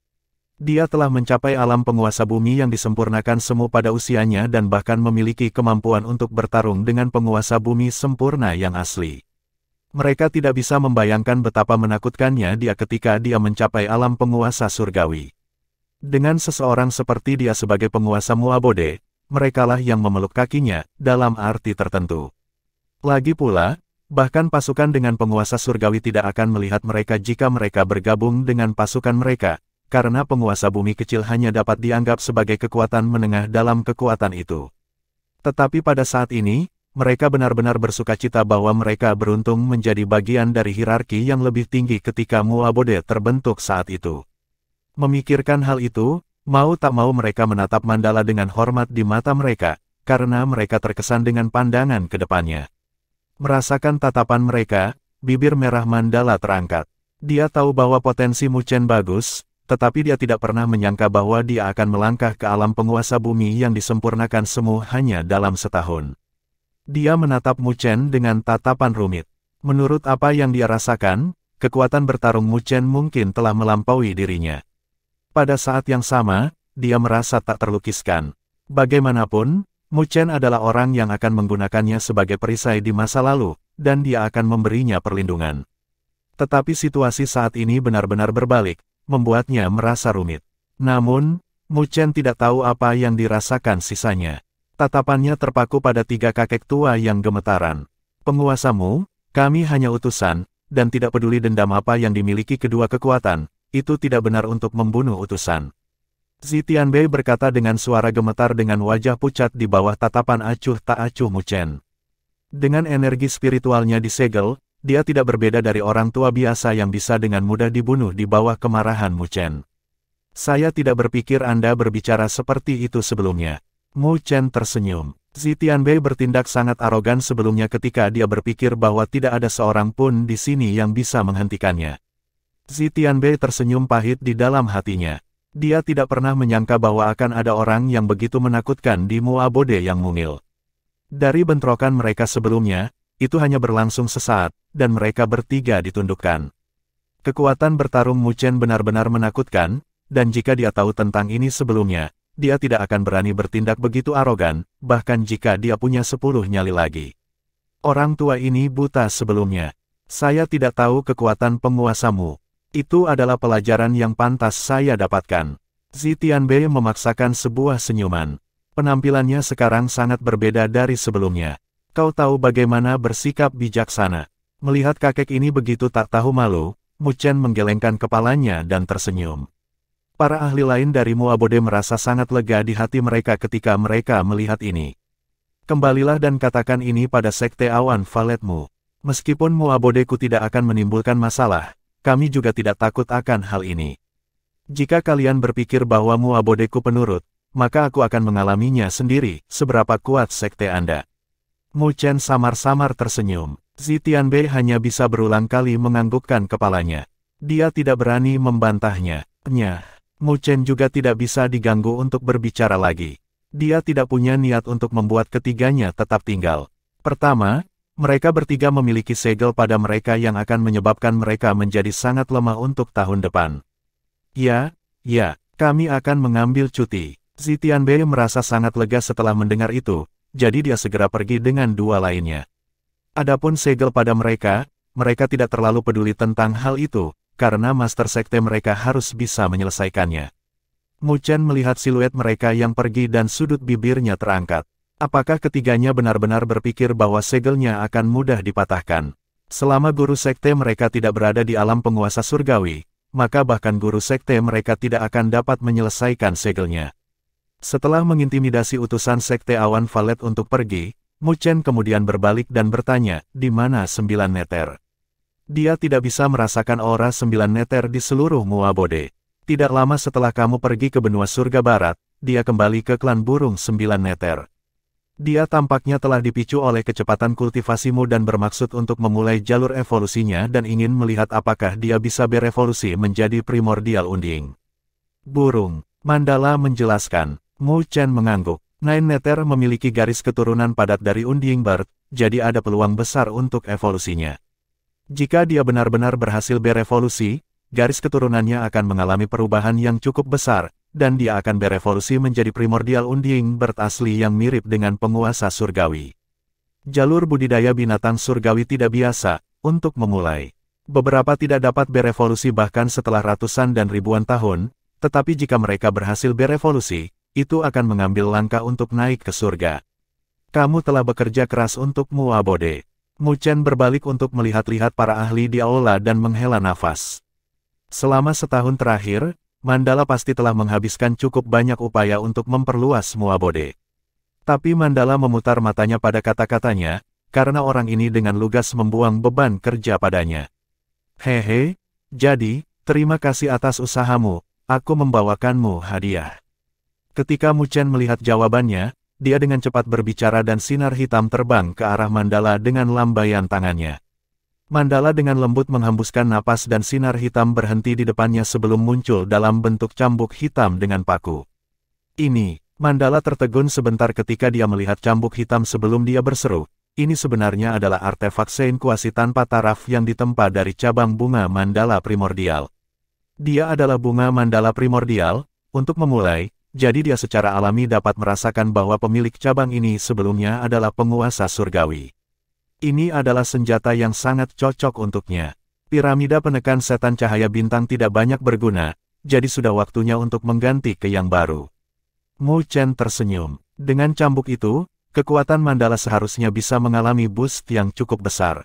Dia telah mencapai alam penguasa bumi yang disempurnakan semu pada usianya dan bahkan memiliki kemampuan untuk bertarung dengan penguasa bumi sempurna yang asli. Mereka tidak bisa membayangkan betapa menakutkannya dia ketika dia mencapai alam penguasa surgawi. Dengan seseorang seperti dia sebagai penguasa Muabode, merekalah yang memeluk kakinya, dalam arti tertentu. Lagi pula, bahkan pasukan dengan penguasa surgawi tidak akan melihat mereka jika mereka bergabung dengan pasukan mereka, karena penguasa bumi kecil hanya dapat dianggap sebagai kekuatan menengah dalam kekuatan itu. Tetapi pada saat ini, mereka benar-benar bersukacita bahwa mereka beruntung menjadi bagian dari hierarki yang lebih tinggi ketika Muabode terbentuk saat itu. Memikirkan hal itu, mau tak mau mereka menatap Mandala dengan hormat di mata mereka, karena mereka terkesan dengan pandangan ke depannya. Merasakan tatapan mereka, bibir merah Mandala terangkat. Dia tahu bahwa potensi Mu Chen bagus, tetapi dia tidak pernah menyangka bahwa dia akan melangkah ke alam penguasa bumi yang disempurnakan semu hanya dalam setahun. Dia menatap Mu Chen dengan tatapan rumit. Menurut apa yang dia rasakan, kekuatan bertarung Mu Chen mungkin telah melampaui dirinya. Pada saat yang sama, dia merasa tak terlukiskan. Bagaimanapun, Mu Chen adalah orang yang akan menggunakannya sebagai perisai di masa lalu, dan dia akan memberinya perlindungan. Tetapi situasi saat ini benar-benar berbalik, membuatnya merasa rumit. Namun, Mu Chen tidak tahu apa yang dirasakan sisanya. Tatapannya terpaku pada tiga kakek tua yang gemetaran. Penguasamu, kami hanya utusan, dan tidak peduli dendam apa yang dimiliki kedua kekuatan, itu tidak benar untuk membunuh utusan. Zi Tianbei berkata dengan suara gemetar dengan wajah pucat di bawah tatapan acuh tak acuh Mu Chen. Dengan energi spiritualnya disegel, dia tidak berbeda dari orang tua biasa yang bisa dengan mudah dibunuh di bawah kemarahan Mu Chen. Saya tidak berpikir Anda berbicara seperti itu sebelumnya. Mu Chen tersenyum. Zi Tianbei bertindak sangat arogan sebelumnya ketika dia berpikir bahwa tidak ada seorang pun di sini yang bisa menghentikannya. Zi Tianbei tersenyum pahit di dalam hatinya. Dia tidak pernah menyangka bahwa akan ada orang yang begitu menakutkan di Muabode yang mungil. Dari bentrokan mereka sebelumnya, itu hanya berlangsung sesaat, dan mereka bertiga ditundukkan. Kekuatan bertarung Mu Chen benar-benar menakutkan, dan jika dia tahu tentang ini sebelumnya, dia tidak akan berani bertindak begitu arogan, bahkan jika dia punya 10 nyali lagi. Orang tua ini buta sebelumnya. Saya tidak tahu kekuatan penguasamu. Itu adalah pelajaran yang pantas saya dapatkan. Zi Tianbei memaksakan sebuah senyuman. Penampilannya sekarang sangat berbeda dari sebelumnya. Kau tahu bagaimana bersikap bijaksana. Melihat kakek ini begitu tak tahu malu, Mu Chen menggelengkan kepalanya dan tersenyum. Para ahli lain dari Muabode merasa sangat lega di hati mereka ketika mereka melihat ini. Kembalilah dan katakan ini pada sekte awan valetmu. Meskipun Muabodeku tidak akan menimbulkan masalah, kami juga tidak takut akan hal ini. Jika kalian berpikir bahwa Muabodeku penurut, maka aku akan mengalaminya sendiri, seberapa kuat sekte Anda. Mu Chen samar-samar tersenyum. Zi Tianbei hanya bisa berulang kali menganggukkan kepalanya. Dia tidak berani membantahnya. Mu Chen juga tidak bisa diganggu untuk berbicara lagi. Dia tidak punya niat untuk membuat ketiganya tetap tinggal. Pertama, mereka bertiga memiliki segel pada mereka yang akan menyebabkan mereka menjadi sangat lemah untuk tahun depan. Ya, kami akan mengambil cuti. Zi Tianbei merasa sangat lega setelah mendengar itu, jadi dia segera pergi dengan dua lainnya. Adapun segel pada mereka tidak terlalu peduli tentang hal itu, karena master sekte mereka harus bisa menyelesaikannya. Mu Chen melihat siluet mereka yang pergi dan sudut bibirnya terangkat. Apakah ketiganya benar-benar berpikir bahwa segelnya akan mudah dipatahkan? Selama guru sekte mereka tidak berada di alam penguasa surgawi, maka bahkan guru sekte mereka tidak akan dapat menyelesaikan segelnya. Setelah mengintimidasi utusan sekte awan valet untuk pergi, Mu Chen kemudian berbalik dan bertanya, di mana 9 neter? Dia tidak bisa merasakan aura 9 neter di seluruh Muabode. Tidak lama setelah kamu pergi ke benua surga barat, dia kembali ke klan burung 9 neter. Dia tampaknya telah dipicu oleh kecepatan kultivasimu dan bermaksud untuk memulai jalur evolusinya dan ingin melihat apakah dia bisa berevolusi menjadi primordial unding. Burung, Mandala menjelaskan. Mu Chen mengangguk. 9 neter memiliki garis keturunan padat dari unding bird, jadi ada peluang besar untuk evolusinya. Jika dia benar-benar berhasil berevolusi, garis keturunannya akan mengalami perubahan yang cukup besar, dan dia akan berevolusi menjadi primordial unding bird asli yang mirip dengan penguasa surgawi. Jalur budidaya binatang surgawi tidak biasa, untuk memulai. Beberapa tidak dapat berevolusi bahkan setelah ratusan dan ribuan tahun, tetapi jika mereka berhasil berevolusi, itu akan mengambil langkah untuk naik ke surga. Kamu telah bekerja keras untuk Muabode. Mu Chen berbalik untuk melihat-lihat para ahli di aula dan menghela nafas. Selama setahun terakhir, Mandala pasti telah menghabiskan cukup banyak upaya untuk memperluas Muabode. Tapi Mandala memutar matanya pada kata-katanya, karena orang ini dengan lugas membuang beban kerja padanya. Hehe, jadi, terima kasih atas usahamu, aku membawakanmu hadiah. Ketika Mu Chen melihat jawabannya, dia dengan cepat berbicara dan sinar hitam terbang ke arah Mandala dengan lambaian tangannya. Mandala dengan lembut menghembuskan napas dan sinar hitam berhenti di depannya sebelum muncul dalam bentuk cambuk hitam dengan paku. Ini, Mandala tertegun sebentar ketika dia melihat cambuk hitam sebelum dia berseru, ini sebenarnya adalah artefak Sein Kuasi tanpa taraf yang ditempa dari cabang bunga Mandala Primordial. Dia adalah bunga Mandala Primordial, untuk memulai, jadi dia secara alami dapat merasakan bahwa pemilik cabang ini sebelumnya adalah penguasa surgawi. Ini adalah senjata yang sangat cocok untuknya. Piramida penekan setan cahaya bintang tidak banyak berguna, jadi sudah waktunya untuk mengganti ke yang baru. Mu Chen tersenyum. Dengan cambuk itu, kekuatan Mandala seharusnya bisa mengalami boost yang cukup besar.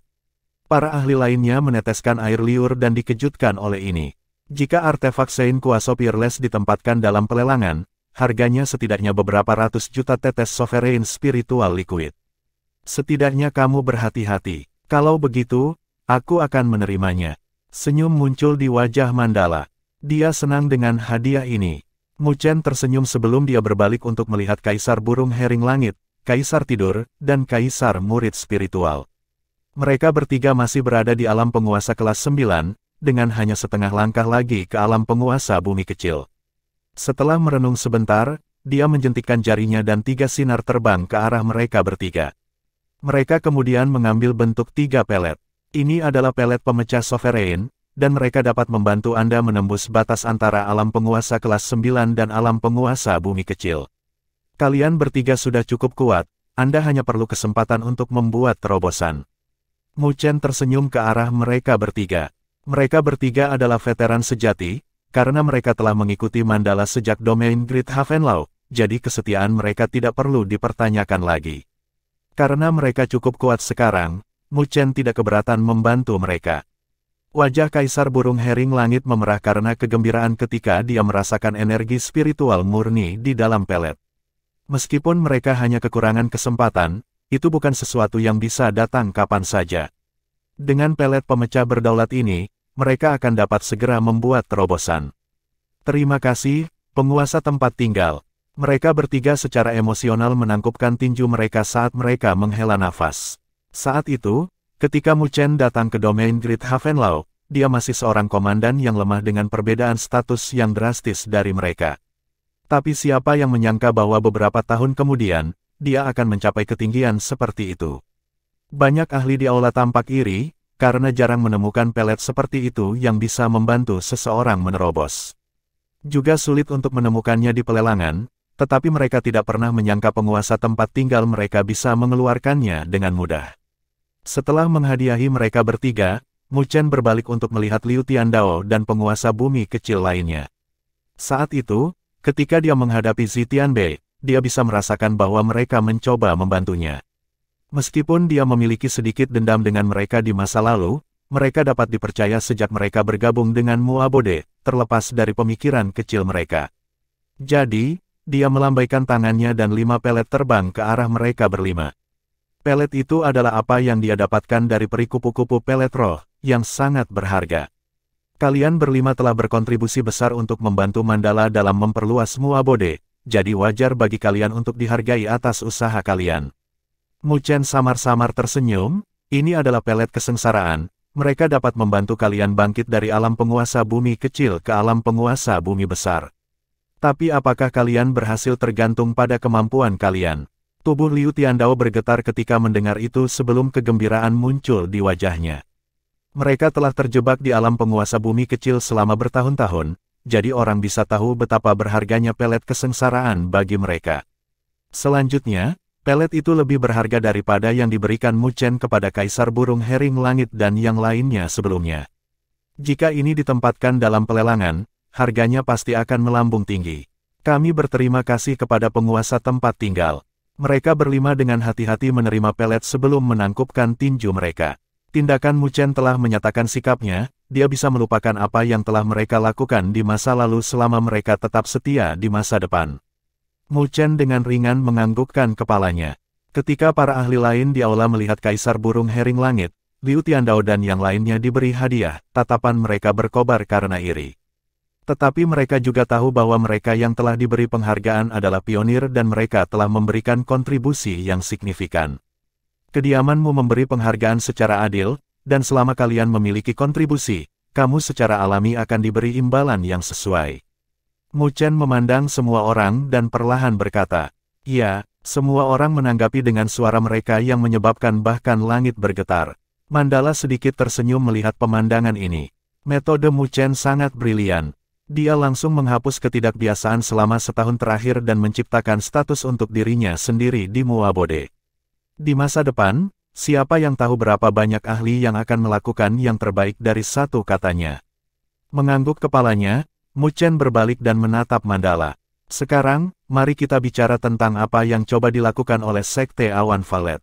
Para ahli lainnya meneteskan air liur dan dikejutkan oleh ini. Jika artefak Sein Kuasa Peerless ditempatkan dalam pelelangan, harganya setidaknya beberapa ratus juta tetes sovereign spiritual liquid. Setidaknya kamu berhati-hati. Kalau begitu, aku akan menerimanya. Senyum muncul di wajah Mandala. Dia senang dengan hadiah ini. Mu Chen tersenyum sebelum dia berbalik untuk melihat Kaisar Burung Hering Langit, Kaisar Tidur, dan Kaisar Murid Spiritual. Mereka bertiga masih berada di alam penguasa kelas 9, dengan hanya setengah langkah lagi ke alam penguasa bumi kecil. Setelah merenung sebentar, dia menjentikkan jarinya dan 3 sinar terbang ke arah mereka bertiga. Mereka kemudian mengambil bentuk 3 pelet. Ini adalah pelet pemecah sovereign, dan mereka dapat membantu Anda menembus batas antara alam penguasa kelas 9 dan alam penguasa bumi kecil. Kalian bertiga sudah cukup kuat, Anda hanya perlu kesempatan untuk membuat terobosan. Mu Chen tersenyum ke arah mereka bertiga. Mereka bertiga adalah veteran sejati, karena mereka telah mengikuti Mandala sejak domain Great Havenlau, jadi kesetiaan mereka tidak perlu dipertanyakan lagi. Karena mereka cukup kuat sekarang, Mu Chen tidak keberatan membantu mereka. Wajah Kaisar Burung Hering Langit memerah karena kegembiraan ketika dia merasakan energi spiritual murni di dalam pelet. Meskipun mereka hanya kekurangan kesempatan, itu bukan sesuatu yang bisa datang kapan saja. Dengan pelet pemecah berdaulat ini, mereka akan dapat segera membuat terobosan. Terima kasih, penguasa tempat tinggal. Mereka bertiga secara emosional menangkupkan tinju mereka saat mereka menghela nafas. Saat itu, ketika Mu Chen datang ke domain Great Havenlau, dia masih seorang komandan yang lemah dengan perbedaan status yang drastis dari mereka. Tapi siapa yang menyangka bahwa beberapa tahun kemudian, dia akan mencapai ketinggian seperti itu. Banyak ahli di aula tampak iri, karena jarang menemukan pelet seperti itu yang bisa membantu seseorang menerobos. Juga sulit untuk menemukannya di pelelangan, tetapi mereka tidak pernah menyangka penguasa tempat tinggal mereka bisa mengeluarkannya dengan mudah. Setelah menghadiahi mereka bertiga, Mu Chen berbalik untuk melihat Liu Tiandao dan penguasa bumi kecil lainnya. Saat itu, ketika dia menghadapi Zi Tianbei, dia bisa merasakan bahwa mereka mencoba membantunya. Meskipun dia memiliki sedikit dendam dengan mereka di masa lalu, mereka dapat dipercaya sejak mereka bergabung dengan Muabode, terlepas dari pemikiran kecil mereka. Jadi, dia melambaikan tangannya dan 5 pelet terbang ke arah mereka berlima. Pelet itu adalah apa yang dia dapatkan dari peri kupu-kupu pelet roh, yang sangat berharga. Kalian berlima telah berkontribusi besar untuk membantu Mandala dalam memperluas Muabode, jadi wajar bagi kalian untuk dihargai atas usaha kalian. Mu Chen samar-samar tersenyum, ini adalah pelet kesengsaraan, mereka dapat membantu kalian bangkit dari alam penguasa bumi kecil ke alam penguasa bumi besar. Tapi apakah kalian berhasil tergantung pada kemampuan kalian? Tubuh Liu Tiandao bergetar ketika mendengar itu sebelum kegembiraan muncul di wajahnya. Mereka telah terjebak di alam penguasa bumi kecil selama bertahun-tahun, jadi orang bisa tahu betapa berharganya pelet kesengsaraan bagi mereka. Selanjutnya, Pelet itu lebih berharga daripada yang diberikan Mu Chen kepada Kaisar Burung Hering Langit dan yang lainnya sebelumnya. Jika ini ditempatkan dalam pelelangan, harganya pasti akan melambung tinggi. Kami berterima kasih kepada penguasa tempat tinggal. Mereka berlima dengan hati-hati menerima pelet sebelum menangkupkan tinju mereka. Tindakan Mu Chen telah menyatakan sikapnya, dia bisa melupakan apa yang telah mereka lakukan di masa lalu selama mereka tetap setia di masa depan. Mu Chen dengan ringan menganggukkan kepalanya. Ketika para ahli lain di aula melihat Kaisar Burung Hering Langit, Liu Tiandao dan yang lainnya diberi hadiah, tatapan mereka berkobar karena iri. Tetapi mereka juga tahu bahwa mereka yang telah diberi penghargaan adalah pionir dan mereka telah memberikan kontribusi yang signifikan. Kediamanmu memberi penghargaan secara adil, dan selama kalian memiliki kontribusi, kamu secara alami akan diberi imbalan yang sesuai. Mu Chen memandang semua orang dan perlahan berkata, "Iya." Semua orang menanggapi dengan suara mereka yang menyebabkan bahkan langit bergetar. Mandala sedikit tersenyum melihat pemandangan ini. Metode Mu Chen sangat brilian. Dia langsung menghapus ketidakbiasaan selama setahun terakhir dan menciptakan status untuk dirinya sendiri di Muabode. Di masa depan, siapa yang tahu berapa banyak ahli yang akan melakukan yang terbaik dari satu katanya. Mengangguk kepalanya, Mu Chen berbalik dan menatap Mandala. Sekarang, mari kita bicara tentang apa yang coba dilakukan oleh Sekte Awan Valet.